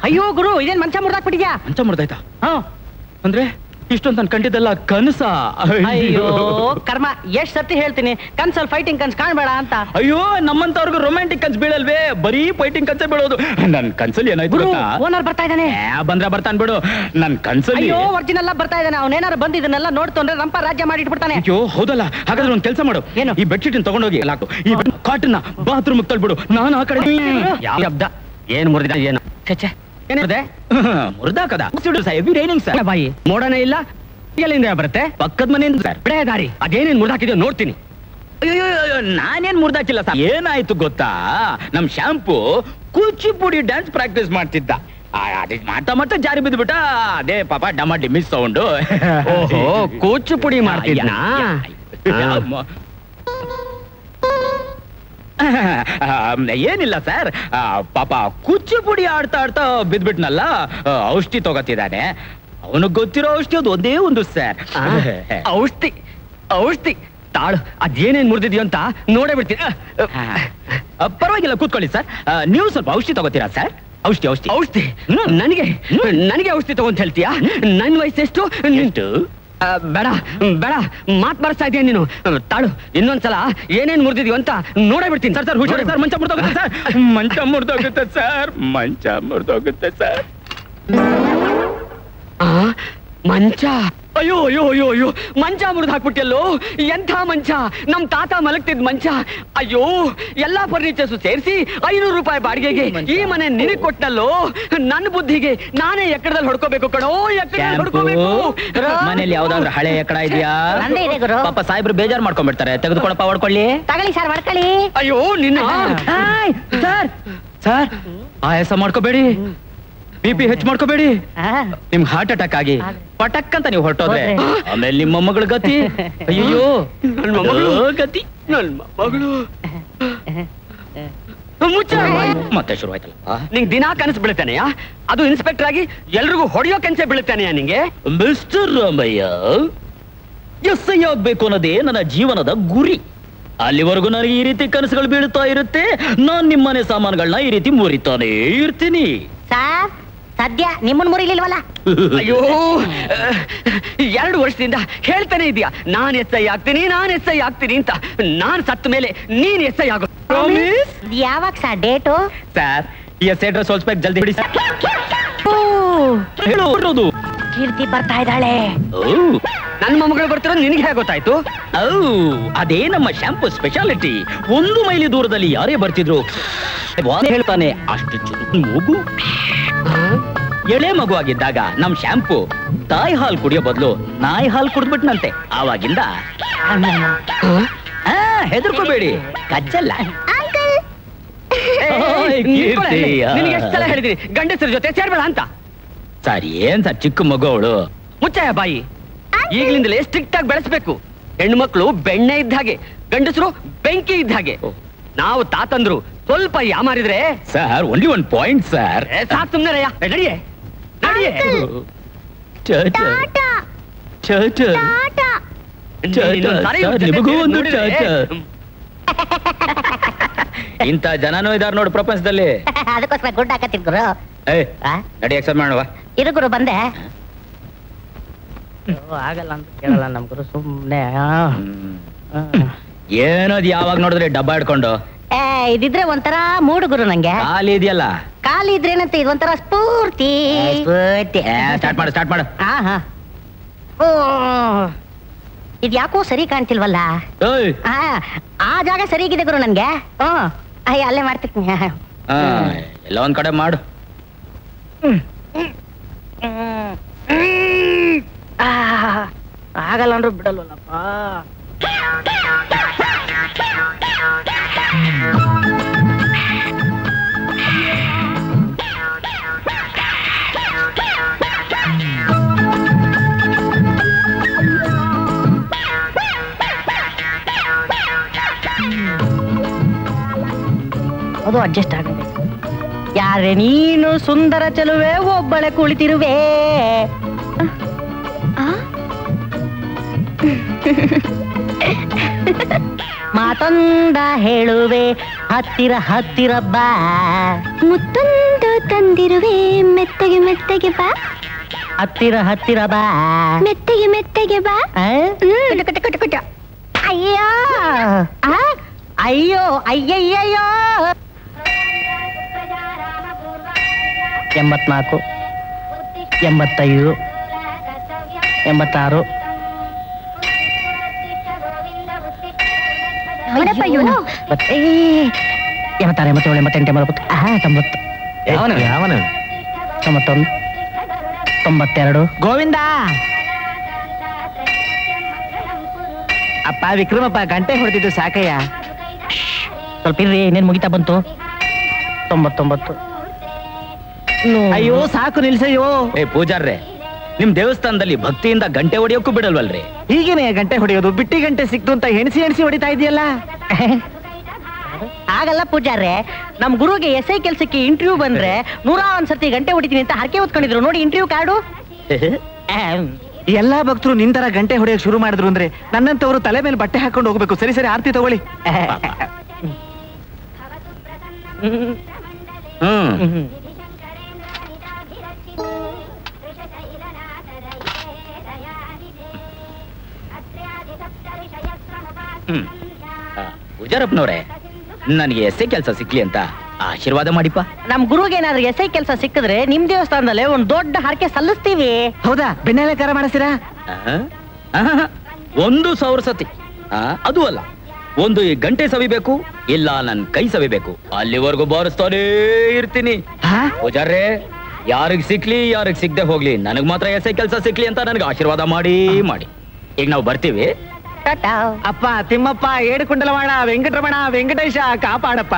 ಅಯ್ಯೋ ಗುರು, ಇದೇನ್ ಮಂಚ ಮುರ್ದಾಕ್ಬಿಟ್ಟಿದ್ಯಾ? ಮಂಚ ಮುರ್ದಾಯ್ತಾ? ಅಂದ್ರೆ ಇಷ್ಟೊಂದು ನಾನು ಕಂಡಿದ್ದಲ್ಲ ಕನಸ. ಅಯ್ಯೋ ಕರ್ಮ, ಎಷ್ಟ್ ಸತಿ ಹೇಳ್ತೀನಿ ಕನ್ಸಲ್ಲಿ ಫೈಟಿಂಗ್ ಕನ್ಸ್ ಕಾಣ್ಬೇಡ ಅಂತ. ಅಯ್ಯೋ ನಮ್ಮಂತವ್ರಿಗೂ ರೊಮ್ಯಾಂಟಿಕ್ ಕನ್ಸ್ ಬೀಳಲ್ವೇ, ಬರೀ ಫೈಟಿಂಗ್ ಕನ್ಸೇ ಬೀಳೋದು. ನನ್ ಕನ್ಸಲ್ಲಿ ಏನಾಯ್ತು ಗೊತ್ತಾ? ಓನರ್ ಬರ್ತಾ ಇದ್ದಾನೆ. ಬಂದ್ರೆ ಬರ್ತಾನ್ ಬಿಡು. ನನ್ ಕನ್ಸಲ್ಲಿ ಅಯ್ಯೋ ಒರಿಜಿನಲ್ ಬರ್ತಾ ಇದ್ದಾನೆ. ಅವನೇನಾರು ಬಂದಿದ್ದನ್ನೆಲ್ಲ ನೋಡ್ತಂದ್ರೆ ರಂಪ ರಾಜ್ಯ ಮಾಡಿ ಇಟ್ಬಿಡ್ತಾನೆ. ಅಯ್ಯೋ ಹೌದಲ್ಲ, ಹಾಗಾದ್ರೆ ಒಂದ್ ಕೆಲಸ ಮಾಡು. ಏನು? ಈ ಬೆಡ್ಶೀಟ್ ತಗೊಂಡೋಗಿ ಹಾಕು, ಈ ಕಾಟನ್ನ ಬಾತ್ರೂಮ್ ತಳ್ಬಿಡು. ನಾನು ಆ ಕಡೆ ಶಬ್ದ ಏನ್ ಮುರಿದ ಏನು ಮುರಿದಾಕದ ಬಾಯಿ ಮೋಡನೇ ಇಲ್ಲ. ಎಲ್ಲಿಂದ ಬರುತ್ತೆ? ಪಕ್ಕದ ಮನೆಯಿಂದ ಸರ್. ಬಿಡೇ ದಾರಿ. ಅದೇನೇನ್ ಮುರಿದಾಕಿದ್ಯೋ ನೋಡ್ತೀನಿ. ಅಯ್ಯೋ ನಾನೇನ್ ಮುರಿದಾಕಿಲ್ಲ ಸರ್. ಏನಾಯ್ತು ಗೊತ್ತಾ, ನಮ್ ಶಾಂಪು ಕೂಚಿಪುಡಿ ಡ್ಯಾನ್ಸ್ ಪ್ರಾಕ್ಟೀಸ್ ಮಾಡ್ತಿದ್ದ. ಮಾಡ್ತಾ ಮಾಡ್ತಾ ಜಾರಿ ಬಿದ್ದುಬಿಟ್ಟ. ಅದೇ ಪಾಪ ಡಮ ಡಿಮಿಸ್ ಸೌಂಡು. ಓಹೋ, ಕೂಚಿಪುಡಿ ಮಾಡ್ತಿದ್ನ? ಏನಿಲ್ಲ ಸರ್, ಪಾಪ ಕೂಚಿಪುಡಿ ಆಡ್ತಾ ಆಡ್ತಾ ಬಿದ್ಬಿಟ್ನಲ್ಲ, ಔಷಧಿ ತಗೋತಿದ್ದಾನೆ. ಅವನಿಗೆ ಗೊತ್ತಿರೋ ಔಷಧಿ ಅದು ಒಂದೇ ಒಂದು ಸರ್. ಔಷಧಿ ಔಷಧಿ ತಾಳು, ಅದೇನೇನ್ ಮುರಿದಿದ್ಯೋ ಅಂತ ನೋಡೇ ಬಿಡ್ತೀನಿ. ಪರವಾಗಿಲ್ಲ ಕೂತ್ಕೊಳ್ಳಿ ಸರ್. ನೀವು ಸ್ವಲ್ಪ ಔಷಧಿ ತಗೋತೀರಾ ಸರ್? ಔಷಧಿ ಔಷಧಿ ಔಷಧಿ ನನಗೆ ನನಗೆ ಔಷಧಿ ತಗೊಂತ ಹೇಳ್ತೀಯಾ? ನನ್ನ ವಯಸ್ಸೆಷ್ಟು? ಬೇಡ ಬೇಡ, ಮಾತ್ ಬರ್ಸ್ತಾ ಇದೀಯ ನೀನು. ತಾಳು, ಇನ್ನೊಂದ್ಸಲ ಏನೇನ್ ಮುರಿದಿದ್ಯೋ ಅಂತ ನೋಡೇ ಬಿಡ್ತೀನಿ. ಸರ್ ಸರ್ ಹುಷಾರಿ ಸರ್, ಮಂಚ ಮುರಿದೋಗುತ್ತೆ ಸರ್. ಮಂಚ ಮುರಿದೋಗುತ್ತೆ ಸರ್, ಮಂಚ ಮುರಿದೋಗುತ್ತೆ ಸರ್. ಮಂಚ? ಅಯ್ಯೋ ಅಯ್ಯೋ ಅಯ್ಯೋ ಅಯ್ಯೋ, ಮಂಚ ಮುರಿದು ಹಾಕ್ಬಿಟ್ಟೆಲ್ಲೋ. ಎಂಥ ಮಂಚ? ನಮ್ ತಾತ ಮಲಗ್ತಿದ್ ಮಂಚ. ಅಯ್ಯೋ, ಎಲ್ಲಾ ಫರ್ನಿಚರ್ಸ್ ಸೇರಿಸಿ 500 ರೂಪಾಯಿ ಬಾಡಿಗೆಗೆ ಈ ಮನೆ ನಿನಗ್ ಕೊಟ್ಟಲ್ಲೋ. ನನ್ನ ಬುದ್ಧಿಗೆ ನಾನೇ ಎಕ್ಕಡದಲ್ಲಿ ಹೊಡ್ಕೋಬೇಕು ಕಣೋ, ಎಕ್ಕಡದಲ್ಲಿ ಹೊಡ್ಕೋಬೇಕು. ಮನೇಲಿ ಯಾವ್ದಾದ್ರು ಹಳೆ ಎಕ್ಕಡ ಇದೆಯಾ? ಪಾಪ ಸಾಹೇಬ್ರು ಬೇಜಾರ್ ಮಾಡ್ಕೊಂಡ್ಬಿಡ್ತಾರೆ. ತೆಗೆದುಕೊಳಪ್ಪ, ಹೊಡ್ಕೊಳ್ಳಿ. ತಗೊಳ್ಳಿ ಸರ್, ಹೊಡ್ಕೊಳ್ಳಿ. ಅಯ್ಯೋ ನಿನ್ನ ಸರ್ ಸರ್, ಆಯಾಸ ಮಾಡ್ಕೋಬೇಡಿ, BP ಹೆಚ್ಚು ಮಾಡ್ಕೋಬೇಡಿ. ನಿಮ್ಗೆ ಹಾರ್ಟ್ ಅಟ್ಯಾಕ್ ಆಗಿ ಪಟಕ್ ಅಂತ ನೀವು ಹೊರಟೋದ್ರೆ ಆಮೇಲೆ ನಿಮ್ಮ ಮಗಳ ಗತಿ. ಅಯ್ಯೋ ನನ್ನ ಮಗಳು ಗತಿ, ನನ್ನ ಮಗಳು. ಮುಚ್ಚ. ಮತ್ತೆ ಶುರು ಆಯ್ತಲ್ಲ. ನಿಂಗೆ ದಿನಾ ಕನಸು ಬೀಳ್ತಾನೆಯಾ? ಅದು ಇನ್ಸ್ಪೆಕ್ಟರ್ ಆಗಿ ಎಲ್ರಿಗೂ ಹೊಡೆಯೋ ಕನಸೆ ಬೀಳ್ತಾನೆಯಾ ನಿಂಗೆ? ಮಿಸ್ಟರ್ ರಾಮಯ್ಯ, SI ಆಗ್ಬೇಕು ಅನ್ನೋದೇ ನನ್ನ ಜೀವನದ ಗುರಿ. ಅಲ್ಲಿವರೆಗೂ ನನಗೆ ಈ ರೀತಿ ಕನಸುಗಳು ಬೀಳುತ್ತಾ ಇರುತ್ತೆ. ನಾನ್ ನಿಮ್ಮನೆ ಸಾಮಾನುಗಳನ್ನ ಈ ರೀತಿ ಮುರಿತಾನೆ ಇರ್ತೀನಿ. ಸಾರ್, ಸದ್ಯ ನಿಮ್ಮನ್ ಮುರಿಲಿಲ್ವಲ್ಲ? ಅಯ್ಯೋ, 2 ವರ್ಷದಿಂದ ಹೇಳ್ತಾನೆ ಇದೀಯಾ ನಾನ್ SI ಆಗ್ತೀನಿ, ನಾನ್ SI ಆಗ್ತೀನಿ ಅಂತ. ನಾನ್ ಸತ್ತ ಮೇಲೆ ನೀನ್ SI ಆಗೋ. ಯಾವಾಗ ಸರ್ ಡೇಟು? ಸರ್, ಈ ಅಡ್ರೆಸ್ ಸ್ವಲ್ಪ ಜಲ್ದಿ ಬಿಡಿ ಸರ್. ಹೇಳೋದು ಕೀರ್ತಿ ಬರ್ತಾ ಇದ್ದಾಳೆ. ನನ್ನ ಮೊಮ್ಮಗಳು ಬರ್ತಿರೋದು ನಿನಗೆ ಹೇಗೆ ಗೊತ್ತಾಯ್ತು? ಅದೇ ನಮ್ಮ ಶಾಂಪು ಸ್ಪೆಷಾಲಿಟಿ. 1 ಮೈಲಿ ದೂರದಲ್ಲಿ ಯಾರೇ ಬರ್ತಿದ್ರು ಹೇಳ್ತಾನೆ, ಅಷ್ಟು ಮಗು. ಎಳೆ ಮಗು ಆಗಿದ್ದಾಗ ನಮ್ ಶಾಂಪು ತಾಯಿ ಹಾಲು ಕುಡಿಯೋ ಬದಲು ನಾಯಿ ಹಾಲು ಕುಡಿದ್ಬಿಟ್ನಂತೆ. ಆವಾಗಿಂದ ಹೆದರ್ಕೋಬೇಡಿ, ಕಚ್ಚಲ್ಲ. ನಿನಗೆ ಎಷ್ಟು ಸಲ ಹೇಳಿದೀನಿ ಗಂಡಸರ ಜೊತೆ ಸೇರ್ಬೇಡ ಅಂತ. ಸರ್ ಏನ್ ಸರ್ ಚಿಕ್ಕ ಮಗು ಅವಳು. ಮುಚ್ಚಾಯ ಬಾಯಿ. ಈಗಲಿಂದಲೇ ಸ್ಟ್ರಿಕ್ಟ್ ಆಗಿ ಬೆಳೆಸ್ಬೇಕು. ಹೆಣ್ಮಕ್ಳು ಬೆಣ್ಣೆ ಇದ್ದ ಹಾಗೆ, ಗಂಡಸರು ಬೆಂಕಿ ಇದ್ದ ಹಾಗೆ. ನಾವು ತಾತಂದ್ರು ಸ್ವಲ್ಪ ಯಾಮಾರಿದ್ರೆ sir only one point sir. ಸಾಕ್ ಸುಮ್ನೆ ರಯ್ಯ, ನಡಿಯೇ ನಡಿಯೇ. ನಿಮಗೂ ಒಂದು ಇಂಥ ಜನನೂ ಇದಾರ ನೋಡು ಪ್ರಪಂಚದಲ್ಲಿ. ಅದಕ್ಕೋಸ್ಕರ ಗುಡ್ ಹಾಕತ್ತೀನಿ ಗುರು. ನಡಿ ಎಕ್ಸೆಪ್ಟ್ ಮಾಡುವ. ಇರು ಗುರು ಬಂದೆ. ಆಗಲ್ಲ ಅಂತ ಕೇಳಲ್ಲ ನಮ್ ಗುರು ಸುಮ್ನೆ. ಏನೋದ್ ಯಾವಾಗ ನೋಡಿದ್ರೆ ಡಬ್ಬ ಹಿಡ್ಕೊಂಡು. ಇದಿದ್ರೆ ಒಂಥರ ಮೂಡು ಗುರು ನಂಗೆ. ಖಾಲಿ ಇದೆಯಲ್ಲ. ಖಾಲಿ ಇದ್ರೇನಂತ ಇದು ಒಂಥರ ಸ್ಫೂರ್ತಿ. ಸ್ಟಾರ್ಟ್ ಮಾಡು. ಇದ್ ಯಾಕೋ ಸರಿ ಕಾಣ್ತಿಲ್ವಲ್ಲ. ಆ ಜಾಗ ಸರಿಗಿದೆ ಗುರು ನನ್ಗೆ. ಅಲ್ಲೇ ಮಾಡ್ತೀನಿ. ಎಲ್ಲ ಒಂದ್ ಕಡೆ ಮಾಡು. ಆಗಲ್ಲ ಅಂದ್ರೂ ಬಿಡಲ್ವಲ್ಲಪ್ಪ. ಅದು ಅಡ್ಜಸ್ಟ್ ಆಗಬೇಕು. ಯಾರೇ ನೀನು ಸುಂದರ ಚೆಲುವೆ ಒಬ್ಬಳೆ ಕುಳಿತಿರುವೆ. ಮಾತೊಂದ ಹೇಳುವೆ ಹತ್ತಿರ ಹತ್ತಿರ ಬಾ. ಮುತ್ತೊಂದು ತಂದಿರುವೆ ಮೆತ್ತಗೆ ಮೆತ್ತಗೆ ಬಾ. ಹತ್ತಿರ ಹತ್ತಿರ ಬಾ. ಮೆತ್ತಗೆ ಮೆತ್ತಗೆ ಬಾ. ಅಯ್ಯೋ ಅಯ್ಯೋ ಅಯ್ಯಯ್ಯಯ್ಯೋ. 84 85 86 ನೋಡಪ್ಪ ಇವನು. 86 87 88 89 ಯಾವನ 91 92. ಗೋವಿಂದ ಅಪ್ಪ ವಿಕ್ರಮಪ್ಪ ಗಂಟೆ ಹೊಡೆದಿದ್ದು ಸಾಕಯ್ಯ. ಸ್ವಲ್ಪ ಇರ್ರಿ, ಇನ್ನೇನು ಮುಗಿತಾ ಬಂತು. 99. ಅಯ್ಯೋ ಸಾಕು ನಿಲ್ಸಯ್ಯೋ. ಪೂಜಾರ್ರೆ, ನಿಮ್ ದೇವಸ್ಥಾನದಲ್ಲಿ ಭಕ್ತಿಯಿಂದ ಗಂಟೆ ಹೊಡಿಯೋಕ್ಕೂ ಬಿಡಲ್ವಲ್ರಿ? ಹೀಗೇನೆ ಗಂಟೆ ಹೊಡೆಯೋದು. ಬಿಟ್ಟಿ ಗಂಟೆ ಸಿಕ್ತು ಅಂತ ಎಣಿಸಿ ಹೊಡಿತಾ ಇದೆಯಲ್ಲ. ಆಗಲ್ಲ ಪೂಜಾರ್ರೆ, ನಮ್ ಗುರುಗೆ ಎಸ್ ಐ ಕೆಲ್ಸಕ್ಕೆ ಇಂಟರ್ವ್ಯೂ ಬಂದ್ರೆ 101 ಸರ್ತಿ ಗಂಟೆ ಹೊಡಿತೀನಿ ಅಂತ ಹರಕೆ ಹೊತ್ಕೊಂಡಿದ್ರು ನೋಡಿ ಇಂಟರ್ವ್ಯೂ ಕಾರ್ಡು. ಎಲ್ಲಾ ಭಕ್ತರು ನಿಂತರ ಗಂಟೆ ಹೊಡೆಯಕ್ ಶುರು ಮಾಡಿದ್ರು ಅಂದ್ರೆ ನನ್ನಂತವ್ರು ತಲೆ ಮೇಲೆ ಬಟ್ಟೆ ಹಾಕೊಂಡು ಹೋಗ್ಬೇಕು. ಸರಿ ಸರಿ ಆರ್ತಿ ತಗೊಳ್ಳಿ. ಪೂಜಾರಪ್ಪನವ್ರೆ, ನನಗೆ ಎಸ್ ಐ ಕೆಲಸ ಸಿಕ್ಲಿ ಅಂತ ಆಶೀರ್ವಾದ ಮಾಡಿಪ್ಪ. ನಮ್ ಗುರುಗೆ ಏನಾದ್ರು ಎಸ್ ಐ ಕೆಲಸ ಸಿಕ್ಕಿದ್ರೆ ನಿಮ್ ದೇವಸ್ಥಾನದಲ್ಲೇ ಒಂದ್ ದೊಡ್ಡ ಹರಕೆ ಸಲ್ಲಿಸ್ತೀವಿ. ಹೌದಾ? ಬೆಣ್ಣೆಲೆಕಾರ ಮಾಡಿಸ್ತೀರಾ? 1,000 ಸತಿ. ಅದು ಅಲ್ಲ, ಒಂದು ಈ ಗಂಟೆ ಸವಿಬೇಕು, ಇಲ್ಲ ನನ್ ಕೈ ಸವಿಬೇಕು. ಅಲ್ಲಿವರೆಗೂ ಬಾರಿಸ್ತಾನೇ ಇರ್ತೀನಿ. ಪೂಜಾರ್ರೆ, ಯಾರಿಗ್ ಸಿಕ್ಲಿ ಯಾರಿಗ್ ಸಿಗದೆ ಹೋಗ್ಲಿ, ನನಗ್ ಮಾತ್ರ ಎಸ್ ಐ ಕೆಲಸ ಸಿಕ್ಲಿ ಅಂತ ನನಗೆ ಆಶೀರ್ವಾದ ಮಾಡಿ. ಈಗ ನಾವು ಬರ್ತೀವಿ. ಅಪ್ಪ ತಿಮ್ಮಪ್ಪ, ಏಡುಕೊಂಡಲವಾಣ, ವೆಂಕಟರಮಣ, ವೆಂಕಟೇಶ ಕಾಪಾಡಪ್ಪ.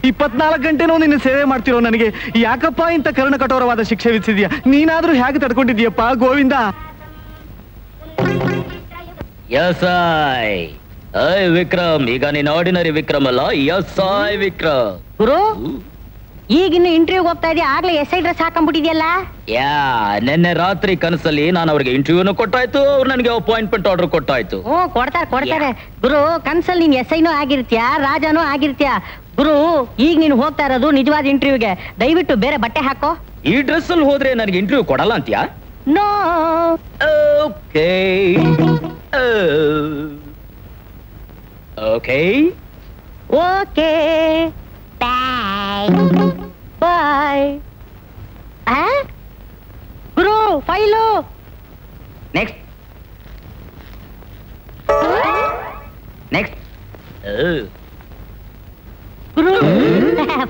24 ಗಂಟೆನೂ ನಿನ್ನ ಸೇವೆ ಮಾಡ್ತಿರೋ ನನಗೆ ಯಾಕಪ್ಪ ಇಂಥ ಕರ್ಣ ಕಠೋರವಾದ ಶಿಕ್ಷೆ ವಿಧಿಸಿದ್ಯಾ? ನೀನಾದ್ರೂ ಹೇಗೆ ತಡ್ಕೊಂಡಿದ್ಯಪ್ಪ ಗೋವಿಂದ? ಎಸ್ ಐ ವಿಕ್ರಮ್, ಈಗ ನೀನ್ ಆರ್ಡಿನರಿ ವಿಕ್ರಮ್ ಅಲ್ಲ, ಎಸ್ ಐ ವಿಕ್ರಮ್. ಗುರು, ಈಗಿನ್ನು ಇಂಟರ್ವ್ಯೂಗೆ ಹೋಗ್ತಾ ಇದೆಯಾ? ಆಗ್ಲೇ ಎಸ್ ಐ ಡ್ರೆಸ್ ಹಾಕೊಂಡ್ಬಿಟ್ಟಿದ್ಯಲ್ಲ. ನಿನ್ನೆ ರಾತ್ರಿ ಕನಸಲ್ಲಿ ನಾನು ಅವ್ರಿಗೆ ಇಂಟರ್ವ್ಯೂನು ಕೊಟ್ಟಾಯ್ತು, ಅವ್ರು ನನಗೆ ಅಪಾಯಿಂಟ್ಮೆಂಟ್ ಆರ್ಡರ್ ಕೊಟ್ಟಾಯ್ತು. ಕೊಡ್ತಾರೆ ಗುರು. ಕನ್ಸಲ್ಲಿ ನೀನ್ ಎಸ್ ಐನೂ ಆಗಿರ್ತೀಯ, ರಾಜನೂ ಆಗಿರ್ತೀಯ. ಗುರು, ಈಗ ನೀನು ಹೋಗ್ತಾ ಇರೋದು ನಿಜವಾದ ಇಂಟರ್ವ್ಯೂಗೆ. ದಯವಿಟ್ಟು ಬೇರೆ ಬಟ್ಟೆ ಹಾಕೋ. ಈ ಡ್ರೆಸ್ ಅಲ್ಲಿ ಹೋದ್ರೆ ನನಗೆ ಇಂಟರ್ವ್ಯೂ ಕೊಡಲ್ಲ ಅಂತೀಯಾ? No. Okay okay okay bye. ಗುರು, ಫೈಲು ನೆಕ್ಸ್ಟ್. ಗುರು,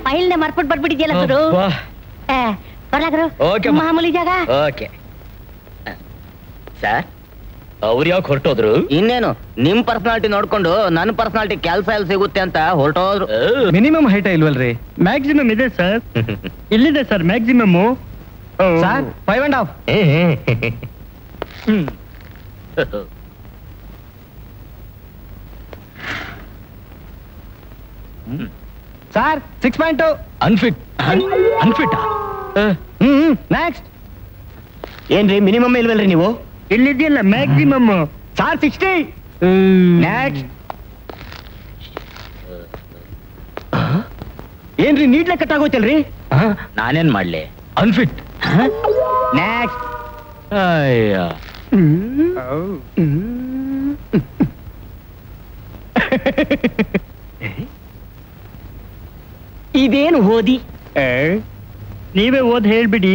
ಫೈಲ್ನ ಮರ್ಬಿಟ್ಟು ಬರ್ಬಿಟ್ಟಿದ್ಯಲ್ಲ ಗುರು. ಬರ್ಲಾ ಗುರು? ಮಾಮೂಲಿ ಜಾಗ. ಓಕೆ ಸರ್, ಅವ್ರು ಯಾಕೆ ಹೊರಟೋದ್ರು? ಇನ್ನೇನು, ನಿಮ್ ಪರ್ಸನಾಲಿಟಿ ನೋಡ್ಕೊಂಡು ನನ್ನ ಪರ್ಸನಾಲಿಟಿ ಕೆಲಸ ಎಲ್ಲಿ ಸಿಗುತ್ತೆ ಅಂತ ಹೊರಟೋದ್ರು. ಮಿನಿಮಮ್ ಹೈಟ್ ಇಲ್ವಲ್ರಿ? ಮ್ಯಾಕ್ಸಿಮಮ್ ಇದೆ ಸರ್. ಇಲ್ಲಿದೆ sir maximum. Sir 5.5. Sir 6.2. Unfit. Next ಏನ್ರಿ ಮಿನಿಮಮ್ ಇಲ್ವಲ್ರಿ ನೀವು? ಇಲ್ಲಿದೆಯಲ್ಲ ಮ್ಯಾಕ್ಸಿಮಮ್. ಸರ್ 60. ನೆಕ್ಸ್ಟ್ ಏನ್ರಿ ನೀಡ್ಲೆ ಕಟ್ಟಾಗೋಯ್ತಲ್ರಿ? ನಾನೇನ್ ಮಾಡ್ಲಿ? ಅನ್ಫಿಟ್. ನೆಕ್ಸ್ಟ್ ಅಯ್ಯ, ಇದೇನು ಓದಿ? ನೀವೇ ಓದ್ ಹೇಳ್ಬಿಡಿ.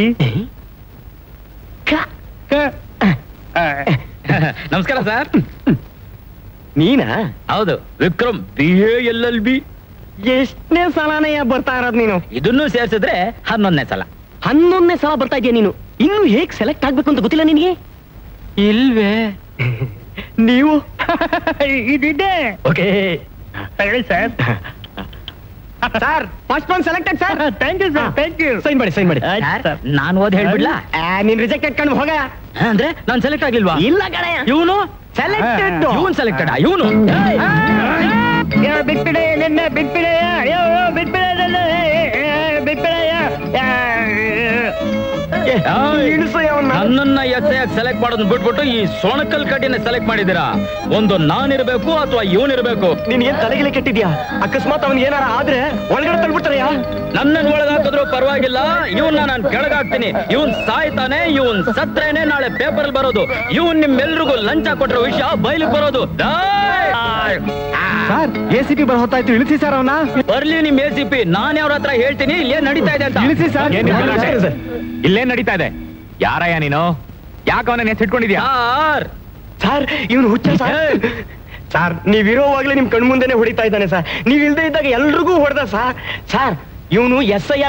ನಮಸ್ಕಾರ ಸರ್. ನೀನಾ? ಹೌದು, ವಿಕ್ರಮ್ BA-LLB. ಎಷ್ಟನೇ ಸಲನೆಯ ಬರ್ತಾ ಇರೋದು ನೀನು? ಇದನ್ನು ಸೇರ್ಸಿದ್ರೆ 11ನೇ ಸಲ. 11ನೇ ಸಲ ಬರ್ತಾ ಇದೆಯಾ ನೀನು? ಇನ್ನು ಹೇಗ್ ಸೆಲೆಕ್ಟ್ ಆಗ್ಬೇಕು ಅಂತ ಗೊತ್ತಿಲ್ಲ ನಿನಗೆ? ಇಲ್ವೇ? ನೀವು ಇದಿದೆ. ಓಕೆ ಹೇಳಿ sir. Sir first one selected sir. Thank you sir, thank you. Sign ಮಾಡಿ, ಸೈನ್ ಮಾಡಿ. ನಾನು ಓದ್ ಹೇಳ್ಬಿಡ್ಲಾ? ನೀನ್ ರಿಜೆಕ್ಟೆಡ್ ಕಣ್ಣು ಹೋಗ. ಅಂದ್ರೆ ನಾನ್ ಸೆಲೆಕ್ಟ್ ಆಗ್ಲಿಲ್ವಾ? ಇಲ್ಲ ಕಣೆ, ಇವನು ಸೆಲೆಕ್ಟೆಡ್. ಇವನ್ ಸೆಲೆಕ್ಟೆಡ್. ಇವನು ಬಿಟ್ಬಿಡೆ ನಿನ್ನೆ, ಬಿಟ್ಬಿಡೆ, ಬಿಟ್ಬಿಡೆ, ಬಿಟ್ಬಿಡೆ. ನನ್ನನ್ನ ಎಸ್ಐ ಸೆಲೆಕ್ಟ್ ಮಾಡೋದನ್ನ ಬಿಟ್ಬಿಟ್ಟು ಈ ಸೋಣಕಲ್ ಕಟ್ಟಿನ ಸೆಲೆಕ್ಟ್ ಮಾಡಿದೀರಾ. ಒಂದು ನಾನಿರ್ಬೇಕು ಅಥವಾ ಇವನಿರ್ಬೇಕು. ನೀನ್ ಏನ್ ತಲೆಗಿಲೆ ಕೆಟ್ಟಿದ್ಯಾ? ಅಕಸ್ಮಾತ್ ಅವನ್ ಏನಾರ ಆದ್ರೆ ಒಳಗಡೆ ತಳ್ಬಿಡ್ತಾರಯ್ಯ. ನನ್ನನ್ನು ಒಳಗಾಕಿದ್ರು ಪರವಾಗಿಲ್ಲ, ಇವನ್ನ ನಾನು ಕೆಳಗಾಕ್ತೀನಿ. ಇವನ್ ಸಾಯ್ತಾನೆ, ಇವನ್ ಸತ್ರೇನೆ ನಾಳೆ ಪೇಪರ್ ಬರೋದು. ಇವನ್ ನಿಮ್ಮೆಲ್ರಿಗೂ ಲಂಚ ಕೊಟ್ಟಿರೋ ವಿಷಯ ಬಯಲಿಗೆ ಬರೋದು. ಸರ್ ACP ಬರ ಹೊತ್ತಾಯ್ತು, ಇಳಿಸಿ ಸರ್ ಅವನ. ಬರ್ಲಿ ನಿಮ್ ACP, ನಾನ್ ಅವ್ರ ಹತ್ರ ಹೇಳ್ತೀನಿ ಇಲ್ಲೇನ್ ನಡೀತಾ ಇದೆ ಅಂತ. ಇಳಿಸಿ ಸರ್. ಇಲ್ಲೇನ್ ನಡೀತಾ ಇದೆ? ಯಾರಯ್ಯ ನೀನು? ಯಾಕೆ ಅವನ ನೆನ್ಸಿಟ್ಕೊಂಡಿದ್ಯಾ? ಸರ್ ಇವನು ಹುಚ್ಚ ಸರ್. ಸರ್ ನೀವಿರೋವಾಗ್ಲೇ ನಿಮ್ ಕಣ್ಮುಂದೆನೆ ಹೊಡಿತಾ ಇದ್ದಾನೆ ಸರ್. ನೀವ್ ಇಲ್ದೇ ಇದ್ದಾಗ ಎಲ್ರಿಗೂ ಹೊಡೆದ ಸರ್. ಸರ್ ಇವನು SI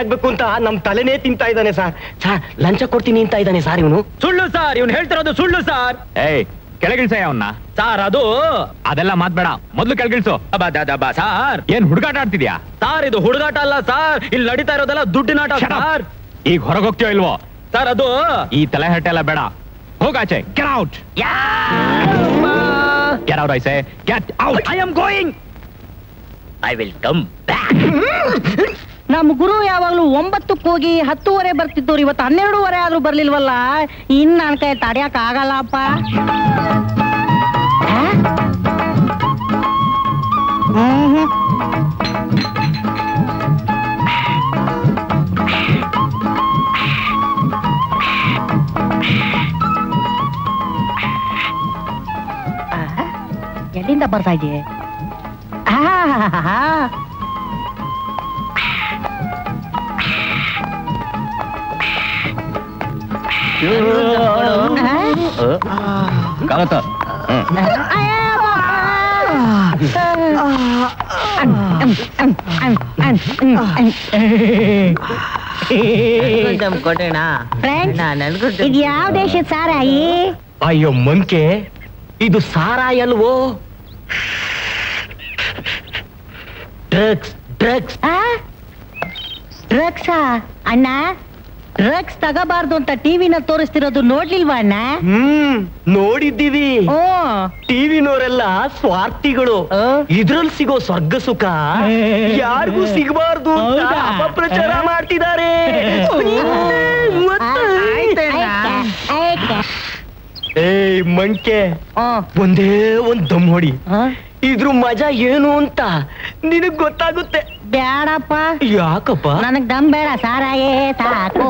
ಆಗ್ಬೇಕು ಅಂತ ನಮ್ ತಲೆನೇ ತಿಂತಾ ಇದ್ದಾನೆ ಸರ್. ಸರ್ ಲಂಚ ಕೊಡ್ತೀನಿ ಅಂತ ಇದ್ದಾನೆ ಸರ್ ಇವನು. ಸುಳ್ಳು ಸರ್, ಇವನು ಹೇಳ್ತಿರೋದು ಸುಳ್ಳು ಸರ್. ಏಯ್ ಕೆಳಗಿಳ್ಸಯ್ಯ ಅವನ್ನ. ಸಾರ್ ಅದು ಅದೆಲ್ಲ ಮಾತ್ಬೇಡ, ಮೊದ್ಲು ಕೆಳಗಿಳ್ಸು. ಸಾರ್ ಏನ್ ಹುಡುಗಾಟ ಆಡ್ತಿದ್ಯಾ? ಸಾರ್ ಇದು ಹುಡುಗಾಟ ಅಲ್ಲ ಸಾರ್, ಇಲ್ಲಿ ನಡೀತಾ ಇರೋದೆಲ್ಲ ದುಡ್ಡಿನಾಟ ಸಾರ್. ಈಗ ಹೊರಗೆ ಹೋಗ್ತೀಯೋ ಇಲ್ವೋ? ಸರ್ ಅದು ಈ ತಲೆ ಹರಟೆ ಎಲ್ಲ ಬೇಡ, ಹೋಗಾಚೆ. Get out. Get out I say, get out. I am going. I will come back. ನಮ್ ಗುರು ಯಾವಾಗ್ಲೂ 9ಕ್ಕೆ ಹೋಗಿ 10:15 ಬರ್ತಿದ್ದವ್ರು, ಇವತ್ತು 12:15 ಆದ್ರೂ ಬರ್ಲಿಲ್ವಲ್ಲ. ಇನ್ ನನ್ ಕೈ ತಡಿಯಕ್ ಆಗಲ್ಲಪ್ಪ. ಎಲ್ಲಿಂದ ಬರ್ತಾ ಇದೆಯೇ? ಕಾಲತ್ತ ಇದು ಯಾವ ದೇಶದ ಸಾರಾಯಿ? ಅಯ್ಯೋ ಮಂಕೆ, ಇದು ಸಾರಾಯಿ ಅಲ್ವೋ, ಡ್ರಗ್ಸ್. ಡ್ರಗ್ಸ್ ಡ್ರಗ್ಸಾ ಅಣ್ಣ? ಡ್ರಗ್ಸ್ ತಗೋಬಾರ್ದು ಅಂತ ಟಿವಿನ ತೋರಿಸ್ತಿರೋದು ನೋಡ್ಲಿಲ್ವಾ ಅಣ್ಣ? ನೋಡಿದ್ದೀವಿ. ಟಿವಿನವರೆಲ್ಲ ಸ್ವಾರ್ಥಿಗಳು. ಇದ್ರಲ್ಲಿ ಸಿಗೋ ಸ್ವರ್ಗ ಸುಖ ಯಾರಿಗೂ ಸಿಗಬಾರ್ದು ಅಪಪ್ರಚಾರ ಮಾಡ್ತಿದ್ದಾರೆ. ಏಯ್ ಮಂಕೆ, ಒಂದೇ ಒಂದ್ ದಮ್ ಹೊಡಿ, ಇದ್ರ ಮಜಾ ಏನು ಅಂತ ನಿನಗ್ ಗೊತ್ತಾಗುತ್ತೆ. ಬೇಡಪ್ಪ. ಯಾಕಪ್ಪ? ನನಗ್ ದಮ್ ಬೇಡ, ಸಾರಾಯೇ ಸಾಕು.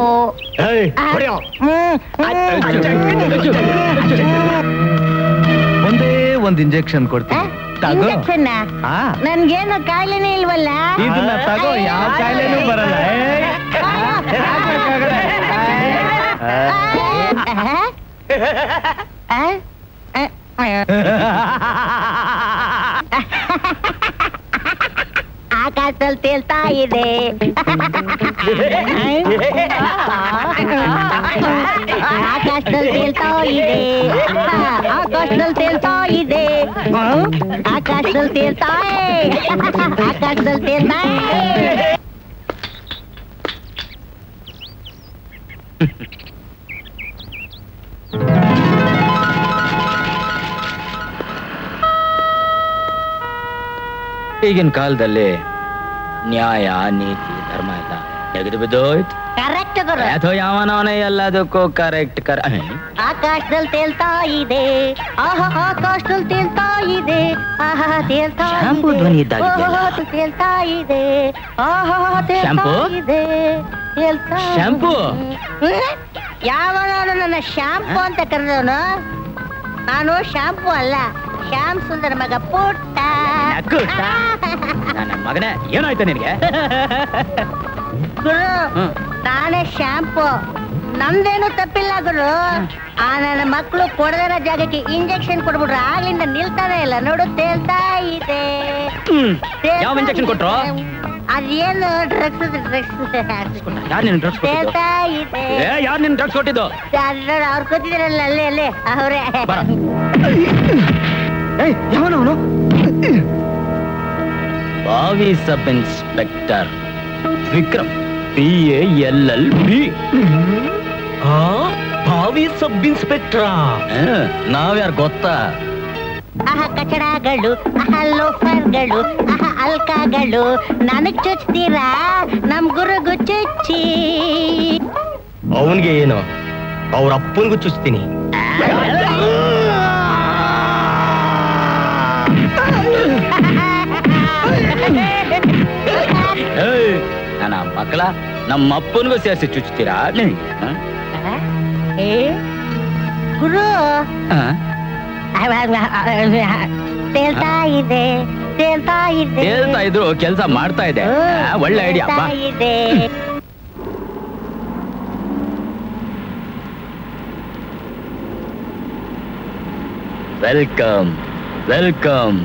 ಒಂದೇ ಒಂದ್ ಇಂಜೆಕ್ಷನ್ ಕೊಡ್ತೀನಿ, ತಗೋ. ನನ್ಗೇನು ಕಾಯಿಲೆನೇ ಇಲ್ವಲ್ಲ. ಇದನ್ನ ತಗೋ, ಯಾವ ಕಾಯಿಲೆನೂ ಬರಲ್ಲ. ಆಕಾಶದಲ್ಲಿ ತೇಲ್ತಾ ಇದೆ, ಆಕಾಶದಲ್ಲಿ ತೇಲ್ತಾ ಇದೆ, ಆಕಾಶದಲ್ಲಿ ತೇಲ್ತಾ ಇದೆ, ಆಕಾಶದಲ್ಲಿ ತೇಲ್ತಾ ಆಕಾಶದಲ್ಲಿ ತೇಲ್ತಾ. ಈಗಿನ ಕಾಲದಲ್ಲಿ ನ್ಯಾಯ ನೀತಿ ಧರ್ಮ ಎಲ್ಲ ತೆಗೆದು ಬಿದ್ದೋಯ್ತು. ಕರೆಕ್ಟ್ ಗುರು. ಅಥವಾ ಯಾವನವನೇ ಎಲ್ಲದಕ್ಕೂ ಕರೆಕ್ಟ್ ಆಕಾಶದಲ್ಲಿ ತೇಲ್ತಾ ಇದೆ, ಆಹಾ ಆಕಾಶದಲ್ಲಿ ತೇಲ್ತಾ ಇದೆ, ಆಹಾ ತೇಲ್ತಾ ಶಾಂಪೂ ಇದೆ, ಧ್ವನಿ ಇದ್ದಾಗಿದೆಯಲ್ಲ. ಓಹೋ, ತೇಲ್ತಾ ಇದೆ, ಆಹಾ ತೇಲ್ತಾ ಶಾಂಪೂ? ಇದೆ, ತೇಲ್ತಾ ಶಾಂಪೂ? ಯಾವನಾನು ನನ್ನ ಶಾಂಪೂ ಅಂತ ಕರೆದವನು? ನಾನು ಶಾಂಪೂ ಅಲ್ಲ, ಶ್ಯಾಮ್ ಸುಂದರ ಮಗ ಪುಟ್ಟ. ನನ್ನ ಮಗನೇ, ಏನಾಯ್ತು ನಿನಗೆ? ಗುರು, ನಾನೇ ಶಾಂಪೂ. ನಮ್ದೇನು ತಪ್ಪಿಲ್ಲ ಗುರು. ಆ ನನ್ನ ಮಕ್ಕಳು ಕೊಡದಿರೋ ಜಾಗಕ್ಕೆ ಇಂಜೆಕ್ಷನ್ ಕೊಡ್ಬಿಟ್ರು, ಆಗ್ಲಿಂದ ನಿಲ್ತಾನೆ ಇಲ್ಲ. ನೋಡು ತೇಲ್ತಾ ಇದೆ. ಯಾವ ಇಂಜೆಕ್ಷನ್ ಕೊಟ್ರು? ಅದೇನು ಡ್ರಗ್ಸ್ ಯಾರು ನಿನ್ ಡ್ರಗ್ಸ್ ತೇಲ್ತಾ ಇದೆ. ಯಾರು ನಿನ್ ಡ್ರಗ್ಸ್ ಕೊಟ್ಟಿದ್ದು? ಅವ್ರು ಕೂತಿದ್ರಲ್ಲ ಅಲ್ಲಿ ಅವರೇ. ಯಾವನವನು? ಬಾವಿ ಸಬ್ ಇನ್ಸ್ಪೆಕ್ಟರ್ ವಿಕ್ರಮ್, PALLB. ಭಾವಿ ಸಬ್ ಇನ್ಸ್ಪೆಕ್ಟ್ರಾ? ನಾವ್ಯಾರು ಗೊತ್ತಾ? ಆಹಾ ಕಚಡಗಳು, ಆಹಾ ಲೋಫರ್ಗಳು, ಆಹಾ ಅಲ್ಕಾಗಳು, ನನಗ್ ಚುಚ್ತೀರಾ? ನಮ್ ಗುರುಗು ಚುಚ್ಚಿ. ಅವನ್ಗೆ ಏನು, ಅವ್ರ ಅಪ್ಪನ್ಗೂ ಚುಚ್ತೀನಿ. ನನ್ನ ಮಕ್ಕಳ ನಮ್ಮ ಅಪ್ಪನಿಗೂ ಸೇರಿಸಿ ಚುಚ್ತೀರಾ? ಗುರು ತೇಲ್ತಾ ಇದೆ, ತೇಲ್ತಾ ಇದೆ. ಹೇಳ್ತಾ ಇದ್ರು, ಕೆಲಸ ಮಾಡ್ತಾ ಇದೆ. ಒಳ್ಳೆ ಐಡಿಯಾ. ಇದೆ. Welcome welcome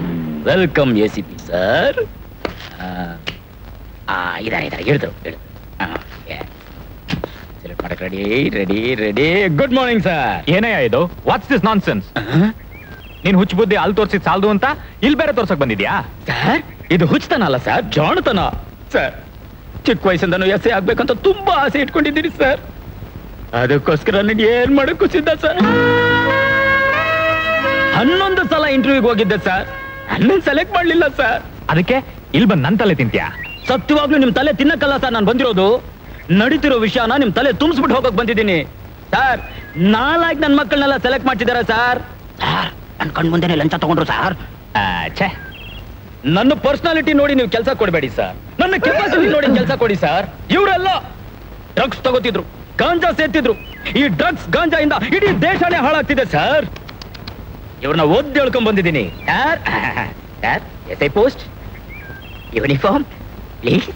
welcome ACP sir. ಇದಾರೆ ಹಿಡಿದ್ರು ಸೆಲೆಕ್ಟ್ ಮಾಡಕ್ ready ready ready. Good morning sir. ಏನೇ ಇದು? What's this non sense? ನೀನ್ ಹುಚ್ಚ ಬುದ್ಧಿ ಅಲ್ಲಿ ತೋರ್ಸಿದ್ ಸಾಲ್ದು ಅಂತ ಇಲ್ಲಿ ಬೇರೆ ತೋರ್ಸಕ್ ಬಂದಿದ್ಯಾ? ಸರ್, ಇದು ಹುಚ್ಚತನ ಅಲ್ಲ ಸರ್, ಜಾಣತನ ಸರ್. ಚಿಕ್ಕ ವಯಸ್ಸಿಂದನೂ ಎಸ್ಸೆ ಆಗ್ಬೇಕಂತ ತುಂಬಾ ಆಸೆ ಇಟ್ಕೊಂಡಿದ್ದೀನಿ ಸರ್. ಅದಕ್ಕೋಸ್ಕರ ನನಗೆ ಏನ್ ಮಾಡಕ್ಕೂ ಸಿದ್ಧ ಸರ್. 11 ಸಲ ಇಂಟರ್ವ್ಯೂಗೆ ಹೋಗಿದ್ದೆ ಸರ್, ನನ್ನನ್ನು ಸೆಲೆಕ್ಟ್ ಮಾಡ್ಲಿಲ್ಲ ಸರ್. ಅದಕ್ಕೆ ಇಲ್ಲಿ ಬಂದ್ ನನ್ ತಲೆ ತಿಂತ್ಯಾ? ಸತ್ಯವಾಗ್ಲೂ ನಿಮ್ ತಲೆ ತಿನ್ನಕ್ಕಲ್ಲ ಸರ್ ನಾನು ಬಂದಿರೋದು. ನಡೀತಿರೋ ವಿಷಯನ ನಿಮ್ ತಲೆ ತುಂಬಿಸ್ಬಿಟ್ಟು ಹೋಗಕ್ ಬಂದಿದ್ದೀನಿ ಸರ್. 4 ನನ್ನ ಮಕ್ಕಳನ್ನೆಲ್ಲ ಸೆಲೆಕ್ಟ್ ಮಾಡ್ತಿದ್ದಾರೆ ಸರ್. ನನ್ ಕಣ್ ಮುಂದೆನೆ ಲಂಚ ತಗೊಂಡ್ರು ಸರ್. ಛೇ, ನನ್ನ ಪರ್ಸನಾಲಿಟಿ ನೋಡಿ ನೀವು ಕೆಲಸ ಕೊಡಬೇಡಿ ಸರ್. ನನ್ನ ಕೆಪಾಸಿಟಿ ನೋಡಿ ಕೆಲಸ ಕೊಡಿ ಸರ್. ಇವರೆಲ್ಲ ಡ್ರಗ್ಸ್ ತಗೋತಿದ್ರು, ಗಾಂಜಾ ಸೇರ್ತಿದ್ರು. ಈ ಡ್ರಗ್ಸ್ ಗಾಂಜಾ ಇಂದ ಇಡೀ ದೇಶನೇ ಹಾಳಾಗ್ತಿದೆ ಸರ್. ಇವ್ರನ್ನ ಓದ್ ಹೇಳ್ಕೊಂಡ್ ಬಂದಿದ್ದೀನಿ sir. SI post, uniform please.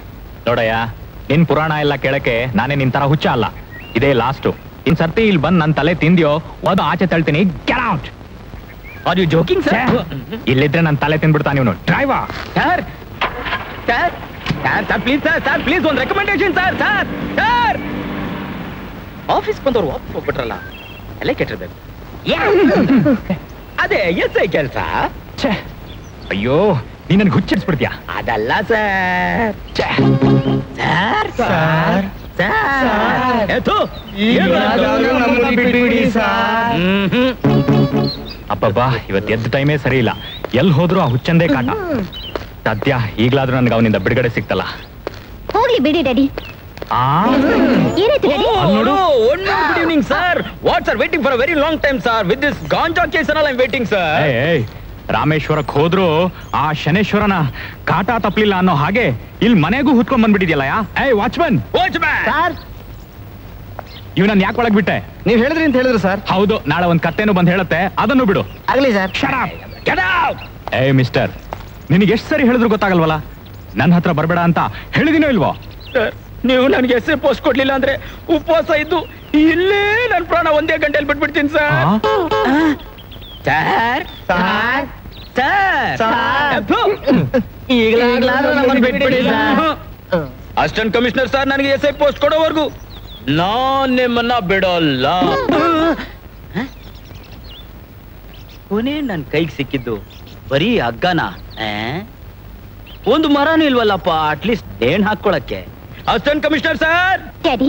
ನೋಡಯ್ಯ, ನಿನ್ ಪುರಾಣ ಎಲ್ಲ ಕೇಳಕ್ಕೆ ನಾನೇ ನಿನ್ ತರ ಹುಚ್ಚ ಅಲ್ಲ. ಇದೇ ಲಾಸ್ಟು. ಇನ್ ಸರ್ತಿ ಇಲ್ಲಿ ಬಂದ್ ನನ್ ತಲೆ ತಿಂದ್ಯೋ ಅದು ಆಚೆ ತಳ್ತೀನಿ. Get out. Are you joking sir? ಇಲ್ಲಿದ್ರೆ ನನ್ ತಲೆ ತಿಂದ್ಬಿಡ್ತಾ ನೀವು. Driver sir sir sir sir please sir, sir please ಒಂದು recommendation sir. Sir sir office ಬಂದವ್ರು ವಾಪಸ್ ಹೋಗ್ಬಿಟ್ರಲ್ಲ, ಅಲ್ಲೇ ಕೆಟ್ಟಿರ್ಬೇಕು. ಅದೇ SI ಕೆಲಸ. ಅಯ್ಯೋ, ನೀನ್ ನನ್ಗೆ ಹುಚ್ಚಿಡ್ಸ್ಬಿಡ್ತೀಯಾ? ಅದಲ್ಲ ಸರ್. ಸರ್ ಸರ್ ಸರ್ ಅಬ್ಬಬ್ಬಾ, ಇವತ್ತು ಎದ್ದ ಟೈಮೇ ಸರಿ ಇಲ್ಲ. ಎಲ್ಲಿ ಹೋದ್ರು ಆ ಹುಚ್ಚಂದೇ ಕಾಟ. ಸದ್ಯ ಈಗ್ಲಾದ್ರೂ ನನ್ಗೆ ಅವನಿಂದ ಬಿಡುಗಡೆ ಸಿಕ್ತಲ್ಲ. ಹೋಗ್ಲಿ ಬಿಡಿ ಡ್ಯಾಡಿ. ಏನಾಯ್ತು daddy? Good evening sir. What sir, waiting for a very long time sir. With this ganja case I am waiting sir. ರಾಮೇಶ್ವರಕ್ಕೆ ಹೋದ್ರು ಆ ಶನೇಶ್ವರನ ಕಾಟ ತಪ್ಪಲಿಲ್ಲ ಅನ್ನೋ ಹಾಗೆ ಇಲ್ಲಿ ಮನೆಗೂ ಹುತ್ಕೊಂಡ್ ಬಂದ್ಬಿಟ್ಟಿದ್ಯಲ್ಲ. ವಾಚ್ಮನ್, ಸರ್ ಇವನನ್ನ ಯಾಕೆ ಒಳಗ್ ಬಿಟ್ಟೆ? ನೀವ್ ಹೇಳಿದ್ರಿ ಅಂತ ಹೇಳಿದ್ರು ಸರ್. ಹೌದು, ನಾಳೆ ಒಂದ್ ಕತ್ತೆನೂ ಬಂದ್ ಹೇಳುತ್ತೆ, ಅದನ್ನು ಬಿಡು. ಆಗ್ಲಿ ಸರ್. ಮಿಸ್ಟರ್, ನಿನಗೆ ಎಷ್ಟು ಸರಿ ಹೇಳಿದ್ರು ಗೊತ್ತಾಗಲ್ವಲ್ಲ? ನನ್ನ ಹತ್ರ ಬರಬೇಡ ಅಂತ ಹೇಳಿದಿನೋ ಇಲ್ವೋ? ಸರ್, ನೀವು ನನಗೆ SI ಪೋಸ್ಟ್ ಕೊಡ್ಲಿಲ್ಲ ಅಂದ್ರೆ ಉಪವಾಸ ಇದ್ದು ಇಲ್ಲೇ ನನ್ನ ಪ್ರಾಣ ಒಂದೇ ಗಂಟೆಯಲ್ಲಿ ಬಿಟ್ಬಿಡ್ತೀನಿ sir. Sir assistant commissioner sir, ನನಗೆ SI ಪೋಸ್ಟ್ ಕೊಡೋವರೆಗೂ ನಾನ್ ನಿಮ್ಮನ್ನ ಬಿಡೋಲ್ಲ. ಕೊನೆ ನನ್ನ ಕೈಗೆ ಸಿಕ್ಕಿದ್ದು ಬರೀ ಹಗ್ಗನ, ಒಂದು ಮರನೂ ಇಲ್ವಲ್ಲಪ್ಪ ಅಟ್ಲೀಸ್ಟ್ ನೇಣು ಹಾಕೊಳಕ್ಕೆ. Assistant commissioner sir. ಡ್ಯಾಡಿ,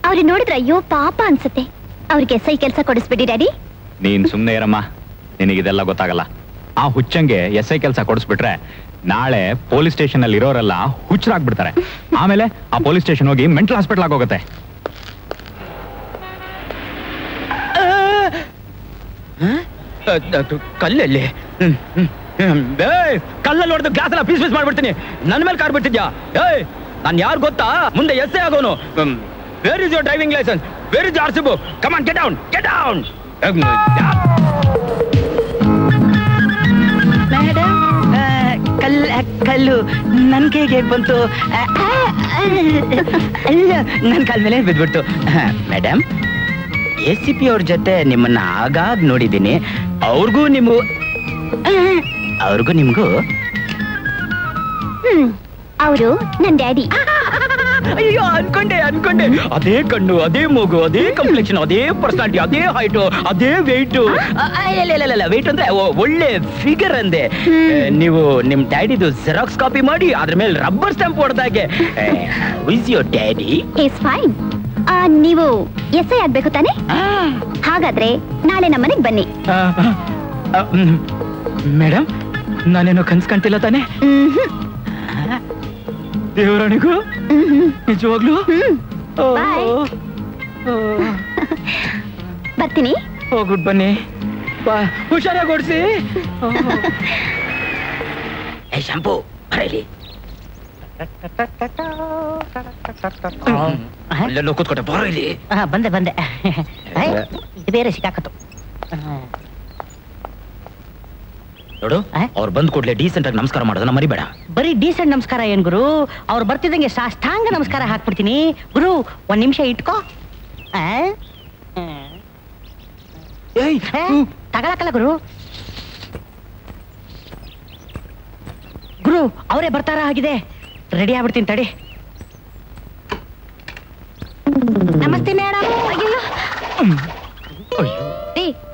ಅವ್ರಿಗೆ ನೋಡಿದ್ರೆ ಅಯ್ಯೋ ಪಾಪ ಅನ್ಸುತ್ತೆ. ಅವ್ರಿಗೆ SI ಕೆಲಸ ಕೊಡಿಸ್ಬಿಡಿ ಡ್ಯಾಡಿ. ನೀನ್ ಸುಮ್ನೆ ಇರಮ್ಮ, ನಿನಗಿದೆಲ್ಲ ಗೊತ್ತಾಗಲ್ಲ. ಆ ಹುಚ್ಚಂಗೆ SI ಕೆಲಸ ಕೊಡಿಸ್ಬಿಟ್ರೆ ನಾಳೆ ಪೊಲೀಸ್ ಸ್ಟೇಷನ್ ಅಲ್ಲಿ ಇರೋರೆಲ್ಲ ಹುಚ್ಚರಾಗ್ಬಿಡ್ತಾರೆ. ಆಮೇಲೆ ಆ ಪೊಲೀಸ್ ಸ್ಟೇಷನ್ ಹೋಗಿ ಮೆಂಟಲ್ ಹಾಸ್ಪಿಟಲ್ ಆಗೋಗುತ್ತೆ. ಕಲ್ಲಲ್ಲಿ ಕಲ್ಲಲ್ಲಿ ಹೊಡೆದು ಗ್ಲಾಸ್ ಎಲ್ಲ ಪೀಸ್ ಮಾಡ್ಬಿಡ್ತೀನಿ. ನನ್ನ ಮೇಲೆ ಕಾರ್ ಬಿಟ್ಟಿದ್ಯಾ? ಏಯ್, ನಾನು ಯಾರು ಗೊತ್ತಾ? ಮುಂದೆ SI ಆಗೋನು. Where is your driving licence? Where is RC book? Come on, get down, get down. Madam, ಕಲ್ಲು ನನ್ ಕೈಗೆ ಬಂತು. ಅಲ್ಲ, ನನ್ನ ಕಾಲ ಮೇಲೆ ಬಿದ್ಬಿಡ್ತು. ಮೇಡಮ್, ACP ಅವ್ರ ಜೊತೆ ನಿಮ್ಮನ್ನ ಆಗಾಗ ನೋಡಿದ್ದೀನಿ. ಅವ್ರಿಗೂ ನಿಮಗೂ ಅವರು ನನ್ ಡ್ಯಾಡಿ. ಅಯ್ಯೋ, ಅನ್ಕೊಂಡೆ. ಅದೇ ಕಣ್ಣು, ಅದೇ ಮೂಗು, ಅದೇ ಕಂಪ್ಲೆಕ್ಷನ್, ಅದೇ ಪರ್ಸನಾಲಿಟಿ, ಅದೇ ಹೈಟು, ಅದೇ ವೆಯ್ಟು. ವೆಯ್ಟ್ ಅಂದ್ರೆ ಒಳ್ಳೆ ಫಿಗರ್ ಅಂದೆ. ನೀವು ನಿಮ್ ಡ್ಯಾಡಿದು ಜೆರಾಕ್ಸ್ ಕಾಪಿ ಮಾಡಿ ಅದ್ರ ಮೇಲೆ ರಬ್ಬರ್ ಸ್ಟಾಂಪ್ ಹೊಡೆದಾಗೆ. Is your daddy? Is fine. ನೀವು SI ಆಗ್ಬೇಕು ತಾನೆ? ಹಾಗಾದ್ರೆ ನಾಳೆ ನಮ್ಮನೆಗ್ ಬನ್ನಿ. ಮೇಡಮ್, ನಾನೇನೋ ಕನ್ಸ್ ಕಾಣ್ತಿಲ್ಲ ತಾನೆ? ದೇವರಾಣಿಗೂ ನಿಜವಾಗ್ಲೂ? ಬರ್ತೀನಿ. ಹೋಗ್ಬಿಟ್ಟು ಬನ್ನಿ. ಹುಷಾರಾಗಿ ಓಡಿಸಿ. ಶಾಂಪು ಬರಲಿ. ಅಲ್ಲೆಲ್ಲೋ ಕೂತ್ಕೊಟ್ಟೆ, ಬರೋ ಇಲ್ಲಿ. ಬಂದೆ ಇದು ಬೇರೆ ಸಿಕ್ಕಾಕತ್ತು. ನೋಡು, ಅವ್ರು ಬಂದ್ ಕೂಡ್ಲೆ ಡೀಸೆಂಟ್ ಆಗಿ ನಮಸ್ಕಾರ ಮಾಡೋದನ್ನ ಮರಿಬೇಡ. ಬರೀ ಡೀಸೆಂಟ್ ನಮಸ್ಕಾರ ಏನ್ ಗುರು? ಅವ್ರು ಬರ್ತಿದ್ದಂಗೆ ಸಾಷ್ಟಾಂಗ ನಮಸ್ಕಾರ ಹಾಕ್ಬಿಡ್ತೀನಿ. ಗುರು, 1 ನಿಮಿಷ ಇಟ್ಕೋ. ತಗೊಳಕಲ್ಲ ಗುರು. ಗುರು, ಅವರೇ ಬರ್ತಾರ ಆಗಿದೆ. ರೆಡಿ ಆಗ್ಬಿಡ್ತೀನಿ ತಡಿ. ನಮಸ್ತೆ ಮೇಡಮ್.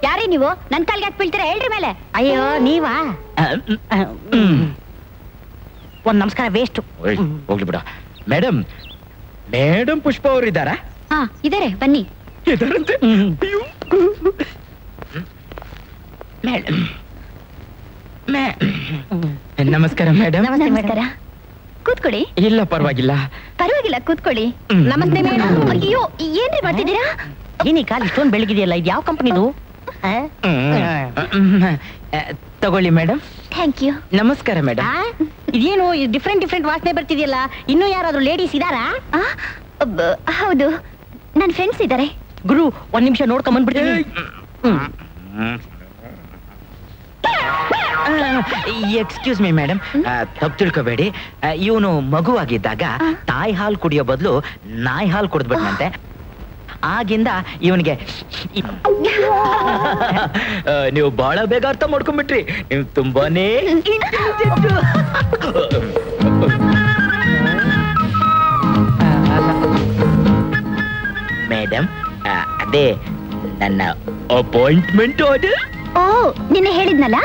ಯಾರೇ ನೀವು? ನನ್ ಕಾಲ್ಗೆ ಯಾಕೆ ಬೀಳ್ತೀರಾ? ಹೇಳ್ರಿ ಮೇಲೆ. ಅಯ್ಯೋ, ನೀವಾ? ಒಂದ್ ನಮಸ್ಕಾರ ವೇಸ್ಟ್. ಹೋಗ್ಲಿ ಬಿಡ. ಮೇಡಮ್ ಪುಷ್ಪ ಅವರು ಇದ್ದಾರಾ? ಹಾ, ಇದಾರೆ, ಬನ್ನಿ. ಇದಾರಂತೆ. ನಮಸ್ಕಾರ ಮೇಡಮ್. ನಮಸ್ಕಾರ. ಕೂತ್ಕೊಳ್ಳಿ. ಇಲ್ಲ, ಪರವಾಗಿಲ್ಲ. ಕೂತ್ಕೊಳ್ಳಿ. ನಮಸ್ತೆ ಮೇಡಮ್. ಅಯ್ಯೋ, ಏನ್ರಿ ಮಾಡ್ತಿದ್ದೀರಾ? ಏನಿ ಕಾಲ್ ಇಷ್ಟೊಂದು ಬೆಳಗಿದೆಯಲ್ಲ, ಇದು ಯಾವ ಕಂಪನಿದು? ತಗೊಳ್ಳಿ ಮೇಡಮ್. Thank you. ನಮಸ್ಕಾರ ಮೇಡಮ್. ಇದೇನು ಡಿಫ್ರೆಂಟ್ ವಾಸನೆ ಬರ್ತಿದೆಯಲ್ಲ? ಇನ್ನೂ ಯಾರಾದ್ರೂ ಲೇಡೀಸ್ ಇದಾರಾ? ಹೌದು, ನನ್ನ ಫ್ರೆಂಡ್ಸ್ ಇದ್ದಾರೆ. ಗುರು, 1 ನಿಮಿಷ ನೋಡ್ಕೊಂಡ್ ಬಂದ್ಬಿಡ್ತೀನಿ. ಎಕ್ಸ್ಕ್ಯೂಸ್ ಮೀ ಮೇಡಮ್, ತಪ್ಪು ತಿಳ್ಕೋಬೇಡಿ. ಇವನು ಮಗುವಾಗಿದ್ದಾಗ ತಾಯಿ ಹಾಲು ಕುಡಿಯೋ ಬದಲು ನಾಯಿ ಹಾಲು ಕುಡಿದ್ಬಿಟ್ನಂತೆ. ಆಗಿಂದ ಇವನಿಗೆ ನೀವು ಬಹಳ ಬೇಗ ಅರ್ಥ ಮಾಡ್ಕೊಂಡ್ಬಿಟ್ರಿ. ನೀವು ತುಂಬಾನೇ ಮೇಡಮ್. ಅದೇ ನನ್ನ ಅಪಾಯಿಂಟ್ಮೆಂಟ್ ಆರ್ಡರ್. ಓ, ನಿನ್ನೆ ಹೇಳಿದ್ನಲ್ಲ?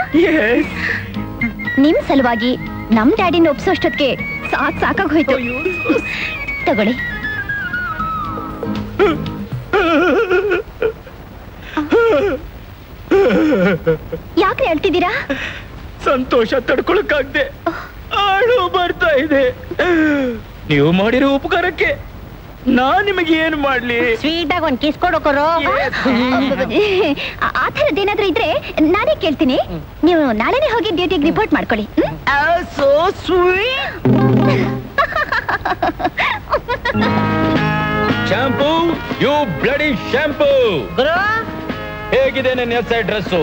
ನಿಮ್ ಸಲುವಾಗಿ ನಮ್ ಡ್ಯಾಡಿನ ಒಪ್ಸೋಷ್ಟೊತ್ತಿಗೆ ಸಾಕಾಗೋಯ್ತು. ತಗೊಳ್ಳಿ. ಯಾಕೆ ಹೇಳ್ತಿದ್ದೀರಾ? ಸಂತೋಷ ತಡ್ಕೊಳಕ್ಕಾಗ್ದೆ ಆಳು ಬರ್ತಾ ಇದೆ. ನೀವು ಮಾಡಿರೋ ಉಪಕಾರಕ್ಕೆ ನಾನ್ ನಿಮಗೆ ಏನ್ ಮಾಡ್ಲಿ? ಸ್ವೀಟ್ ಆಗಿ ಒಂದ್ ಕಿಸ್ ಕೊಡೋಕೋರು. ಆ ಥರದ್ದೇನಾದ್ರೂ ಇದ್ರೆ ನಾನೇ ಕೇಳ್ತೀನಿ. ನೀವು ನಾಳೆನೆ ಹೋಗಿ ಡ್ಯೂಟಿಗೆ ರಿಪೋರ್ಟ್ ಮಾಡ್ಕೊಳ್ಳಿ. So sweet. Shampoo, you bloody shampoo. ಗುರು, ಹೇಗಿದೆ ನನ್ನ SI ಡ್ರೆಸ್?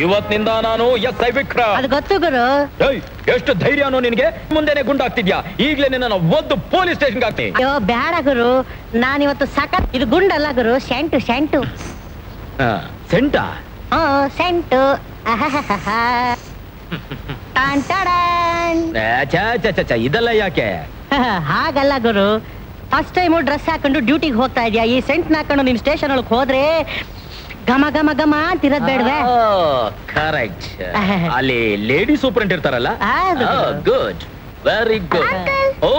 ಇವತ್ತಿನಿಂದ ನಾನು SI ವಿಕ್ರಮ್. ಅದು ಗೊತ್ತು ಗುರು. ಎಷ್ಟು ಧೈರ್ಯನೋ ನಿನ್ಗೆ? ಮುಂದೆನೆ ಗುಂಡಾಗ್ತಿದ್ಯಾ? ಈಗ್ಲೇ ನಿನ್ನ ಒದ್ದು ಪೊಲೀಸ್ ಸ್ಟೇಷನ್ ಹಾಕ್ತೀನಿ. ಅಯ್ಯೋ ಬೇಡ ಗುರು, ನಾನಿವತ್ತು ಸಖತ್. ಇದು ಗುಂಡಲ್ಲ ಗುರು, ಸೆಂಟು. ಸೆಂಟಾ? ಸೆಂಟು. ಇದೆಲ್ಲ ಯಾಕೆ? ಹಾಗಲ್ಲ ಗುರು, ಫಸ್ಟ್ ಟೈಮು ಡ್ರೆಸ್ ಹಾಕೊಂಡು ಡ್ಯೂಟಿಗೆ ಹೋಗ್ತಾ ಇದೆಯಾ? ಈ ಸೆಂಟ್ ಹಾಕೊಂಡು ನಿನ್ ಸ್ಟೇಷನ್ ಒಳಗೆ ಹೋದ್ರೆ ಘಮ ಘಮ ಘಮ ಅಂತಿರೋದ್ ಬೇಡವೆ? ಕರೆಕ್ಟ್. ಅಲ್ಲಿ ಲೇಡಿ ಸೂಪರಿಂಟ್ ಇರ್ತಾರಲ್ಲ? Good, very good. Oh,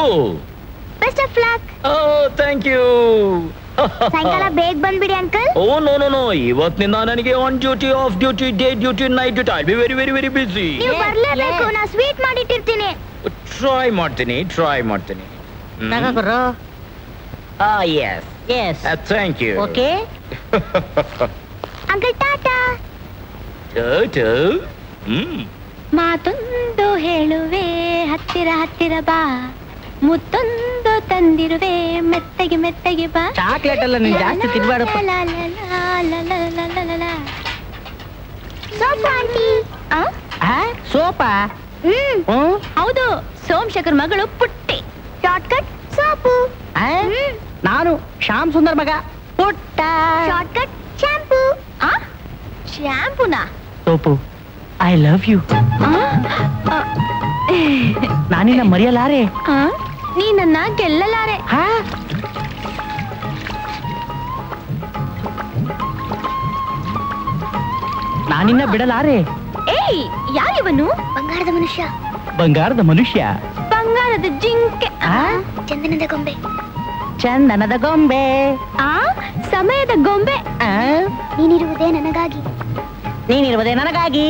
best of luck. Oh, thank you. ಸಾಯಂಕಾಲ ಬೇಗ ಬಂದ್ಬಿಡಿ uncle. Oh no no no, ಇವತ್ತಿನಿಂದ ನನಗೆ on duty, off duty, day duty, night duty. I be very very very busy. ನೀವು ಬರ್ಲೇಬೇಕು, ನಾ ಸ್ವೀಟ್ ಮಾಡಿಟ್ಟಿರ್ತೀನಿ. ಟ್ರೈ ಮಾಡ್ತೀನಿ. ಗುರು. Yes yes. Thank you. Okay. Uncle tata. ಮಾತೊಂದು ಹೇಳುವೆ, ಹತ್ತಿರ ಹತ್ತಿರ ಬಾ, ಮುತ್ತೊಂದು ತಂದಿರುವೆ, ಮೆತ್ತಗೆ ಮೆತ್ತಗೆ ಬಾ. ಚಾಕ್ಲೇಟ್ ಎಲ್ಲ ನೀನ್ ಜಾಸ್ತಿ ತಿನ್ಬೇಡಪ್ಪ. Soap aunty. ಸೋಪಾ? ಹೌದು, ಸೋಮಶೇಖರ್ ಮಗಳು ಪುಟ್ಟಿ. Shortcut soap. ನಾನು ಶ್ಯಾಮ್ ಸುಂದರ್ ಮಗ ಪುಟ್ಟ. Shortcut shampoo. ಶಾಂಪೂನಾ? ಸೋಪು. I love you. ನಾನಿನ್ನ ಮರೆಯಲಾರೆ. ನೀ ನನ್ನ ಗೆಲ್ಲಲಾರೆ. ನಾನಿನ್ನ ಬಿಡಲಾರೆ. ಏಯ್, ಯಾರಿವನು? ಬಂಗಾರದ ಮನುಷ್ಯ. ಬಂಗಾರದ ಮನುಷ್ಯ? ಬಂಗಾರದ ಜಿಂಕೆ. ಚಂದನದ ಗೊಂಬೆ. ಚಂದನದ ಗೊಂಬೆ. ಸಮಯದ ಗೊಂಬೆ. ನೀನಿರುವುದೇ ನನಗಾಗಿ. ನೀನಿರುವುದೇ ನನಗಾಗಿ.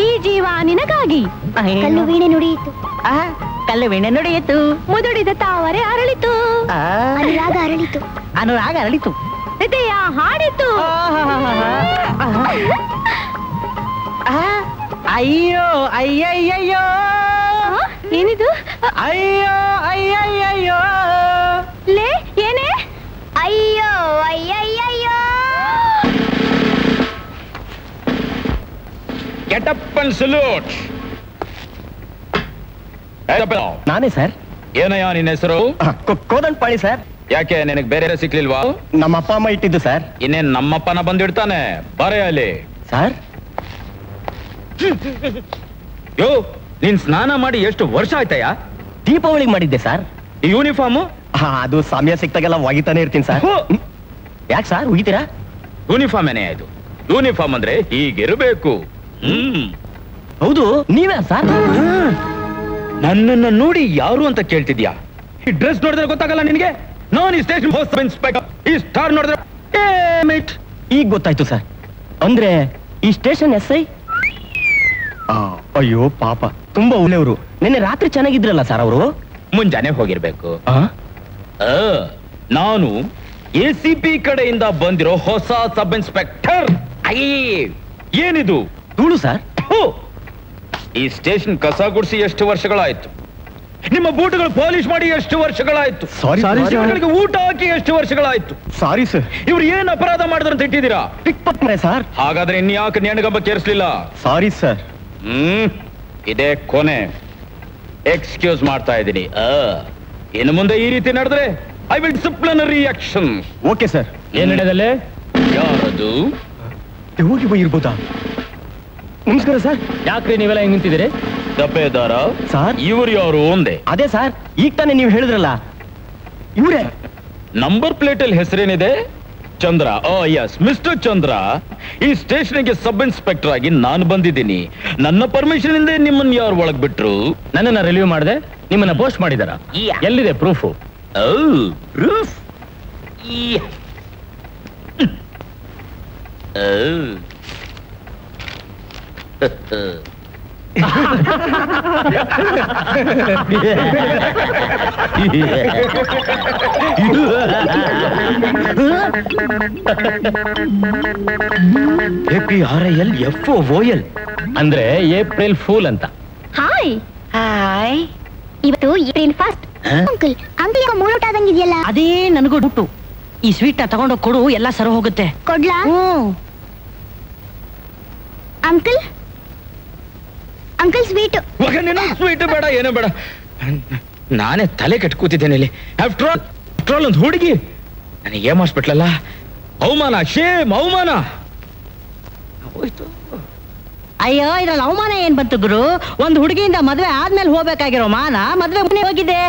ಈ ಜೀವ ನಿನಗಾಗಿ. ಕಲ್ಲು ವೀಣೆ ನುಡಿಯಿತು. ಕಲ್ಲು ವೀಣೆ ನುಡಿಯಿತು. ಮುದುಡಿದ ತಾವರೆ ಅರಳಿತು. ಅನುರಾಗ ಅರಳಿತು. ಅನುರಾಗ ಅರಳಿತು. ಹೃದಯ ಹಾಡಿತು. ಅಯ್ಯೋ ಅಯ್ಯಯ್ಯಯ್ಯೋ. ಏನಿದು? ಅಯ್ಯೋ ಅಯ್ಯಯ್ಯಯ್ಯೋ. ಲೇ, ಏನೇ? ಅಯ್ಯೋ ಅಯ್ಯಯ್ಯಯ್ಯೋ. Get up and salute. ನಾನೇ ಸರ್. ಏನಯ್ಯ ನಿನ್ನ ಹೆಸರು? ಕೋದಂಡ್ ಪಾಳಿ ಸರ್. ಯಾಕೆ ನಿನಗೆ ಬೇರೆ ಸಿಕ್ಲಿಲ್ವಾ? ನಮ್ಮ ಅಪ್ಪ ಅಮ್ಮ ಇಟ್ಟಿದ್ದು ಸರ್. ಇನ್ನೇನ್ ನಮ್ಮಪ್ಪನ ಬಂದಿಡ್ತಾನೆ. ಬರೇ ಅಲ್ಲಿ ಸರ್. ಯೋ, ನೀನ್ ಸ್ನಾನ ಮಾಡಿ ಎಷ್ಟು ವರ್ಷ ಆಯ್ತಯ್ಯ? ದೀಪಾವಳಿಗೆ ಮಾಡಿದ್ದೆ ಸರ್. ಈ ಯೂನಿಫಾರ್ಮು? ಅದು ಸಮಯ ಸಿಕ್ತಾಗೆಲ್ಲ ಒಗಿತಾನೆ ಇರ್ತೀನಿ ಸರ್. ಯಾಕೆ ಸರ್ ಉಗಿತೀರಾ? ಯೂನಿಫಾರ್ಮ್ ಏನೇ ಅದು? ಯೂನಿಫಾರ್ಮ್ ಅಂದ್ರೆ ಹೀಗಿರಬೇಕು. ಹೌದು, ನೀವೇ ಸರ್? ನನ್ನನ್ನ ನೋಡಿ ಯಾರು ಅಂತ ಕೇಳ್ತಿದ್ಯಾ? ಈ ಡ್ರೆಸ್ ನೋಡಿದ್ರೆ ಗೊತ್ತಾಗಲ್ಲ ನಿನ್ಗೆ? ನಾನು ಈ ಸ್ಟೇಷನ್ ಸಬ್ ಇನ್ಸ್ಪೆಕ್ಟರ್. ಈ ಸ್ಟಾರ್ ನೋಡಿದ್ರೆ ಈಗ ಗೊತ್ತಾಯ್ತು ಸರ್. ಅಂದ್ರೆ ಈ ಸ್ಟೇಷನ್ SI? ಅಯ್ಯೋ ಪಾಪ, ತುಂಬಾ ಒಳ್ಳೆಯವರು. ನಿನ್ನೆ ರಾತ್ರಿ ಚೆನ್ನಾಗಿದ್ರಲ್ಲ ಸರ್ ಅವರು? ಮುಂಜಾನೆ ಹೋಗಿರ್ಬೇಕು. ನಾನು ACP ಕಡೆಯಿಂದ ಬಂದಿರೋ ಹೊಸ ಸಬ್ ಇನ್ಸ್ಪೆಕ್ಟರ್. ಏನಿದು? ಧೂಳು ಸರ್. ಈ ಸ್ಟೇಷನ್ ಕಸ ಗುಡಿಸಿ ಎಷ್ಟು ವರ್ಷಗಳಾಯ್ತು? ನಿಮ್ಮ ಬೂಟುಗಳು ಪಾಲಿಶ್ ಮಾಡಿ ಎಷ್ಟು ವರ್ಷಗಳಾಯ್ತು? ಇವುಗಳಿಗೆ ಊಟ ಹಾಕಿ ಎಷ್ಟು ವರ್ಷಗಳಾಯ್ತು? Sorry sir. ಇವ್ರು ಏನ್ ಅಪರಾಧ ಮಾಡಿದ್ರು ಅಂತ ಇಟ್ಟಿದ್ದೀರಾ? ಸರ್. ಹಾಗಾದ್ರೆ ಇನ್ಯಾಕೆ ನೇಣಗಂಬ ಕೇರಿಸ್ಲಿಲ್ಲ? Sorry sir. ಇದೇ ಕೊನೆ. ಎಕ್ಸ್ಕ್ಯೂಸ್ ಮಾಡ್ತಾ ಇದ್ದೀನಿ. ಇನ್ನು ಮುಂದೆ ಈ ರೀತಿ ನಡೆದ್ರೆ I will disciplinary action. Okay sir. ಏನ್ ನಡೆದಲ್ಲೇ? ಯಾರದು? ಹೋಗಿ ಇರ್ಬೋದಾ? ನಮಸ್ಕಾರ ಸರ್. ಯಾಕ್ರಿ ನೀವೆಲ್ಲ ಹೆಂಗ್ ನಿಂತಿದ್ದೀರಿ? ದಪ್ಪೇದಾರ ಸರ್. ಇವ್ರು ಯಾರು ಒಂದೇ? ಅದೇ ಸರ್, ಈಗ ತಾನೇ ನೀವು ಹೇಳಿದ್ರಲ್ಲ ಇವ್ರೆ. ನಂಬರ್ ಪ್ಲೇಟ್ ಅಲ್ಲಿ ಹೆಸರೇನಿದೆ? ಚಂದ್ರ. ಯಸ್, ಮಿಸ್ಟರ್ ಚಂದ್ರ. ಈ ಸ್ಟೇಷನ್ಗೆ ಸಬ್ ಇನ್ಸ್ಪೆಕ್ಟರ್ ಆಗಿ ನಾನು ಬಂದಿದ್ದೀನಿ. ನನ್ನ ಪರ್ಮಿಷನ್ ಇಂದ ನಿಮ್ಮನ್ನ ಯಾರು ಒಳಗ್ ಬಿಟ್ರು? ನನ್ನನ್ನ ರಿಲೀವ್ ಮಾಡದೆ ನಿಮ್ಮನ್ನ ಪೋಸ್ಟ್ ಮಾಡಿದಾರ? ಎಲ್ಲಿದೆ ಪ್ರೂಫ್? ಪ್ರೂಫ್? APRILFOOL ಅಂದ್ರೆ ಏಪ್ರಿಲ್ ಫೂಲ್ ಅಂತ. Hi hi. ಇವತ್ತು ಏಪ್ರಿಲ್ 1. ಅಂಕಲ್, ಅಂಗಡಿಯ ಮೂಳೂಟ ಆದಂಗಿದೆಯಲ್ಲ? ಅದೇ ನನಗೂ ಡುಟ್ಟು. ಈ ಸ್ವೀಟ್ ನ ತಗೊಂಡೋಗಿ ಕೊಡು, ಎಲ್ಲ ಸರಿ ಹೋಗುತ್ತೆ. ಕೊಡ್ಲಾ? Uncle, uncle sweet. ಸ್ವೀಟ್ ಬೇಡ, ಏನೋ ಬೇಡ. ನಾನೇ ತಲೆ ಕೆಟ್ಟು ಕೂತಿದ್ದೇನೆ ಇಲ್ಲಿ. ಆಫ್ಟರ್ ಆಲ್ ಒಂದು ಹುಡುಗಿ ನನಗೆ ಏನ್ ಮಾಡಿಸ್ಬಿಟ್ಲಲ್ಲ. ಅವಮಾನ, ಶೇಮ್, ಅವಮಾನ ಹೋಯ್ತು. ಅಯ್ಯೋ, ಇದ್ರಲ್ಲಿ ಅವಮಾನ ಏನ್ ಬಂತು ಗುರು? ಒಂದು ಹುಡುಗಿಯಿಂದ ಮದ್ವೆ ಆದ್ಮೇಲೆ ಹೋಗ್ಬೇಕಾಗಿರೋ ಮಾನ ಮದ್ವೆ ಮುನ್ನೆ ಹೋಗಿದೆ.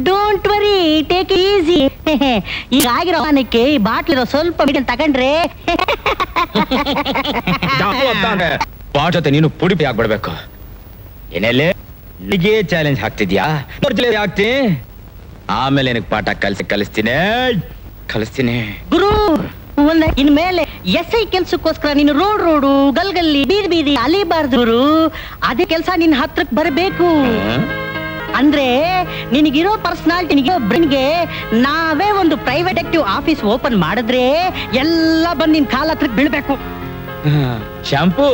Don't worry, take easy. ಈಗ ಆಗಿರೋ ಮಾನಕ್ಕೆ ಈ ಬಾಟ್ಲಿರೋ ಸ್ವಲ್ಪ ಬಿಟ್ಟು ತಗೊಂಡ್ರೆ ಜೊತೆ ನೀನು ಪುಡಿಪಿ ಆಗ್ಬಿಡ್ಬೇಕು. ಏನೆಲ್ಲೇ ನಿಗೆ ಚಾಲೆಂಜ್ ಹಾಕ್ತಿದ್ಯಾ? ಹಾಕ್ತಿ, ಆಮೇಲೆ ನಿನಗೆ ಪಾಠ ಕಲಿಸ್ತೀನಿ. ಕಲಿಸ್ತೀನಿ. ಗುರು ಇನ್ಮೇಲೆ ಎಸ್ ಐ ಕೆಲ್ಸಕ್ಕೋಸ್ಕರ ನೀನು ರೋಡು ಗಲ್ಗಲ್ಲಿ ಬೀದಿ ಬೀದಿ ಅಲಿಬಾರ್ದು ಗುರು. ಅದೇ ಕೆಲಸ ನಿನ್ ಹತ್ರಕ್ ಬರಬೇಕು. ಅಂದ್ರೆ ನಿನಗಿರೋ ಪರ್ಸನಾಲಿಟಿ ಬ್ರೈನ್ಗೆ ನಾವೇ ಒಂದು ಪ್ರೈವೇಟ್ ಆಕ್ಟಿವ್ ಆಫೀಸ್ ಓಪನ್ ಮಾಡಿದ್ರೆ ಎಲ್ಲ ಬಂದ್ ನಿನ್ ಕಾಲ ಹತ್ರಕ್ ಬೀಳ್ಬೇಕು. ಶಾಂಪೂ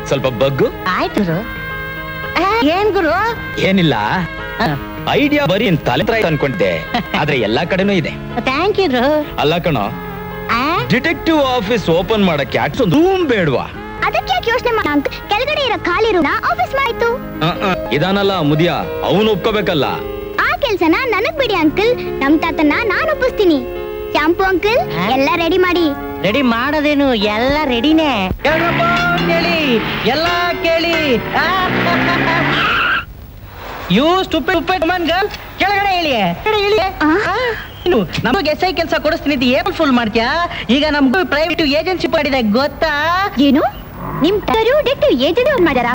ಸ್ವಲ್ಪ ಬಗ್ಗು. ಆಯ್ತು ಗುರು. ಏನ್ ಗುರು? ಏನಿಲ್ಲ, ಐಡಿಯಾ ಬರೀ ತಲೆ ಅನ್ಕೊಂಡಿದ್ದೆ, ಆದ್ರೆ ಎಲ್ಲಾ ಕಡೆನೂ ಇದೆ. Thank you. ಅಲ್ಲ ಕಣೋ, ಡಿಟೆಕ್ಟಿವ್ ಆಫೀಸ್ ಓಪನ್ ಮಾಡಕ್ಕೆ ಅಷ್ಟೊಂದು ರೂಮ್ ಬೇಡ್ವಾ? ಅದಕ್ಕೆ ಯಾಕೆ ಯೋಚನೆ ಮಾಡ ಅಂಕಲ್, ಕೆಳಗಡೆ ಇರೋ ಖಾಲಿ ರೂಮ್ನ ಆಫೀಸ್ ಮಾಡಿತು. ಇದಾನಲ್ಲ ಮುದಿಯ, ಅವನು ಒಪ್ಕೋಬೇಕಲ್ಲ. ಆ ಕೆಲ್ಸನ ನನಗ್ ಬಿಡಿ ಅಂಕಲ್, ನಮ್ ತಾತನ್ನ ನಾನ್ ಒಪ್ಪಿಸ್ತೀನಿ. ಶಾಂಪು ಅಂಕಲ್ ಎಲ್ಲ ರೆಡಿ ಮಾಡಿ. ರೆಡಿ ಮಾಡೋದೇನು, ಎಲ್ಲ ರೆಡಿನೇ. ಕೇಳಿ ಎಲ್ಲ ಕೇಳಿ. ಯು ಸ್ಟುಪಿಡ್ ವುಮನ್ ಗರ್ಲ್, ಕೆಳಗಡೆ ಇಳಿ. ನಮಗೆ ಎಸ್ ಐ ಕೆಲಸ ಕೊಡಿಸ್ತೀನಿ, ಏನ್ ಫುಲ್ ಮಾಡ್ತೀಯಾ? ಈಗ ನಮ್ಗೂ ಪ್ರೈವೇಟ್ ಏಜೆನ್ಸಿ ಮಾಡಿದೆ ಗೊತ್ತಾ? ಏನು ನಿಮ್ ಡಿಟೆಕ್ಟಿವ್ ಏಜೆನ್ಸಿ ಮಾಡ್ಯಾರ?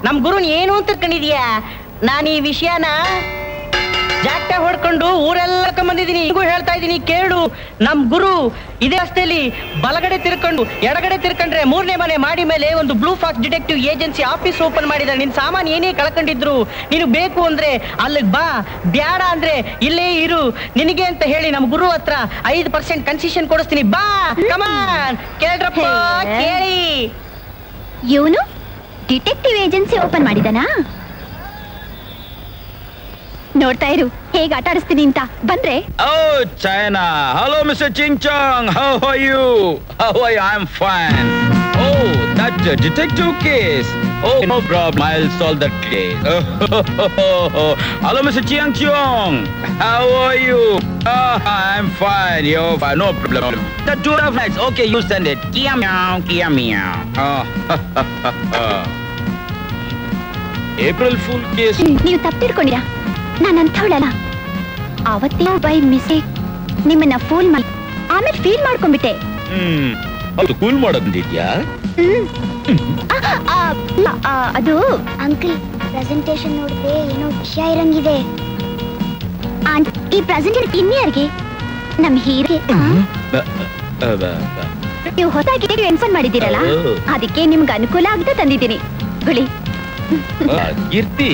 ನಮ್ ಗುರು ಏನು ಅಂತ ತಿಳ್ಕೊಂಡಿದ್ಯಾ? ನಾನು ಈ ವಿಷಯನ ಜಾಕ್ಟ ಹೊಡ್ಕೊಂಡು ಊರೆಲ್ಲ ಬಂದಿದ್ದೀನಿ. ಹೇಳ್ತಾ ಇದ್ದೀನಿ ಕೇಳು. ನಮ್ ಗುರು ಇದೇ ರಸ್ತೆಯಲ್ಲಿ ಬಲಗಡೆ ತಿರ್ಕೊಂಡು ಎಡಗಡೆ ತಿರ್ಕೊಂಡ್ರೆ 3ನೇ ಮನೆ ಮಾಡಿ ಮೇಲೆ ಒಂದು blue fox detective agency office open ಮಾಡಿದ್ದಾರೆ. ನಿನ್ ಸಾಮಾನು ಏನೇ ಕಳ್ಕೊಂಡಿದ್ರು ನೀನು ಬೇಕು ಅಂದ್ರೆ ಅಲ್ಲಿಗೆ ಬಾ, ಬ್ಯಾಡ ಅಂದ್ರೆ ಇಲ್ಲೇ ಇರು. ನಿನಗೆ ಅಂತ ಹೇಳಿ ನಮ್ ಗುರು ಹತ್ರ 5% ಕನ್ಸೆಷನ್ ಕೊಡಿಸ್ತೀನಿ. ಬಾ ಕಮಾನ್, ಕೇಳ್ರಪ್ಪ ಕೇಳಿ. ಇವನು ಡಿಟೆಕ್ಟಿವ್ ಏಜೆನ್ಸಿ ಓಪನ್ ಮಾಡಿದಾನಾ? ನೋಡ್ತಾ ಇರು ಹೇಗೆ ಆಟ ಆಡಿಸ್ತೀನಿ ಅಂತ. ಬಂದ್ರೆ Oh, China. Hello, Mr. Ching Chong. How are you? I'm fine. Oh, that detective case. Oh, no problem. I'll solve that case. Hello, Mr. Chiang Chong. How are you? I'm fine. You're fine. No problem. The tour of lights. Okay, you send it. Kia meow, kia meow. April Fool case. ನೀವು ತಪ್ಪಿರ್ಕೊಂಡಿರಾ? ನಾನಂಥವಳಲ್ಲ. ಅವತ್ತೇ by mistake ನಿಮ್ಮನ್ನ phone ಮಾಡಿ ಆಮೇಲೆ feel ಮಾಡ್ಕೊಂಡ್ಬಿಟ್ಟೆ. ಅದು cool ಮಾಡೋದ್ ಬಂದಿದ್ಯಾ? ಅದು uncle presentation ನೋಡಿದ್ರೆ ಏನೋ ವಿಷಯ ಇರಂಗಿದೆ. ಈ ಪ್ರೆಸೆಂಟೇಷನ್ ಇನ್ನಿಯರ್ಗೆ ನಮ್ ಹೀರೋಗೆ ನೀವು ಹೊಸದಾಗಿ ಇನ್ಫಾರ್ಮ್ ಮಾಡಿದ್ದೀರಲ್ಲ, ಅದಕ್ಕೆ ನಿಮ್ಗೆ ಅನುಕೂಲ ಆಗುತ್ತೆ ತಂದಿದ್ದೀನಿ. ಗುಳಿ ಕೀರ್ತಿ,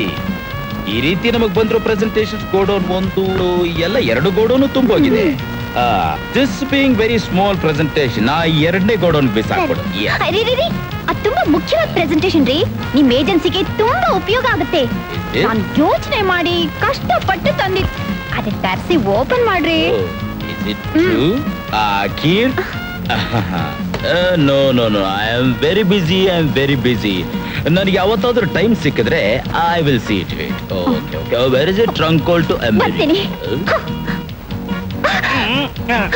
ಈ ರೀತಿ ನಮಗ್ ಬಂದಿರೋ ಪ್ರೆಸೆಂಟೇಷನ್ ಗೋಡೌನ್ ಒಂದು ಎಲ್ಲ 2 ಗೋಡೌನ್ ತುಂಬೋಗಿದೆ. This being very small presentation, ಆ 2ನೇ ಗೋಡೌನ್ ಬಿಸಾಕ್ಬಿಡು. ಅದು ತುಂಬಾ ಮುಖ್ಯವಾದ ಪ್ರೆಸೆಂಟೇಷನ್ ರೀ. ನಿಮ್ ಏಜೆನ್ಸಿಗೆ ತುಂಬಾ ಉಪಯೋಗ ಆಗುತ್ತೆ. ನಾನು ಯೋಚನೆ ಮಾಡಿ ಕಷ್ಟಪಟ್ಟು ತಂದಿದ್ ಅದಕ್ಕೆ ತರಿಸಿ ಓಪನ್ ಮಾಡ್ರಿ. ಕೀರ್, no, I am very busy. ನನಗೆ ಯಾವತ್ತಾದ್ರೂ ಟೈಮ್ ಸಿಕ್ಕಿದ್ರೆ I will see it. Okay, where is it? Trunk call to ಬರ್ತೀನಿ.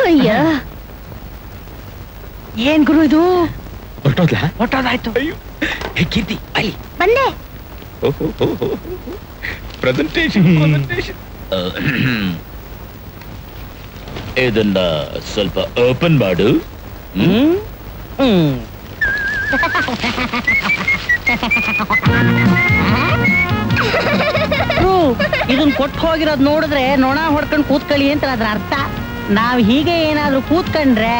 ಅಯ್ಯ, ಏನ್ ಗುರು ಇದು? ಹೊಟ್ಟೋದಾಯ್ತು. ಹೇ ಕೀರ್ತಿ, ಅಲ್ಲಿ ಬಂದೆ. ಪ್ರೆಸೆಂಟೇಷನ್ ಇದನ್ನ ಸ್ವಲ್ಪ ಓಪನ್ ಮಾಡು. ಇದನ್ ಕೊಟ್ಟು ಹೋಗಿರೋದ್ ನೋಡಿದ್ರೆ ನೊಣ ಹೊಡ್ಕೊಂಡ್ ಕೂತ್ಕೊಳ್ಳಿ ಅಂತ ಅದ್ರ ಅರ್ಥ. ನಾವ್ ಹೀಗೆ ಏನಾದ್ರೂ ಕೂತ್ಕೊಂಡ್ರೆ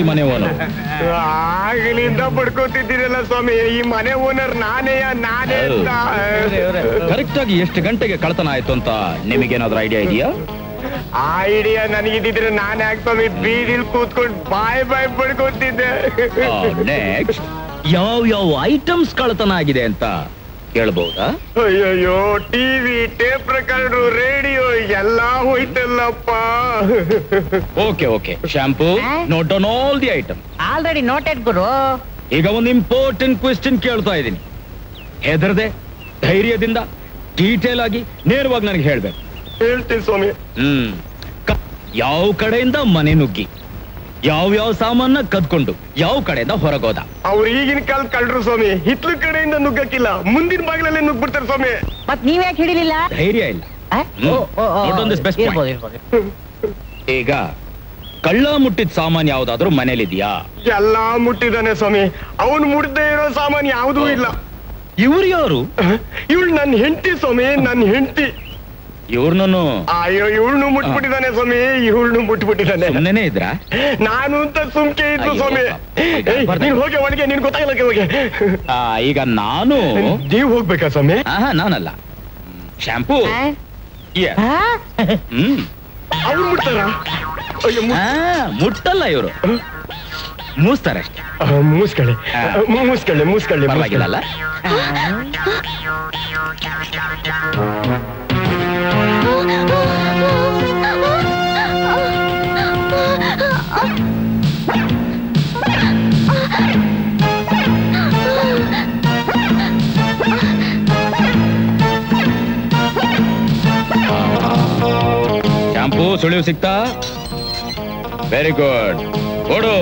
ಮನೆ ಓನರ್ ಆಗಲಿಂದ ಪಡ್ಕೋತಿದ್ದೀರಲ್ಲ ಸ್ವಾಮಿ, ಈ ಮನೆ ಓನರ್ ನಾನೇ ಅಂತ. ಕರೆಕ್ಟ್ ಆಗಿ ಎಷ್ಟು ಗಂಟೆಗೆ ಕಳ್ತನ ಆಯ್ತು ಅಂತ ನಿಮಗೇನಾದ್ರೂ ಐಡಿಯಾ ಇದೆಯಾ? ಆ ಐಡಿಯಾ ನನಗಿದ್ದಿದ್ರೆ ನಾನೇ ಸ್ವಾಮಿ ಬೀದಿಲ್ ಕೂತ್ಕೊಂಡು ಬಾಯ್ ಪಡ್ಕೋತಿದ್ದೆ. ನೆಕ್ಸ್ಟ್ ಯಾವ ಐಟಮ್ಸ್ ಕಳ್ತನ ಆಗಿದೆ ಅಂತ ಕೇಳ್ಬಹುದಾ? ಅಯ್ಯಯ್ಯೋ, ಟಿವಿ, ಟೇಪ್ ರೆಕಾರ್ಡರ್, ರೇಡಿಯೋ ಎಲ್ಲಾ ಹೋಯ್ತಲ್ಲಪ್ಪ. Okay, shampoo, note down all the item. Already noted ಗುರು. ಈಗ ಒಂದು ಇಂಪಾರ್ಟೆಂಟ್ ಕ್ವೆಶ್ಚನ್ ಕೇಳ್ತಾ ಇದ್ದೀನಿ. ಹೆದರದೆ ಧೈರ್ಯದಿಂದ ಡೀಟೇಲ್ ಆಗಿ ನೇರವಾಗಿ ನನಗೆ ಹೇಳ್ಬೇಕು. ಹೇಳ್ತೀನಿ ಸ್ವಾಮಿ. ಯಾವ ಕಡೆಯಿಂದ ಮನೆ ನುಗ್ಗಿ ಯಾವ ಸಾಮಾನ ಕದ್ಕೊಂಡು ಯಾವ ಕಡೆಯಿಂದ ಹೊರಗೋದ? ಅವ್ರು ಈಗಿನ ಕಾಲ ಕಳ್ರು ಸ್ವಾಮಿ. ಹಿತ್ಲ ಕಡೆಯಿಂದ ನುಗ್ಗಕ್ಕಿಲ್ಲ, ಮುಂದಿನ ಬಾಗಿಲಲ್ಲಿ ನುಗ್ಬಿಡ್ತಾರೆ ಸ್ವಾಮಿ. ಮತ್ ನೀವ್ ಯಾಕೆ ಹಿಡಿಲಿಲ್ಲ? ಧೈರ್ಯ ಇಲ್ಲ. ಈಗ ಕಳ್ಳ ಮುಟ್ಟಿದ ಸಾಮಾನ್ ಯಾವ್ದಾದ್ರು ಮನೇಲಿದ್ಯಾ? ಎಲ್ಲಾ ಮುಟ್ಟಿದಾನೆ ಸ್ವಾಮಿ. ಅವನು ಮುಡ್ದೇ ಇರೋ ಸಾಮಾನ್ ಯಾವುದೂ ಇಲ್ಲ. ಇವ್ರು ಯಾರು? ಇವಳು ನನ್ನ ಹೆಂಡತಿ ಸ್ವಾಮಿ, ನನ್ನ ಹೆಂಡತಿ. ಇವ್ರನ್ನು ಅಯ್ಯೋ ಇವಳು ಮುಟ್ಬಿಟ್ಟಿದ್ದಾನೆ ಸ್ವಾಮಿ, ಇವಳು ಮುಟ್ಬಿಟ್ಟಿದ್ದಾನೆ. ಸುಮ್ಮನೆ ಇದ್ರಾ? ನಾನು ಅಂತ ಸುಮ್ಕೆ ಇದ್ದು ಅಯ್ಯೋ, ಸ್ವಾಮಿ. ನೀನ್ ಹೋಗಿ ಒಳಗೆ, ನೀನ್ ಗೊತ್ತಾಗಲ್ಲ ಹೋಗಿ. ಈಗ ನಾನು ನೀವ್ ಹೋಗ್ಬೇಕಾ ಸ್ವಾಮಿ? ನಾನಲ್ಲ. ಶಾಂಪೂ ಅವ್ರು ಮುಟ್ತಾರ? ಅಯ್ಯೋ ಮುಟ್ಟಲ್ಲ ಇವರು, ಮೂಸ್ತಾರೆ ಅಷ್ಟೇ. ಮೂಸ್ಕಳ್ಳಿ ಮೂಸ್ಕಳ್ಳಿ ಮೂಸ್ಕಳ್ಳಿ ಪರವಾಗಿಲ್ಲ. ಶಾಂಪೂ ಸುಳಿವು ಸಿಗ್ತಾ? ವೆರಿ ಗುಡ್, ಓಡು.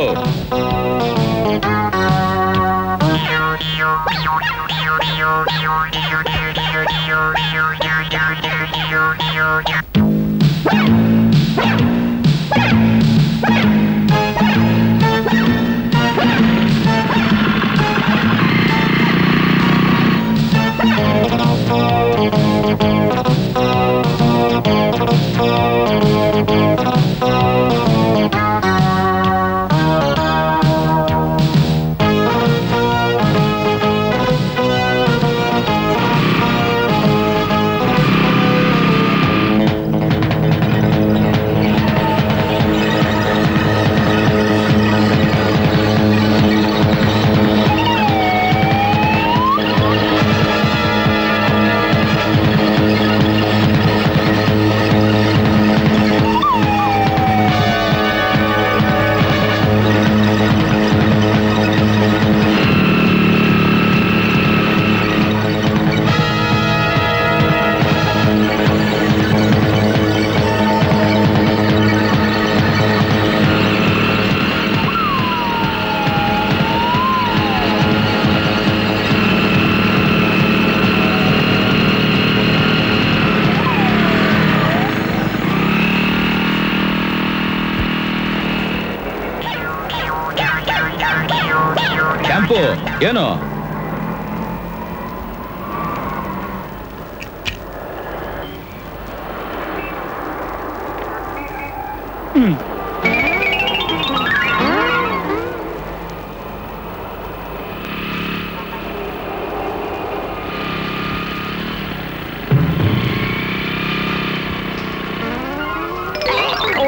ಏನು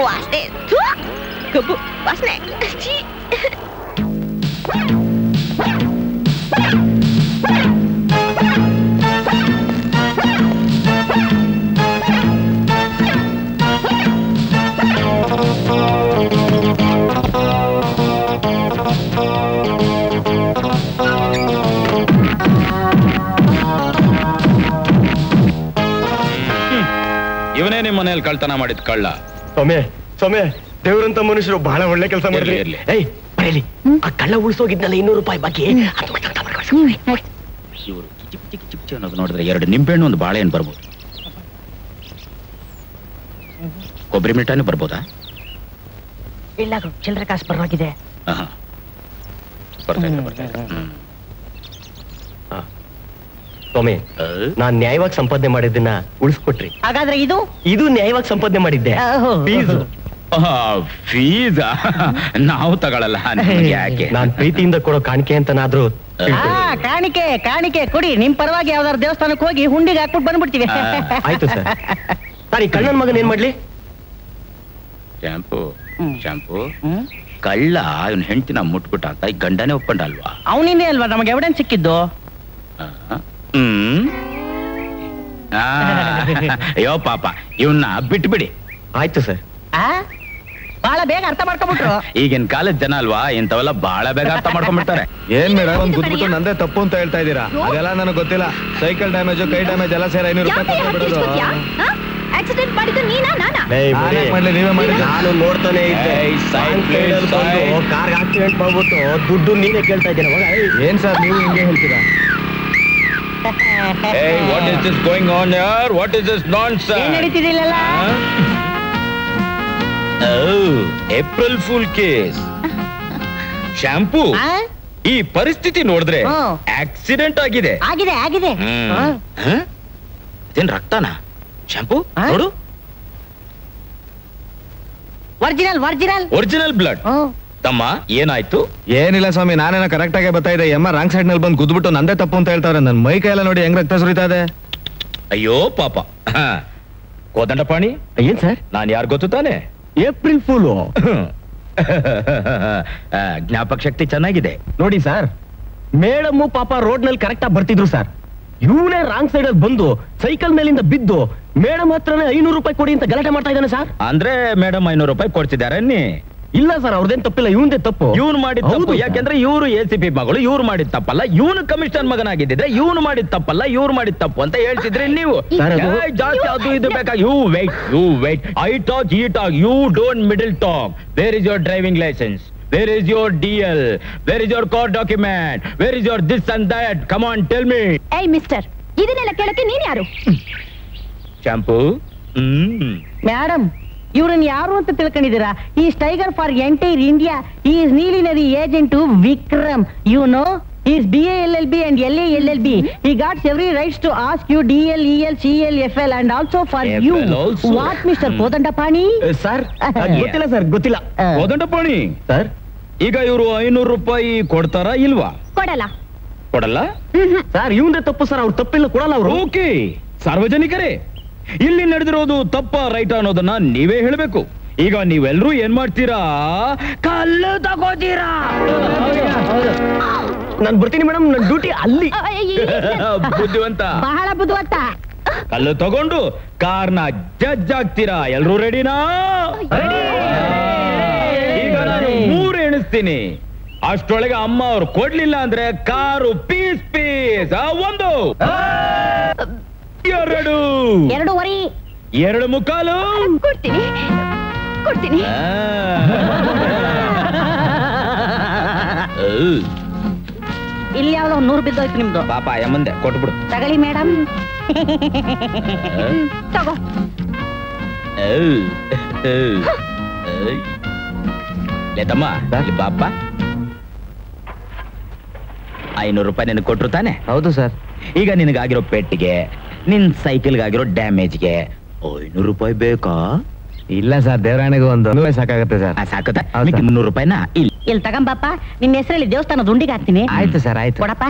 ವಾಸನೆ ಕಬ್ಬು ವಾಸನೆ. ಇವನೇ ನಿಮ್ಮ ಮನೆಯಲ್ಲಿ ಕಳ್ತನ ಮಾಡಿದ್ ಕಳ್ಳ. ಸೊಮೆ ಸೊಮೆ ದೇವ್ರಂತ ಮನುಷ್ಯರು ಬಹಳ ಒಳ್ಳೆ ಕೆಲಸ ಮಾಡಿರ್ಲಿ. ಏಯ್ ಬರೀಲಿ, ಆ ಕಳ್ಳ ಉಳಿಸೋಗಿದ್ನಲ್ಲ 200 ರೂಪಾಯಿ ಬಾಕಿ. ಇವರು ಚಿಚ್ಚಿ ಅನ್ನೋದು ನೋಡಿದ್ರೆ 2 ನಿಂಬೆಹಣ್ಣು 1 ಬಾಳೆಹಣ್ಣು ಬರ್ಬೋದು. ಕೊಬ್ಬರಿ ಮಿಠಾಯಿನೂ ಬರ್ಬೋದಾ? ಇಲ್ಲ ಚಿಲ್ಲರೆ ಕಾಸು ಪರವಾಗಿದೆ. ಸೊಮೆ, ನಾನ್ ನ್ಯಾಯವಾಗಿ ಸಂಪಾದನೆ ಮಾಡಿದ್ದನ್ನ ಉಳಿಸ್ಕೊಟ್ರಿ. ಹಾಗಾದ್ರೆ ಇದು ನ್ಯಾಯವಾಗಿ ಸಂಪಾದನೆ ಮಾಡಿದ್ದೆ. ಫೀಸ್ ನಾವು ತಗೊಳ್ಳಲ್ಲ. ಯಾಕೆ? ನಾನ್ ಪ್ರೀತಿಯಿಂದ ಕೊಡೋ ಕಾಣಿಕೆ ಅಂತನಾದ್ರೂ ಕಾಣಿಕೆ ಕಾಣಿಕೆ ಕೊಡಿ. ನಿಮ್ ಪರವಾಗಿ ಯಾವ್ದಾರು ದೇವಸ್ಥಾನಕ್ಕೆ ಹೋಗಿ ಹುಂಡಿಗೆ ಹಾಕ್ಬಿಟ್ಟು ಬಂದ್ಬಿಡ್ತೀವಿ. ಆಯ್ತು ಸರ್. ಸರಿ, ಕಳ್ಳನ ಮಗನ್ ಏನ್ ಮಾಡ್ಲಿ? ಶಾಂಪು ಕಳ್ಳ ಇವನ್ ಹೆಂಡತಿನ ಮುಟ್ಬಿಟ್ಟ ಅಂತ ಈ ಗಂಡನೇ ಒಪ್ಕೊಂಡ ಅಲ್ವಾ? ಅವನಿಂದೇ ಅಲ್ವಾ ನಮಗೆ ಎವಿಡೆನ್ಸ್ ಸಿಕ್ಕಿದ್ದು. ಅಯ್ಯೋ ಪಾಪ, ಇವನ್ನ ಬಿಟ್ಬಿಡಿ. ಆಯ್ತು ಸರ್. ಬಹಳ ಬೇಗ ಅರ್ಥ ಮಾಡ್ಕೊಂಡ್ಬಿಟ್ರು. ಈಗಿನ ಕಾಲದ ಜನ ಅಲ್ವಾ, ಇಂಥವೆಲ್ಲ ಬಹಳ ಬೇಗ ಅರ್ಥ ಮಾಡ್ಕೊಂಡ್ಬಿಡ್ತಾರೆ. ಏನ್ ಮೇಡಮ್ ಒಂದ್ ಗುದ್ಬಿಟ್ಟು ನಂದೇ ತಪ್ಪು ಅಂತ ಹೇಳ್ತಾ ಇದ್ದೀರಾ? ಅದೆಲ್ಲ ನನಗೆ ಗೊತ್ತಿಲ್ಲ. ಸೈಕಲ್ ಡ್ಯಾಮೇಜ್, ಕೈ ಡ್ಯಾಮೇಜ್ ಎಲ್ಲ ಸೇರಿ 500 ರೂಪಾಯಿ ಬಿಡೋದು. ಆಕ್ಸಿಡೆಂಟ್ ಮಾಡಿದ್ದು ನೀನಾ ನಾನಾ? ನೀವೇ ಮಾಡಿ. ನಾನು ನೋಡ್ತಾನೆ ಇದ್ದೆ. ಕಾರ್ ಆಕ್ಸಿಡೆಂಟ್ ಮಾಡ್ಬಿಟ್ಟು ದುಡ್ಡು ನೀನೇ ಕೇಳ್ತಾ ಇದ್ದೀರಾ? ಏನ್ ಸರ್ ನೀವು ಹಿಂಗೆ ಹೇಳ್ತೀರಾ? Hey, what is this going on here? What is this nonsense? ಏನ್ ನಡೀತಿದಿಲ್ಲ? April fool case. ಶಾಂಪೂ, ಈ ಪರಿಸ್ಥಿತಿ ನೋಡಿದ್ರೆ ಆಕ್ಸಿಡೆಂಟ್ ಆಗಿದೆ. ಆಗಿದೆ ಆಗಿದೆ. ಇದೇನ್ ರಕ್ತನ? ಶಾಂಪು ನೋಡು, ಒರಿಜಿನಲ್ ಒರಿಜಿನಲ್ ಒರಿಜಿನಲ್ ಬ್ಲಡ್. ತಮ್ಮ ಏನಾಯ್ತು? ಏನಿಲ್ಲ ಸ್ವಾಮಿ, ನಾನೇನೋ ಕರೆಕ್ಟ್ ಆಗಿ ಬರ್ತಾ ಇದೆ. ಎಮ್ಮ ರಾಂಗ್ ಸೈಡ್ ನಲ್ಲಿ ಬಂದು ಗುದ್ಬಿಟ್ಟು ನಂದೇ ತಪ್ಪು ಅಂತ ಹೇಳ್ತಾರೆ. ನನ್ ಮೈ ಕೈಯೆಲ್ಲ ನೋಡಿ ಹೆಂಗ್ ರಕ್ತ ಸುರಿತಾ ಇದೆ. ಅಯ್ಯೋ ಪಾಪ. ಕೋದಂಡಪಾಣಿ, ಏನ್ ಸರ್? ನಾನ್ ಯಾರು ಗೊತ್ತು ತಾನೆ? April pool. ಜ್ಞಾಪಕ ಶಕ್ತಿ ಚೆನ್ನಾಗಿದೆ. ನೋಡಿ ಸರ್, ಮೇಡಮ್ ಪಾಪ ರೋಡ್ ನಲ್ಲಿ ಕರೆಕ್ಟ್ ಆಗಿ ಬರ್ತಿದ್ರು ಸರ್. ಇವನೇ ರಾಂಗ್ ಸೈಡ್ ಅಲ್ಲಿ ಬಂದು ಸೈಕಲ್ ಮೇಲಿಂದ ಬಿದ್ದು ಮೇಡಮ್ ಹತ್ರನೇ 500 ರೂಪಾಯಿ ಕೊಡಿ ಅಂತ ಗಲಾಟೆ ಮಾಡ್ತಾ ಇದ್ದಾನೆ ಸರ್. ಅಂದ್ರೆ ಮೇಡಮ್ 500 ರೂಪಾಯಿ ಕೊಡ್ತಿದ್ದಾರೆ ನೀ? ಇಲ್ಲ ಸರ್, ಅವ್ರದೇನ್ ತಪ್ಪಿಲ್ಲ, ಇವಂದೇ ತಪ್ಪು. ಇವ್ನು ಮಾಡಿದ ತಪ್ಪು. ಯಾಕೆಂದ್ರೆ ಇವ್ರು ACP ಮಗಳು, ಇವ್ರು ಮಾಡಿದ ತಪ್ಪಲ್ಲ. ಇವನು ಕಮಿಷನರ್ ಮಗನಾಗಿದ್ದಿದ್ರೆ ಇವ್ನು ಮಾಡಿದ ತಪ್ಪಲ್ಲ, ಇವ್ರು ಮಾಡಿದ ತಪ್ಪು ಅಂತ ಹೇಳ್ತಿದ್ರಿ ನೀವು. ಜಾಸ್ತಿ ಅದು ಇದು ಬೇಕಾಗಿ ಯು ವೇಟ್ ಐ ಟಾಕ್ ಈ talk, you don't middle talk. Where is your driving licence? Where is your DL? Where is your court document? Where is your this and that? Come on, tell me. ಏಯ್ mister, ಇದನ್ನೆಲ್ಲ ಕೇಳಕ್ಕೆ ನೀನ್ ಯಾರು? Shampoo. Madam, ಇವ್ರನ್ನ ಯಾರು ಅಂತ ತಿಳ್ಕೊಂಡಿದ್ದೀರಾ? Is tiger for entire India. Is ನೀಲಿನರಿ agent Vikram. You know, is BA LLB and LA LLB. He got every rights to ask you DL, EL, CL, FL and also for you. What, Mr. Kodandapani? Sir ಗೊತ್ತಿಲ್ಲ sir, ಗೊತ್ತಿಲ್ಲ. Kodandapani sir, ಈಗ ಇವರು 500 ರೂಪಾಯಿ ಕೊಡ್ತಾರಾ ಇಲ್ವಾ? ಕೊಡಲ್ಲ. ಕೊಡಲ್ಲ ಸರ್ ಇವಂದೇ ತಪ್ಪು ಸರ್, ಅವ್ರು ತಪ್ಪಿಲ್ಲ, ಕೊಡಲ್ಲ ಅವರು. ಓಕೆ ಸಾರ್ವಜನಿಕರೇ, ಇಲ್ಲಿ ನಡೆದಿರೋದು ತಪ್ಪ ರೈಟ್ ಅನ್ನೋದನ್ನ ನೀವೇ ಹೇಳಬೇಕು. ಈಗ ನೀವೆಲ್ಲರೂ ಏನ್ ಮಾಡ್ತೀರಾ? ಕಲ್ಲು ತಗೋತೀರಾ? ನಾನು ಬರ್ತೀನಿ ಮೇಡಮ್, ನನ್ನ ಡ್ಯೂಟಿ ಅಲ್ಲಿ. ಬುದ್ಧಿವಂತ, ಬಹಳ ಬುದ್ಧಿವಂತ. ಕಲ್ಲು ತಗೊಂಡು ಕಾರ್ನ ಜಡ್ಜ್ ಆಗ್ತೀರಾ? ಎಲ್ರೂ ರೆಡಿನಾ? ಈಗ ನಾನು 3 ಎಣಿಸ್ತೀನಿ. ಅಷ್ಟೊಳಗೆ ಅಮ್ಮ ಅವ್ರು ಕೊಡ್ಲಿಲ್ಲ ಅಂದ್ರೆ ಕಾರು ಪೀಸ್ ಪೀಸ್. 1 2 2.5 2.25 ಕೊಡ್ತೀನಿ ಕೊಡ್ತೀನಿ. ಇಲ್ಲಿ ಯಾವ್ದೋ 100 ಬಿದ್ದೋಯ್ತು ನಿಮ್ದು. ಪಾಪ ಮುಂದೆ ಕೊಟ್ಬಿಡು. ತಗೊಳ್ಳಿ ಮೇಡಮ್. ತಗೋ. ಲೇತಮ್ಮ, ಇಲ್ಲಿ ಬಾಪ. 500 ರೂಪಾಯಿ ನಿನಗೆ ಕೊಟ್ರು ತಾನೆ? ಹೌದು ಸರ್. ಈಗ ನಿನಗಾಗಿರೋ ಪೆಟ್ಟಿಗೆ, ನಿನ್ ಸೈಕಲ್ಗಾಗಿರೋ ಡ್ಯಾಮೇಜ್ಗೆ 500 ರೂಪಾಯಿ ಬೇಕಾ? ಇಲ್ಲ ಸರ್, ದೇವರಾಣಿಗೂ ಒಂದು 100 ಸಾಕಾಗುತ್ತೆ ಸರ್. ಸಾಕುತ್ತಾ? ಹೌದು ಸರ್. 300 ರೂಪಾಯಿನ ಇಲ್ಲಿ ತಗೊಂಬಪ್ಪ, ನಿನ್ನ ಹೆಸರಲ್ಲಿ ದೇವಸ್ಥಾನ ದುಂಡಿಗೆ ಹಾಕ್ತೀನಿ. ಆಯ್ತು ಸರ್, ಆಯ್ತು. ಕೊಡಪ್ಪ.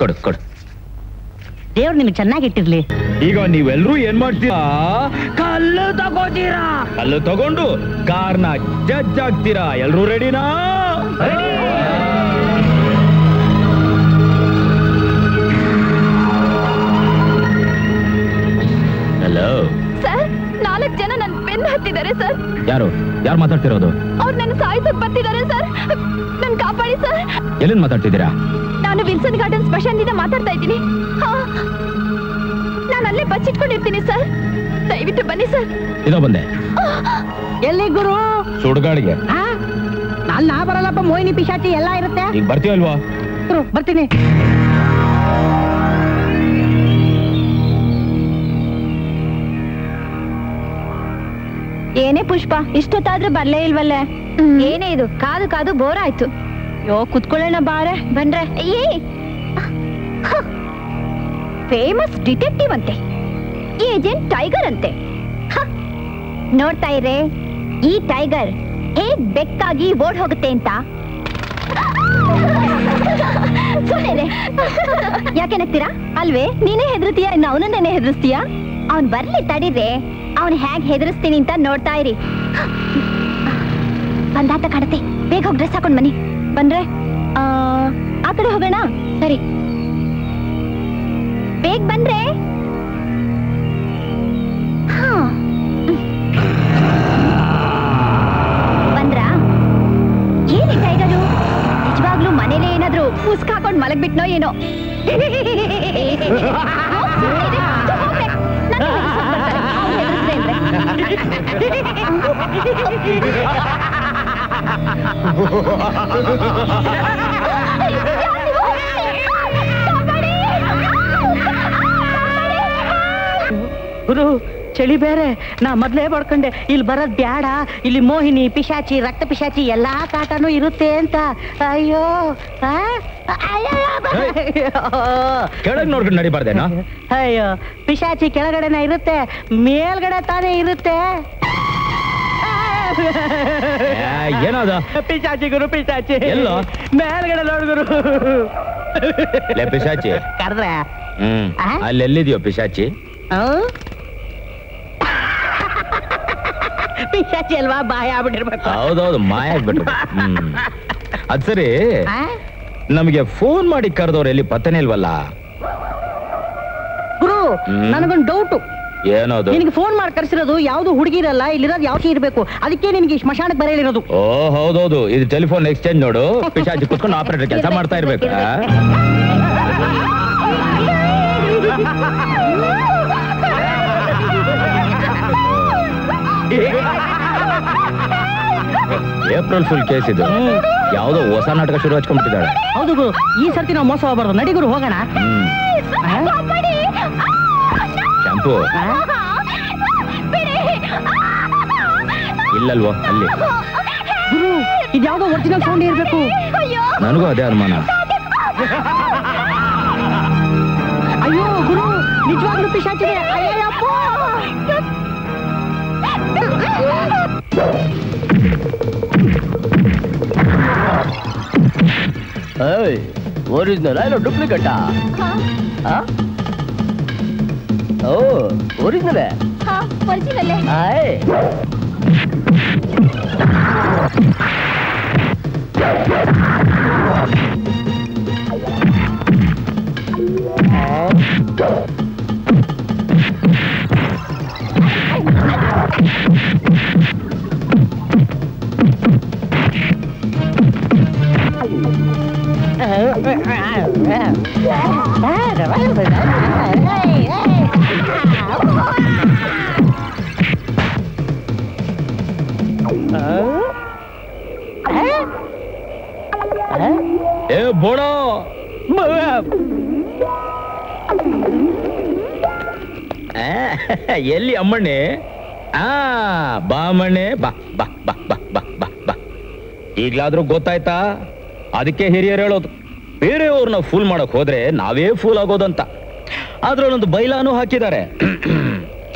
ಕೊಡು ಕೊಡು. ದೇವ್ರು ನಿನಗೆ ಚೆನ್ನಾಗಿಟ್ಟಿರ್ಲಿ. ಈಗ ನೀವೆಲ್ಲರೂ ಏನ್ ಮಾಡ್ತೀರಾ? ಕಲ್ಲು ತಗೋತೀರಾ? ಕಲ್ಲು ತಗೊಂಡು ಕಾರ್ನ ಜಡ್ಜ್ ಆಗ್ತೀರಾ? ಎಲ್ರೂ ರೆಡಿನಾ? ಹಲೋ ಸರ್, 4 ಜನ ನನ್ನ ಬೆನ್ನ ಹತ್ತಿದ್ದಾರೆ ಸರ್. ಯಾರು ಮಾತಾಡ್ತಿರೋದು? ಅವ್ರು ನನ್ನ ಸಾಯಿಸೋಕ್ ಬರ್ತಿದ್ದಾರೆ ಸರ್. ನನ್ ಕಾಪಾಡಿ ಸರ್. ಎಲ್ಲಿಂದ ಮಾತಾಡ್ತಿದ್ದೀರಾ? ನಾನು ವಿಲ್ಸನ್ ಗಾರ್ಡನ್ ಸ್ಮಶಾನದಿಂದ ಮಾತಾಡ್ತಾ ಇದ್ದೀನಿ. ನಾನು ಅಲ್ಲೇ ಬಚ್ಚಿಟ್ಕೊಂಡಿರ್ತೀನಿ ಸರ್, ದಯವಿಟ್ಟು ಬನ್ನಿ ಸರ್. ಇದೋ ಬಂದೆ. ಎಲ್ಲಿ ಗುರು? ಸುಡುಗಾಡಿಗೆ. ನಾ ಬರಲ್ಲಪ್ಪ, ಮೋಹಿನಿ ಪಿಶಾಚಿ ಎಲ್ಲ ಇರುತ್ತೆ. ಈಗ ಬರ್ತೀವಲ್ವಾ? ಬರ್ತೀನಿ. ಏನೇ ಪುಷ್ಪ, ಇಷ್ಟೊತ್ತಾದ್ರೂ ಬರ್ಲೇ ಇಲ್ವಲ್ಲೇ? ಏನೇ ಇದು, ಕಾದು ಕಾದು ಬೋರ್ ಆಯ್ತು. ಯೋ, ಕುತ್ಕೊಳ್ಳೋಣ ಬಾರೆ. ಬಂದ್ರೆ ಫೇಮಸ್ ಡಿಟೆಕ್ಟಿವ್ ಅಂತೆ, ಏಜೆಂಟ್ ಟೈಗರ್ ಅಂತೆ. ನೋಡ್ತಾ ಇರೇ, ಈ ಟೈಗರ್ ಹೇಗ್ ಬೆಕ್ಕಾಗಿ ಓಡ್ ಹೋಗುತ್ತೆ ಅಂತ. ಸುಮ್ಮನೆ ಯಾಕೆ ನಗ್ತೀರಾ? ಅಲ್ವೇ, ನೀನೇ ಹೆದರ್ತೀಯ, ಇನ್ನು ಅವನನ್ನೇ ಹೆದರ್ಸ್ತೀಯ? ಅವ್ನ್ ಬರ್ಲಿ ತಡೀರೆ, ಅವನ್ ಹೇಗ್ ಹೆದರ್ಸ್ತೀನಿ ಅಂತ ನೋಡ್ತಾ ಇರಿ. ಬಂದಾತ ಕಾಣತ್ತೆ, ಬೇಗ ಹೋಗಿ ಡ್ರೆಸ್ ಹಾಕೊಂಡ್ ಬನ್ನಿ. ಬಂದ್ರೆ ಆ ಕಡೆ ಹೋಗೋಣ. ಸರಿ, ಬೇಗ ಬಂದ್ರೆ. ಬಂದ್ರಾ? ಏನಿ ಟೈಗರು, ನಿಜವಾಗ್ಲೂ ಮನೇಲೆ ಏನಾದ್ರು ಮುಸ್ಕ ಹಾಕೊಂಡ್ ಮಲಗ್ಬಿಟ್ನೋ ಏನೋ. ಗುರು, ಚಳಿ ಬೇರೆ ನಾ ಮೊದ್ಲೇ ಬಡ್ಕೊಂಡೆ ಇಲ್ಲಿ ಬರೋದ್ ಬ್ಯಾಡ, ಇಲ್ಲಿ ಮೋಹಿನಿ ಪಿಶಾಚಿ ರಕ್ತ ಪಿಶಾಚಿ ಎಲ್ಲಾ ಕಾಟನೂ ಇರುತ್ತೆ ಅಂತ. ಅಯ್ಯೋ ಕೆಳಗ್ ನೋಡ್ಕೊಂಡು ನಡಿಬಾರ್ದೇನೋ? ಅಯ್ಯೋ ಪಿಶಾಚಿ ಕೆಳಗಡೆನ ಇರುತ್ತೆ, ಮೇಲ್ಗಡೆ ತಾನೇ ಇರುತ್ತೆ. ಏನದ? ಪಿಶಾಚಿ ಗುರು ಪಿಶಾಚಿ. ಎಲ್ಲೋ? ಮೇಲ್ಗಡೆ ನೋಡ್ ಗುರು. ಪಿಶಾಚಿ ಕರೆದ್ರೆ ಅಲ್ಲೆಲ್ಲಿದ್ಯೋ ಪಿಶಾಚಿ? ಪಿಶಾಚಿ ಅಲ್ವಾ, ಬಾಯ ಆಗ್ಬಿಟ್ಟಿರ್ಬೇಕು. ಹೌದೌದು, ಮಾಯ ಆಗ್ಬಿಟ್ರು. ಅದ್ ಸರಿ, ನಮಗೆ ಫೋನ್ ಮಾಡಿ ಕರೆದವ್ರು ಎಲ್ಲಿ ಪತ್ತನೇ ಇಲ್ವಲ್ಲ? ಗುರು ನನಗೊಂದು ಡೌಟು. ಏನದು? ನಿನಗೆ ಫೋನ್ ಮಾಡಿ ಕರ್ಸಿರೋದು ಯಾವ್ದು ಹುಡುಗಿರಲ್ಲ, ಇಲ್ಲಿರೋದು ಯಾವ್ದು ಇರ್ಬೇಕು, ಅದಕ್ಕೆ ನಿನ್ಗೆ ಸ್ಮಶಾನಕ್ಕೆ ಬರೆಯಲಿರೋದು. ಓ ಹೌದೌದು, ಇದು ಟೆಲಿಫೋನ್ ಎಕ್ಸ್ಚೇಂಜ್ ನೋಡು. ಪಿಶಾಚಿ ಕುತ್ಕೊಂಡು ಆಪರೇಟರ್ ಕೆಲಸ ಮಾಡ್ತಾ ಇರ್ಬೇಕು. ಏಪ್ರಿಲ್ ಫುಲ್ ಕೇಸ್ ಇದು. ಯಾವ್ದೋ ಹೊಸ ನಾಟಕ ಶುರು ಹಚ್ಕೊಂಡ್ಬಿಟ್ಟಿದ್ದಾಳೆ. ಹೌದು ಗುರು, ಈ ಸರ್ತಿ ನಾವು ಮೋಸ ಹೋಗ್ಬಾರ್ದು. ನಡಿ ಗುರು ಹೋಗೋಣ. ಶಾಂಪು ಇಲ್ಲಲ್ವೋ ಅಲ್ಲಿ? ಗುರು ಇದ್ಯಾವುದೋ ಒರಿಜಿನಲ್ ಸೌಂಡ್ ಇರ್ಬೇಕು. ನನಗೂ ಅದೇ ಅನುಮಾನ. ಅಯ್ಯೋ ಗುರು, ನಿಜವಾಗ್ಲೂ ಪಿಶಾಚಿದೆ. ಅಯ್ಯಪ್ಪ, ಒರಿಜಿನಲ್ ಇಲ್ಲ ಡೂಪ್ಲಿಕೇಟಾ? ಓ ಒರಿಜಿನಲ್. ಏ ಬೋಡೋ, ಎಲ್ಲಿ ಅಮ್ಮಣ್ಣೆ? ಬಾಮಣ್ಣೆ, ಬಾ ಬಾ ಬಾ ಬಾ ಬಾ ಬಾ ಬಾ. ಈಗ್ಲಾದ್ರೂ ಗೊತ್ತಾಯ್ತಾ? ಅದಕ್ಕೆ ಹಿರಿಯರು ಹೇಳೋದು, ಬೇರೆಯವ್ರನ್ನ ಫೂಲ್ ಮಾಡಕ್ ಹೋದ್ರೆ ನಾವೇ ಫೂಲ್ ಆಗೋದಂತ. ಅದ್ರಲ್ಲೊಂದು ಬೈಲಾನು ಹಾಕಿದ್ದಾರೆ.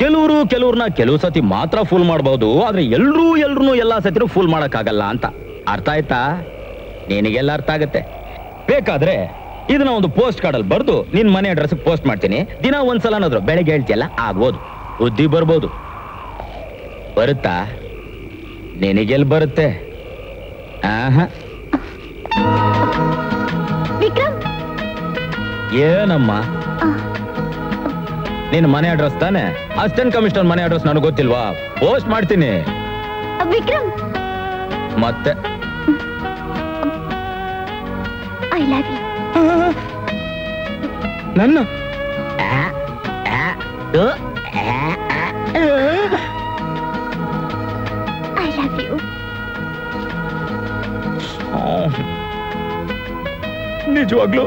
ಕೆಲವ್ರನ್ನ ಕೆಲವು ಸತಿ ಮಾತ್ರ ಫೂಲ್ ಮಾಡಬಹುದು, ಆದ್ರೆ ಎಲ್ರೂ ಎಲ್ಲಾ ಸತಿನೂ ಫೂಲ್ ಮಾಡಕ್ ಆಗಲ್ಲ ಅಂತ. ಅರ್ಥ ಆಯ್ತಾ? ನಿನಗೆಲ್ಲ ಅರ್ಥ ಆಗತ್ತೆ. ಬೇಕಾದ್ರೆ ಇದನ್ನ ಒಂದು ಪೋಸ್ಟ್ ಕಾರ್ಡಲ್ಲಿ ಬರ್ದು ನಿನ್ ಮನೆ ಅಡ್ರೆಸ್ ಪೋಸ್ಟ್ ಮಾಡ್ತೀನಿ. ದಿನ ಒಂದ್ಸಲನಾದ್ರು ಬೆಳಗ್ಗೆ ಹೇಳ್ತಿಯಲ್ಲ, ಆಗ್ಬೋದು, ಬುದ್ಧಿ ಬರ್ಬೋದು. ಬರುತ್ತಾ? ನಿನಗೆಲ್ ಬರುತ್ತೆ? ವಿಕ್ರಮ್, ಏನಮ್ಮ ನಿನ್ ಮನೆ ಅಡ್ರೆಸ್ ತಾನೆ? ಅಸಿಸ್ಟೆಂಟ್ ಕಮಿಷನರ್ ಮನೆ ಅಡ್ರೆಸ್ ನನಗೆ ಗೊತ್ತಿಲ್ವಾ? ಪೋಸ್ಟ್ ಮಾಡ್ತೀನಿ. ವಿಕ್ರಮ್ ಮತ್ತೆ ಐ ಲವ್ ಯು. ನನ್ನ ಐ ಲವ್ ಯು. ನಿಜವಾಗ್ಲು?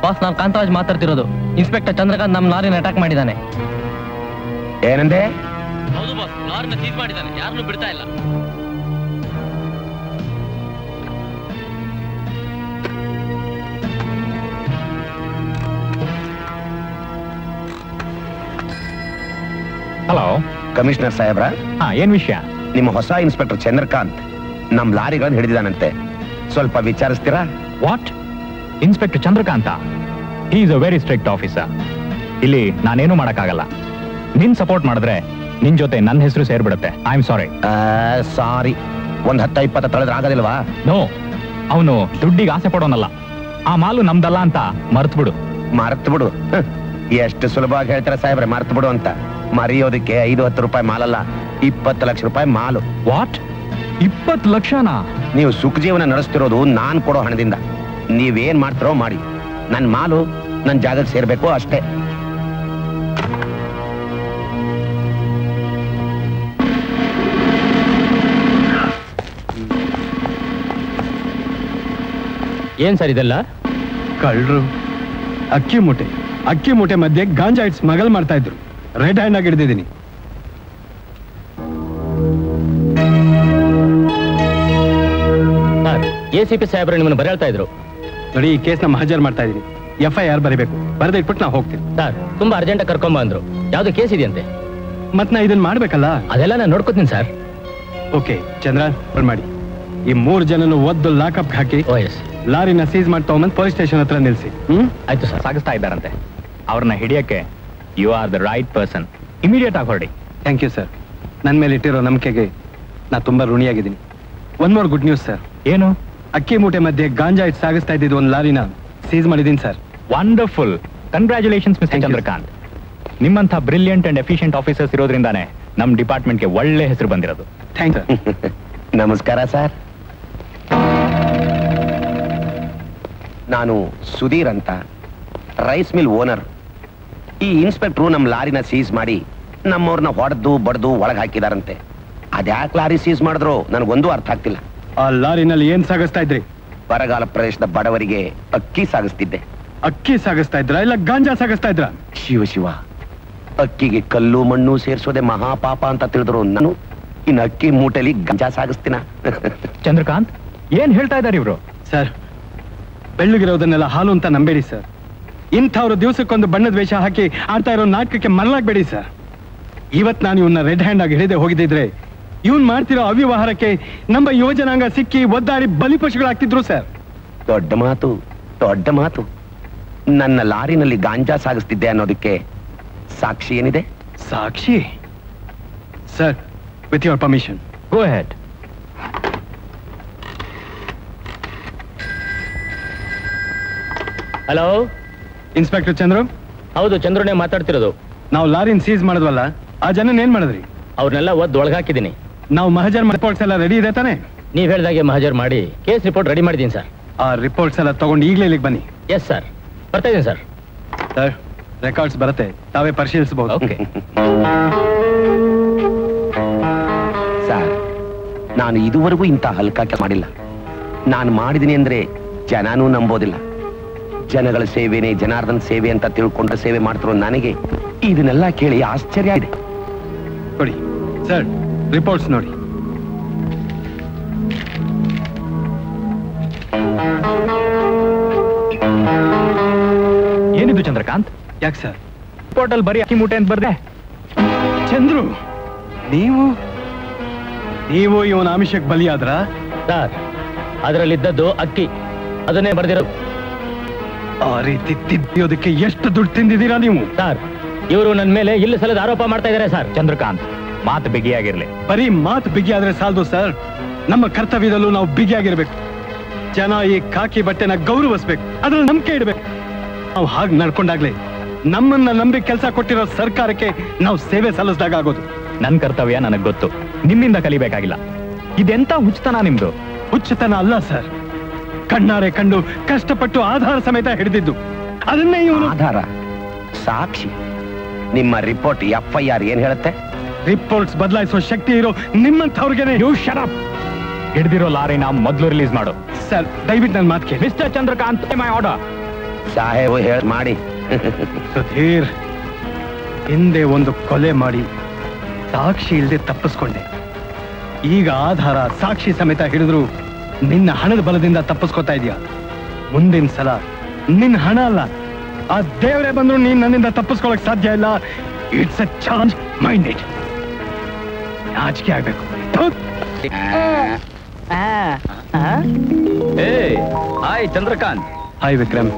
ಬಾಸ್, ನಾನು ಕಾಂತರಾಜ್ ಮಾತಾಡ್ತಿರೋದು. ಇನ್ಸ್ಪೆಕ್ಟರ್ ಚಂದ್ರಕಾಂತ್ ನಮ್ಮ ಲಾರಿನ ಅಟ್ಯಾಕ್ ಮಾಡಿದ್ದಾನೆ. ಏನಂದೆ? ಹೌದು ಬಾಸ್, ಲಾರಿನ ಸೀಸ್ ಮಾಡಿದ್ದಾನೆ, ಯಾರನ್ನೂ ಬಿಡ್ತಾ ಇಲ್ಲ. ಹಲೋ ಕಮಿಷನರ್ ಸಾಹೇಬ್ರ? ಹಾ, ಏನ್ ವಿಷಯ? ನಿಮ್ಮ ಹೊಸ ಇನ್ಸ್ಪೆಕ್ಟರ್ ಚಂದ್ರಕಾಂತ್ ನಮ್ ಲಾರಿಗಳನ್ನು ಹಿಡಿದಿದ್ದಾನಂತೆ, ಸ್ವಲ್ಪ ವಿಚಾರಿಸ್ತೀರಾ? What? Inspector Chandrakanta? He is a very strict officer. ಇಲ್ಲಿ ನಾನೇನು ಮಾಡಕ್ಕಾಗಲ್ಲ. ನಿನ್ ಸಪೋರ್ಟ್ ಮಾಡಿದ್ರೆ ನಿನ್ ಜೊತೆ ನನ್ನ ಹೆಸರು ಸೇರ್ಬಿಡುತ್ತೆ. I am sorry. ಸಾರಿ, ಒಂದ್ 10-20 ತಳೆದ್ರೆ ಆಗೋದಿಲ್ವಾ? ನೋ, ಅವನು ದುಡ್ಡಿಗೆ ಆಸೆ ಪಡೋನಲ್ಲ. ಆ ಮಾಲು ನಮ್ದಲ್ಲ ಅಂತ ಮರ್ತು ಬಿಡು. ಮರ್ತು ಬಿಡು? ಎಷ್ಟು ಸುಲಭವಾಗಿ ಹೇಳ್ತಾರೆ ಸಾಹೇಬ್ರೆ ಮರ್ತು ಬಿಡು ಅಂತ. ಮರೆಯೋದಕ್ಕೆ 5-10 ರೂಪಾಯಿ ಮಾಲಲ್ಲ, 20 ಲಕ್ಷ ರೂಪಾಯಿ ಮಾಲು. ವಾಟ್? 20 ಲಕ್ಷನಾ? ನೀವು ಸುಖ ಜೀವನ ನಡೆಸ್ತಿರೋದು ನಾನ್ ಕೊಡೋ ಹಣದಿಂದ. ನೀವೇನ್ ಮಾಡ್ತಿರೋ ಮಾಡಿ, ನನ್ ಮಾಲು ನನ್ ಜಾಗಕ್ಕೆ ಸೇರ್ಬೇಕು ಅಷ್ಟೇ. ಏನ್ ಸರ್ ಇದೆಲ್ಲ? ಕಳ್ಳರು ಅಕ್ಕಿ ಮೂಟೆ ಮಧ್ಯೆ ಗಾಂಜಾ ಇಟ್ಸ್ ಸ್ಮಗಲ್ ಮಾಡ್ತಾ ಇದ್ರು. ರೆಡ್ ಹ್ಯಾಂಡ್ ಆಗಿ ಹಿಡಿದಿದ್ದೀನಿ. ACP ಸಾಹೇಬ್ರು ನಿಮ್ಮನ್ನು ಬರೆಳ್ತಾ ಇದ್ರು. ನೋಡಿ, ಈ ಕೇಸ್ನ ಮಹಜರ್ ಮಾಡ್ತಾ ಇದೀನಿ. FIR ಬರೀಬೇಕು. ಬರೆದ ಇಟ್ಬಿಟ್ಟು ನಾ ಹೋಗ್ತೀನಿ. ಸರ್, ತುಂಬಾ ಅರ್ಜೆಂಟ್ ಕರ್ಕೊಂಬ ಅಂದ್ರು. ಯಾವ್ದು ಕೇಸ್ ಇದೆಯಂತೆ? ಮತ್ ನಾ ಇದನ್ನ ಮಾಡ್ಬೇಕಲ್ಲ? ಅದೆಲ್ಲ ನಾನು ನೋಡ್ಕೋತೀನಿ ಸರ್. ಓಕೆ ಚಂದ್ರ, ಮಾಡಿ. ಈ 3 ಜನನು ಒದ್ದು ಲಾಕಪ್ ಹಾಕಿ ಲಾರಿನ ಸೀಸ್ ಮಾಡಿ ತಗೊಂಬಂದ್ ಪೊಲೀಸ್ ಸ್ಟೇಷನ್ ಹತ್ರ ನಿಲ್ಸಿ. ಆಯ್ತು ಸರ್. ಸಾಗಿಸ್ತಾ ಇದ್ದಾರಂತೆ. ಅವ್ರನ್ನ ಹಿಡಿಯಕ್ಕೆ you are the right person. Immediate ಆಗಿ ಹೊರಡಿ. Thank you sir. ನನ್ನ ಮೇಲೆ ಇಟ್ಟಿರೋ ನಂಬಿಕೆಗೆ ನಾ ತುಂಬಾ ಋಣಿಯಾಗಿದ್ದೀನಿ. One more good news sir. ಏನು? ಅಕ್ಕಿ ಮೂಟೆ ಮಧ್ಯೆ ಗಾಂಜಾ ಇಟ್ಟು ಸಾಗಿಸ್ತಾ ಇದ್ದಿದ್ದು ಒಂದು ಲಾರಿನ ಸೀಸ್ ಮಾಡಿದ್ದೀನಿ sir. Wonderful. Congratulations mister Chandrakant. ನಿಮ್ಮಂಥ ಬ್ರಿಲಿಯಂಟ್ ಅಂಡ್ ಎಫಿಷಿಯಂಟ್ ಆಫೀಸರ್ಸ್ ಇರೋದ್ರಿಂದಾನೇ ನಮ್ ಡಿಪಾರ್ಟ್ಮೆಂಟ್ಗೆ ಒಳ್ಳೆ ಹೆಸರು ಬಂದಿರೋದು. Thank you. ನಮಸ್ಕಾರ ಸರ್. ನಾನು ಸುಧೀರ್ ಅಂತ, ರೈಸ್ ಮಿಲ್ ಓನರ್. ಈ ಇನ್ಸ್ಪೆಕ್ಟ್ರು ನಮ್ಮ ಲಾರಿನ ಸೀಸ್ ಮಾಡಿ ನಮ್ಮವ್ರನ್ನ ಹೊಡೆದು ಬಡ್ದು ಒಳಗೆ ಹಾಕಿದಾರಂತೆ. ಅದ್ಯಾಕೆ ಲಾರಿ ಸೀಸ್ ಮಾಡಿದ್ರು ನನಗೊಂದು ಅರ್ಥ ಆಗ್ತಿಲ್ಲ. ಆ ಲಾರಿನಲ್ಲಿ ಏನ್ ಸಾಗಿಸ್ತಾ ಇದ್ರಿ? ಬರಗಾಲ ಪ್ರದೇಶದ ಬಡವರಿಗೆ ಅಕ್ಕಿ ಸಾಗಿಸ್ತಿದ್ದೆ. ಅಕ್ಕಿ ಸಾಗಿಸ್ತಾ ಇದ್ರ ಇಲ್ಲ ಗಾಂಜಾ ಸಾಗಿಸ್ತಾ ಇದ್ರ? ಶಿವ, ಅಕ್ಕಿಗೆ ಕಲ್ಲು ಮಣ್ಣು ಸೇರಿಸೋದೆ ಮಹಾಪಾಪ ಅಂತ ತಿಳಿದ್ರು ನಾನು ಇನ್ನು ಅಕ್ಕಿ ಮೂಟೆಲಿ ಗಾಂಜಾ ಸಾಗಿಸ್ತೀನ? ಚಂದ್ರಕಾಂತ್, ಏನ್ ಹೇಳ್ತಾ ಇದ್ದಾರೆ ಇವ್ರು? ಸರ್, ಬೆಳ್ಳಗಿರೋದನ್ನೆಲ್ಲ ಹಾಲು ಅಂತ ನಂಬೇಡಿ ಸರ್. ಇಂಥವ್ರು ದಿವಸಕ್ಕೊಂದು ಬಣ್ಣದ ವೇಷ ಹಾಕಿ ಆಡ್ತಾ ಇರೋ ನಾಟಕಕ್ಕೆ ಮರಳಾಗ್ಬೇಡಿ ಸರ್. ಇವತ್ ನಾನು ಇವನ್ನ ರೆಡ್ ಹ್ಯಾಂಡ್ ಆಗಿ ಹಿಡಿದೇ ಹೋಗಿದ್ದಿದ್ರೆ ಇವನ್ ಮಾಡ್ತಿರೋ ಅವ್ಯವಹಾರಕ್ಕೆ ನಮ್ಮ ಯುವಜನಾಂಗ ಸಿಕ್ಕಿ ಒದ್ದಾಡಿ ಬಲಿಪಶುಗಳಾಗ್ತಿದ್ರು ಸರ್. ದೊಡ್ಡ ಮಾತು, ದೊಡ್ಡ ಮಾತು. ನನ್ನ ಲಾರಿನಲ್ಲಿ ಗಾಂಜಾ ಸಾಗಿಸ್ತಿದ್ದೆ ಅನ್ನೋದಕ್ಕೆ ಸಾಕ್ಷಿ ಏನಿದೆ? ಸಾಕ್ಷಿ ಸರ್, with your permission. Go ahead. Hello, inspector Chandru? ಹೌದು, ಚಂದ್ರನೇ ಮಾತಾಡ್ತಿರೋದು. ನಾವು ಲಾರಿನ ಸೀಸ್ ಮಾಡಿದ್ವಲ್ಲ, ಆ ಜನ ಏನ್ ಮಾಡಿದ್ರಿ? ಅವ್ರನ್ನೆಲ್ಲ ಒದ್ದು ಒಳಗಾಕಿದ್ದೀನಿ. ನಾವು ಮಹಜರ್ ರಿಪೋರ್ಟ್ಸ್ ಎಲ್ಲ ರೆಡಿ ಇದೆ ತಾನೆ? ನೀವ್ ಹೇಳ್ದಾಗೆ ಮಹಜರ್ ಮಾಡಿ ಕೇಸ್ ರಿಪೋರ್ಟ್ ರೆಡಿ ಮಾಡಿದ್ದೀನಿ ಸರ್. ಆ ರಿಪೋರ್ಟ್ಸ್ ಎಲ್ಲ ತಗೊಂಡು ಈಗಲೇ ಇಲ್ಲಿಗೆ ಬನ್ನಿ. ಎಸ್ ಸರ್, ಬರ್ತಾ ಇದ್ದೀನಿ ಸರ್. ಸರ್, ರೆಕಾರ್ಡ್ಸ್ ಬರುತ್ತೆ, ತಾವೇ ಪರಿಶೀಲಿಸಬಹುದು. ಓಕೆ ಸರ್, ನಾನು ಇದುವರೆಗೂ ಇಂಥ ಹಲ್ಕಾಕೆ ಮಾಡಿಲ್ಲ. ನಾನು ಮಾಡಿದ್ದೀನಿ ಅಂದ್ರೆ ಜನನೂ ನಂಬೋದಿಲ್ಲ. ಜನಗಳ ಸೇವೆನೇ ಜನಾರ್ದನ್ ಸೇವೆ ಅಂತ ತಿಳ್ಕೊಂಡ ಸೇವೆ ಮಾಡ್ತಿರೋ ನನಗೆ ಇದನ್ನೆಲ್ಲ ಕೇಳಿ ಆಶ್ಚರ್ಯ ಇದೆ. ಕೊಡಿ ಸರ್, ರಿಪೋರ್ಟ್ಸ್ ನೋಡಿ. ಏನಿದು ಚಂದ್ರಕಾಂತ್? ಯಾಕೆ ಸರ್ ರಿಪೋರ್ಟ್ ಅಲ್ಲಿ ಬರೀ ಅಕ್ಕಿ ಮೂಟೆ ಅಂತ ಬರ್ದೆ? ಚಂದ್ರು, ನೀವು ಇವನ ಆಮಿಷಕ್ಕೆ ಬಲಿಯಾದ್ರ? ಸರ್, ಅದರಲ್ಲಿದ್ದದ್ದು ಅಕ್ಕಿ, ಅದನ್ನೇ ಬರ್ದಿರೋ. ಆ ರೀತಿ ತಿದ್ದೋದಕ್ಕೆ ಎಷ್ಟು ದುಡ್ಡು ತಿಂದಿದ್ದೀರಾ ನೀವು? ಸರ್, ಇವರು ನನ್ನ ಮೇಲೆ ಇಲ್ಲಿ ಸಲದ ಆರೋಪ ಮಾಡ್ತಾ ಇದ್ದಾರೆ ಸರ್. ಚಂದ್ರಕಾಂತ್, ಮಾತು ಬಿಗಿಯಾಗಿರ್ಲಿ. ಬರೀ ಮಾತು ಬಿಗಿಯಾದ್ರೆ ಸಾಲದು ಸರ್. ನಮ್ಮ ಕರ್ತವ್ಯದಲ್ಲೂ ನಾವು ಬಿಗಿಯಾಗಿರ್ಬೇಕು. ಜನ ಈ ಕಾಕಿ ಬಟ್ಟೆನ ಗೌರವಿಸ್ಬೇಕು, ಅದ್ರಲ್ಲಿ ನಂಬಿಕೆ ಇಡ್ಬೇಕು. ನಾವು ಹಾಗೆ ನಡ್ಕೊಂಡಾಗ್ಲೇ ನಮ್ಮನ್ನ ನಂಬಿ ಕೆಲಸ ಕೊಟ್ಟಿರೋ ಸರ್ಕಾರಕ್ಕೆ ನಾವು ಸೇವೆ ಸಲ್ಲಿಸಿದಾಗ ಆಗೋದು. ನನ್ ಕರ್ತವ್ಯ ನನಗ್ ಗೊತ್ತು, ನಿಮ್ಮಿಂದ ಕಲಿಬೇಕಾಗಿಲ್ಲ. ಇದೆಂತ ಹುಚ್ಚತನ ನಿಮ್ದು? ಹುಚ್ಚತನ ಅಲ್ಲ ಸರ್, ಕಣ್ಣಾರೆ ಕಂಡು ಕಷ್ಟಪಟ್ಟು ಆಧಾರ ಸಮೇತ ಹಿಡಿದಿದ್ದು. ಅದನ್ನೇ ಇವನು ಆಧಾರ, ಸಾಕ್ಷಿ. ನಿಮ್ಮ ರಿಪೋರ್ಟ್ FIR ಏನ್ ಹೇಳುತ್ತೆ? ರಿಪೋರ್ಟ್ಸ್ ಬದಲಾಯಿಸುವ ಶಕ್ತಿ ಇರೋ ನಿಮ್ಮಂಥವ್ರಿಗೇನೆ. You shut up. ಹಿಡಿದಿರೋ ಲಾರಿನ ಮೊದಲು ರಿಲೀಸ್ ಮಾಡು. ಸರ್, ದಯವಿಟ್ಟು ನನ್ನ ಮಾತು ಕೇಳಿ. Mister Chandrakant, my order. ಸಾಹೇಬ್ ಹೇಳಿ ಮಾಡಿ. ಸುಧೀರ್, ಹಿಂದೆ ಒಂದು ಕೊಲೆ ಮಾಡಿ ಸಾಕ್ಷಿ ಇಲ್ಲದೆ ತಪ್ಪಿಸ್ಕೊಂಡೆ. ಈಗ ಆಧಾರ ಸಾಕ್ಷಿ ಸಮೇತ ಹಿಡಿದ್ರು ನಿನ್ನ ಹಣದ ಬಲದಿಂದ ತಪ್ಪಿಸ್ಕೊತಾ ಇದೀಯ. ಮುಂದಿನ ಸಲ ನಿನ್ನ ಹಣ ಅಲ್ಲ, ಆ ದೇವರೇ ಬಂದ್ರು ನೀನ್ ನನ್ನಿಂದ ತಪ್ಪಿಸ್ಕೊಳಕ್ ಸಾಧ್ಯ ಇಲ್ಲ. It's a charge minded. ನಾಚಿಕೆ ಆಗ್ಬೇಕು. ಹಾಯ್ ಚಂದ್ರಕಾಂತ್. ಹಾಯ್ ವಿಕ್ರಮ್.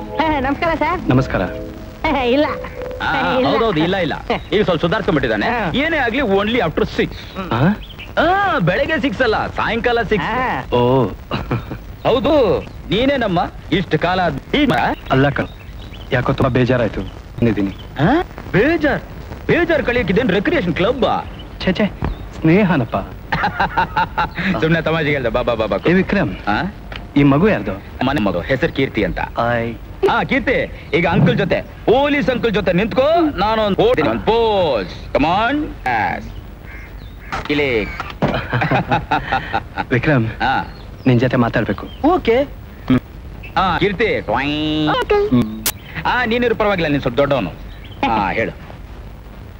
ನಮಸ್ಕಾರ ಸರ್. ನಮಸ್ಕಾರ. ಇಲ್ಲ ಹೌದೌದು, ಇಲ್ಲ ಇಲ್ಲ, ಈಗ ಸ್ವಲ್ಪ ಸುಧಾರಿಸ್ಕೊಂಡ್ಬಿಟ್ಟಿದ್ದಾನೆ. ಏನೇ ಆಗ್ಲಿ ಓನ್ಲಿ ಆಫ್ಟರ್ 6. ಬೆಳಗ್ಗೆ 6 ಅಲ್ಲ, ಸಾಯಂಕಾಲ 6. ಓ ಹೌದು, ನೀನೇನಮ್ಮ ಇಷ್ಟು ಕಾಲ ಅಲ್ಲ ಕಣ್, ಯಾಕೋ ತುಂಬಾ ಬೇಜಾರಾಯ್ತು ಬಂದಿದ್ದೀನಿ. ಬೇಜಾರ್ ಕಳಿಯಕ್ಕಿದೇನು ರೆಕ್ರಿಯೇಷನ್ ಕ್ಲಬ್? ಛೇ ಸ್ನೇಹನಪ್ಪ. ಸುಮ್ನೆ ತಮಾಷೆಗೆ ಹೇಳ್ದೆ. ಬಾ ಬಾ ಬಾ ಬಾ. ಏ ವಿಕ್ರಮ್, ಈ ಮಗು ಯಾರ್ದು? ಮನೆ ಮಗು, ಹೆಸರು ಕೀರ್ತಿ ಅಂತ. ಕೀರ್ತಿ, ಈಗ ಅಂಕಲ್ ಜೊತೆ, ಪೊಲೀಸ್ ಅಂಕಲ್ ಜೊತೆ ನಿಂತ್ಕೋ. ನಾನೊಂದು ಪೋಸ್. ಕಮಾನ್ ಇಲ್ಲಿ. ವಿಕ್ರಮ್, ನಿನ್ ಜೊತೆ ಮಾತಾಡ್ಬೇಕು. ಓಕೆ. ಕೀರ್ತಿ, ನೀನಿರು, ಪರವಾಗಿಲ್ಲ, ನೀನ್ ಸ್ವಲ್ಪ ದೊಡ್ಡವನು. ಹೇಳು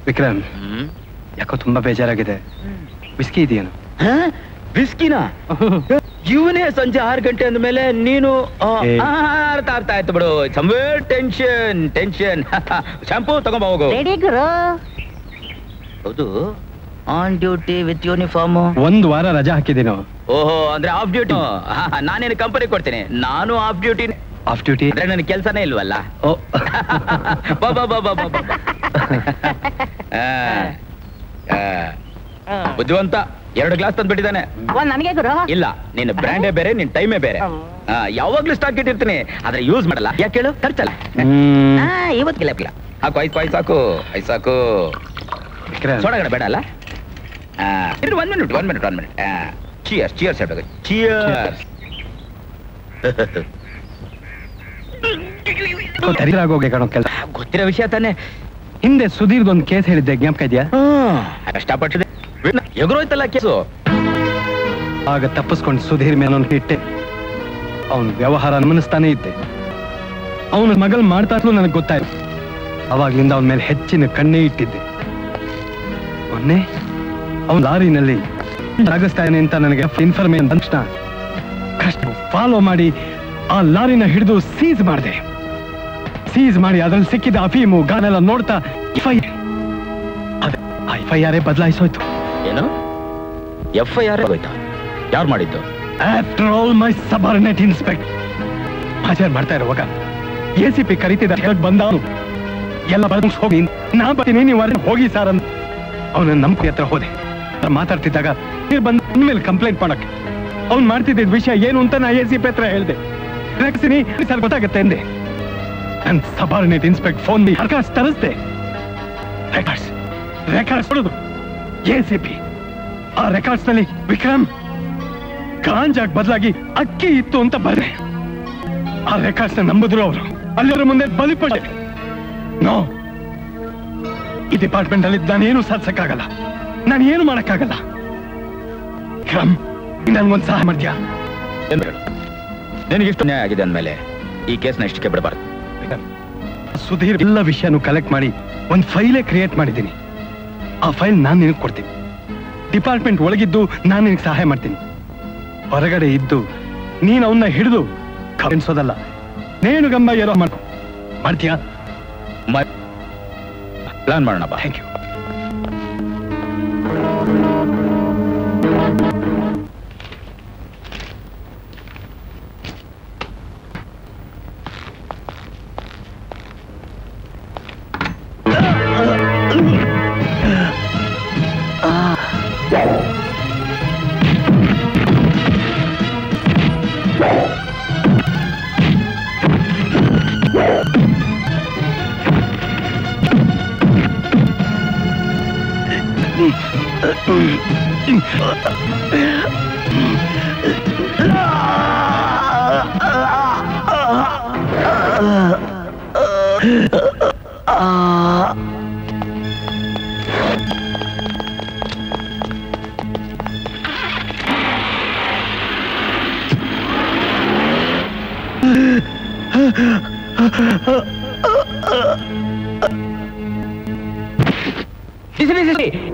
ವಿಕ್ರಮ್. ಯಾಕೋ ತುಂಬಾ ಬೇಜಾರಾಗಿದೆ. ವಿಸ್ಕಿ ಇದೆಯೇನು? ಬಿಸ್ಕಿನ? ಇವನೇ ಸಂಜೆ 6 ಗಂಟೆ ಅಂದ್ಮೇಲೆ ನೀನು ಅರ್ಥ ಆಯ್ತು ಬಿಡು. Somewhere tension. ಶಾಂಪೂ ತಗೊಂಬ ಹೋಗು. ಹೌದು, ಆನ್ ಡ್ಯೂಟಿ ವಿತ್ ಯೂನಿಫಾರ್ಮ್. 1 ವಾರ ರಜಾ ಹಾಕಿದ್ದೀನೋ. ಓಹೋ, ಅಂದ್ರೆ ಆಫ್ ಡ್ಯೂಟಿ. ನಾನೇನು ಕಂಪನಿ ಕೊಡ್ತೀನಿ. ನಾನು ಆಫ್ ಡ್ಯೂಟಿ. ಆಫ್ ಡ್ಯೂಟಿ ಅಂದ್ರೆ ನನ್ ಕೆಲ್ಸನೇ ಇಲ್ವಲ್ಲ. ಬಾ ಬಾ ಬಾ ಬಾ ಬಾ. ಬುದ್ಧಿವಂತ. 2 ಗ್ಲಾಸ್ ತಂದ್ಬಿಟ್ಟಿದ್ದಾನೆ. ನನಗೆ ಗುರು. ಇಲ್ಲ, ನಿನ್ನ ಬ್ರ್ಯಾಂಡೇ ಬೇರೆ, ನಿನ್ ಟೈಮೇ ಬೇರೆ. ಯಾವಾಗ್ಲೂ ಸ್ಟಾಕ್ ಇಟ್ಟಿರ್ತೀನಿ, ಆದ್ರೆ ಯೂಸ್ ಮಾಡಲ್ಲ. ಯಾಕೆ ಹೇಳು? ಖರ್ಚಲ್ಲ. ಇವತ್ತಿಲ್ಲ ಹಾಕು. ಐಸ್ ಸಾಕು. ಸೋಡಗಡೆ ಬೇಡ ಅಲ್ಲ? 1 ಮಿನಿಟ್. ಚಿಯರ್ಸ್ ಹೇಳ್ಬೇಕು. ಚಿಯರ್ಸ್. ಆಗೋಗೆ ಕಾಣೋ ಕೆಲಸ. ಗೊತ್ತಿರೋ ವಿಷಯ ತಾನೆ. ಹಿಂದೆ ಸುಧೀರ್ದೊಂದು ಕೇಸ್ ಹೇಳಿದ್ದೆ, ಜ್ಞಾಪಕ ಇದೆಯಾ? ಕಷ್ಟಪಟ್ಟಿದೆ, ಎಗರೋಯ್ತಲ್ಲ ಕೇಸು. ಆಗ ತಪ್ಪಿಸ್ಕೊಂಡು ಸುಧೀರ್ ಮೇಲೆ ಇಟ್ಟೆ. ಅವನು ವ್ಯವಹಾರ ಅನುಮಾನಿಸ್ತಾನೆ ಇದ್ದೆ. ಅವನ ಮಗಳು ಮಾಡ್ತಾ ಇದ್ಲು ನನಗೆ ಗೊತ್ತಾಯ್ತು. ಅವಾಗ್ಲಿಂದ ಅವನ ಮೇಲೆ ಹೆಚ್ಚಿನ ಕಣ್ಣೇ ಇಟ್ಟಿದ್ದೆ. ಮೊನ್ನೆ ಅವನ ಲಾರಿನಲ್ಲಿ ಸಾಗಿಸ್ತಾನೆ ಅಂತ ನನಗೆ ಇನ್ಫಾರ್ಮೇಶನ್ ಬಂದ ತಕ್ಷಣ ಕಷ್ಟ ಫಾಲೋ ಮಾಡಿ ಆ ಲಾರಿನ ಹಿಡಿದು ಸೀಸ್ ಮಾಡಿದೆ. ಸೀಸ್ ಮಾಡಿ ಅದ್ರಲ್ಲಿ ಸಿಕ್ಕಿದ ಅಫೀಮು ಗಾನೆಲ್ಲ ನೋಡ್ತಾ FIR ಬದಲಾಯಿಸೋಯ್ತು. ಏನು? FIR ಆಗೋಯ್ತಾ? ಯಾರು ಮಾಡಿದ್ದು? After all my subordinate inspector ಹಾಜರ್ ಮಾಡ್ತಾ ಇರುವಾಗ ACP ಕರೀತಿದ್ದ ಹೇಳಕ್ ಬಂದ ಅವನು. ಎಲ್ಲ ಬರ ಹೋಗಿ, ನಾ ಬರ್ತೀನಿ, ನೀವು ಹೋಗಿ ಸಾರ್ ಅಂತ. ಅವನ ನಂಬಿಕೆ ಹತ್ರ ಹೋದೆ. ಮಾತಾಡ್ತಿದ್ದಾಗ ಬಂದ ಮೇಲೆ ಕಂಪ್ಲೇಂಟ್ ಮಾಡಕ್ಕೆ. ಅವ್ನು ಮಾಡ್ತಿದ್ದ ವಿಷಯ ಏನು ಅಂತ ನಾ ACP ಹತ್ರ ಹೇಳ್ದೆ. ಸರ್ ಗೊತ್ತಾಗತ್ತೆ ಅಂದೆ. ನನ್ ಸಬಾರ್ಡಿನೇಟ್ ಇನ್ಸ್ಪೆಕ್ಟರ್ ಫೋನ್ ರೆಕಾರ್ಡ್ಸ್ ತರಿಸ್ದೆ. ರೆಕಾರ್ಡ್ಸ್ ಕೊಡೋದು ACP. ಆ ರೆಕಾರ್ಡ್ಸ್ ನಲ್ಲಿ ವಿಕ್ರಮ್ ಗಾಂಜಾಗ್ ಬದಲಾಗಿ ಅಕ್ಕಿ ಇತ್ತು ಅಂತ ಬರದೆ. ಆ ರೆಕಾರ್ಡ್ಸ್ ನಂಬಿದ್ರು ಅವರು. ಅಲ್ಲಿವರ ಮುಂದೆ ಬಲಿಪಡೆ. ನೋ, ಈ ಡಿಪಾರ್ಟ್ಮೆಂಟ್ ಅಲ್ಲಿ ನಾನೇನು ಸಾಧಿಸಕ್ಕಾಗಲ್ಲ, ನಾನು ಏನು ಮಾಡಕ್ಕಾಗಲ್ಲ. ವಿಕ್ರಮ್, ನನ್ಗೊಂದು ಸಹಾಯ ಮಾಡ್ತೀಯಾ? ನಿನಗಿಷ್ಟು ನ್ಯಾಯ ಆಗಿದೆ ಅಂದ್ಮೇಲೆ ಈ ಕೇಸ್ನ ಇಷ್ಟಕ್ಕೆ ಬಿಡಬಾರ್ದು. ಸುಧೀರ್ ಎಲ್ಲ ವಿಷಯನೂ ಕಲೆಕ್ಟ್ ಮಾಡಿ ಒಂದು ಫೈಲೇ ಕ್ರಿಯೇಟ್ ಮಾಡಿದ್ದೀನಿ. ಆ ಫೈಲ್ ನಾನು ನಿನಗೆ ಕೊಡ್ತೀನಿ. ಡಿಪಾರ್ಟ್ಮೆಂಟ್ ಒಳಗಿದ್ದು ನಾನು ನಿನಗೆ ಸಹಾಯ ಮಾಡ್ತೀನಿ. ಹೊರಗಡೆ ಇದ್ದು ನೀನು ಅವನ್ನ ಹಿಡಿದು ಕಳಿಸೋದಲ್ಲ, ನೇಣು ಗಂಬ ಏನೋ ಮಾಡ್ತೀಯಾ? ಪ್ಲಾನ್ ಮಾಡೋಣ. Thank you.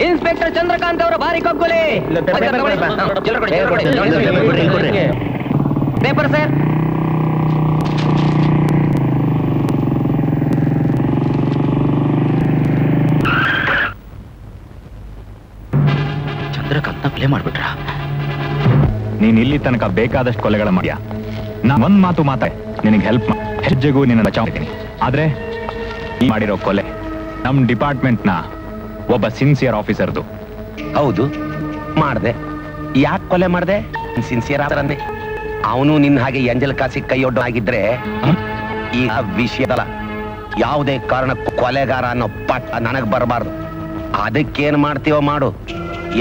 ಇನ್ಸ್ಪೆಕ್ಟರ್ ಚಂದ್ರಕಾಂತ್ ಅವರ ಭಾರಿ ಕಗ್ಗೊಲೆ. Paper sir. ಚಂದ್ರಕಾಂತ ಪ್ಲೇ ಮಾಡ್ಬಿಟ್ರ? ನೀನ್ ಇಲ್ಲಿ ತನಕ ಬೇಕಾದಷ್ಟು ಕೊಲೆಗಳ ಮಾಡ್ಯಾ. ನಾ ಒಂದ್ ಮಾತು ನಿನಗೆ ಹೆಲ್ಪ್ ಹೆಜ್ಜೆಗೂ ನಿನ್ನ ಬಚಾವ್ತೀನಿ. ಆದ್ರೆ ಈ ಮಾಡಿರೋ ಕೊಲೆ ನಮ್ ಡಿಪಾರ್ಟ್ಮೆಂಟ್ ನ ಒಬ್ಬ ಸಿನ್ಸಿಯರ್ ಆಫೀಸರ್ದು. ಹೌದು ಮಾಡ್ದೆ. ಯಾಕೆ ಕೊಲೆ ಮಾಡ್ದೆ? ಸಿನ್ಸಿಯರ್ ಆದ್ರೆ ಅವನು ನಿನ್ನ ಹಾಗೆ ಎಂಜಲ್ ಕಾಸಿ ಕೈಯೊಡ್ಡು ಆಗಿದ್ರೆ ಈಗ ವಿಷಯದಲ್ಲ, ಯಾವುದೇ ಕಾರಣಕ್ಕೂ ಕೊಲೆಗಾರ ಅನ್ನೋ ಪಟ್ಟ ನನಗ್ ಬರಬಾರ್ದು. ಅದಕ್ಕೇನ್ ಮಾಡ್ತೀವೋ ಮಾಡು.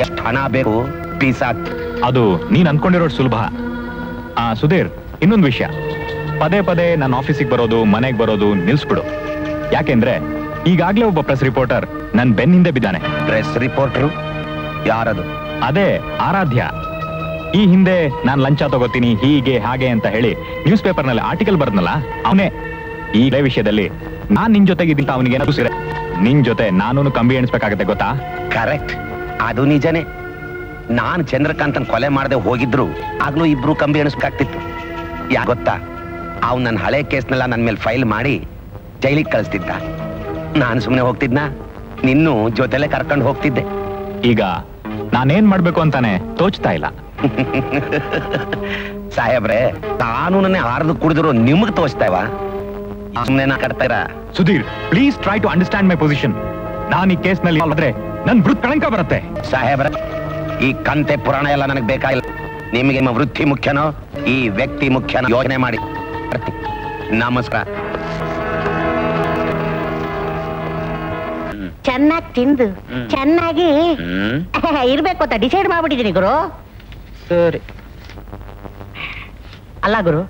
ಎಷ್ಟು ಹಣ ಬೇಕು ಪೀಸಾಕ್. ಅದು ನೀನ್ ಅನ್ಕೊಂಡಿರೋದು ಸುಲಭ. ಸುಧೀರ್, ಇನ್ನೊಂದು ವಿಷಯ, ಪದೇ ಪದೇ ನನ್ನ ಆಫೀಸಿಗೆ ಬರೋದು ಮನೆಗೆ ಬರೋದು ನಿಲ್ಸ್ಬಿಡು. ಯಾಕೆಂದ್ರೆ ಈಗಾಗ್ಲೇ ಒಬ್ಬ ಪ್ರೆಸ್ ರಿಪೋರ್ಟರ್ ನನ್ ಬೆನ್ ಹಿಂದೆ ಬಿದ್ದಾನೆ. ಪ್ರೆಸ್ ರಿಪೋರ್ಟರ್ ಯಾರದು? ಅದೇ ಆರಾಧ್ಯ. ಈ ಹಿಂದೆ ನಾನ್ ಲಂಚ ತಗೋತೀನಿ ಹೀಗೆ ಹಾಗೆ ಅಂತ ಹೇಳಿ ನ್ಯೂಸ್ ಪೇಪರ್ ನಲ್ಲಿ ಆರ್ಟಿಕಲ್ ಬರ್ದ್ನಲ್ಲ, ಅವನೇ. ಈ ವಿಷಯದಲ್ಲಿ ನಾನ್ ನಿನ್ ಜೊತೆಗಿದ್ದಂತ ಅವನಿಗೆ ಏನಾದ್ರು ನಿನ್ ಜೊತೆ ನಾನು ಕಂಬಿ ಎಣಿಸ್ಬೇಕಾಗತ್ತೆ, ಗೊತ್ತಾ? ಕರೆಕ್ಟ್, ಅದು ನಿಜನೇ. ನಾನ್ ಚಂದ್ರಕಾಂತನ್ ಕೊಲೆ ಮಾಡದೆ ಹೋಗಿದ್ರು ಆಗ್ಲೂ ಇಬ್ರು ಕಂಬಿ ಎಣಿಸ್ಬೇಕಾಗ್ತಿತ್ತು. ಯಾ ಗೊತ್ತಾ, ಅವ್ನು ನನ್ನ ಹಳೆ ಕೇಸ್ನೆಲ್ಲ ನನ್ ಮೇಲೆ ಫೈಲ್ ಮಾಡಿ ಜೈಲಿಗೆ ಕಳಿಸ್ತಿದ್ದ. ನಾನು ಸುಮ್ಮನೆ ಹೋಗ್ತಿದ್ನ, ನಿನ್ನೂ ಜೊತೆಲೆ ಕರ್ಕೊಂಡು ಹೋಗ್ತಿದ್ದೆ. ಈಗ ನಾನೇನ್ ಮಾಡ್ಬೇಕು ಅಂತಾನೆ ತೋಚ್ತಾ ಇಲ್ಲ. ಸಾಹೇಬ್ರೆ, ಕಾನೂನನ್ನೇ ಹಾರದು ಕುಡಿದ್ರು ನಿಮಗ್ ತೋಚ್ತಾವ? ಸುಮ್ಮನೆ ನಾ ಕಟ್ತಾರ. Sudhir, please try to understand my position. ನಾನು ಈ ಕೇಸ್ ನಲ್ಲಿ ಆದ್ರೆ ನನ್ ವೃತ್ತಿ ಕಳಂಕ ಬರುತ್ತೆ. ಸಾಹೇಬ್ರೆ, ಈ ಕಂತೆ ಪುರಾಣ ಎಲ್ಲ ನನಗೆ ಬೇಕಾಗಿಲ್ಲ. ನಿಮಗೆ ನಿಮ್ಮ ವೃತ್ತಿ ಮುಖ್ಯನೋ ಈ ವ್ಯಕ್ತಿ ಮುಖ್ಯನೋ ಯೋಚನೆ ಮಾಡಿ. ನಮಸ್ಕಾರ. ಚೆನ್ನಾಗಿ ತಿಂದು ಚೆನ್ನಾಗಿ ಇರ್ಬೇಕು ಅಂತ ಡಿಸೈಡ್ ಮಾಡ್ಬಿಟ್ಟಿದ್ದೀನಿ ಗುರು. ಸರಿ. ಅಲ್ಲ ಗುರು,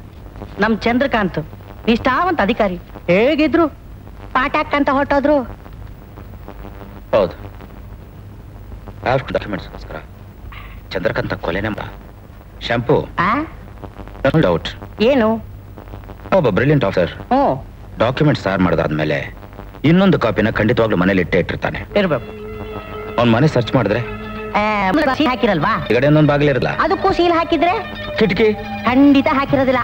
ನಮ್ ಚಂದ್ರಕಾಂತ್ ನಿಷ್ಠಾವಂತ ಅಧಿಕಾರಿ, ಹೇಗಿದ್ರು ಪಾಠ ಹಾಕಂತ ಹೊರಟೋದ್ರು. ಹೌದು, ಡಾಕ್ಯುಮೆಂಟ್ಸ್ಗೋಸ್ಕರ ಚಂದ್ರಕಾಂತ ಕೊಲೆ ನಂಬ ಶಾಂಪೂ ಡೌಟ್. ಏನು? ಒಬ್ಬ ಬ್ರಿಲಿಯಂಟ್ ಆಫೀಸರ್ ಡಾಕ್ಯುಮೆಂಟ್ಸ್ ತಯಾರು ಮಾಡಿದಾದ್ಮೇಲೆ ಇನ್ನೊಂದು ಕಾಪಿನ ಖಂಡಿತವಾಗ್ಲೂ ಮನೇಲಿ ಇಟ್ಟಿರ್ತಾನೆ. ಇರ್ಬೇಕು. ಅವ್ನ ಮನೆ ಸರ್ಚ್ ಮಾಡಿದ್ರೆ ಹಾಕಿರಲ್ವಾ? ಈ ಕಡೆ ಇನ್ನೊಂದು ಬಾಗಿಲಿರಲ್ಲ, ಅದಕ್ಕೂ ಸೀಲ್ ಹಾಕಿದ್ರೆ ಕಿಟಕಿ ಖಂಡಿತ ಹಾಕಿರೋದಿಲ್ಲ.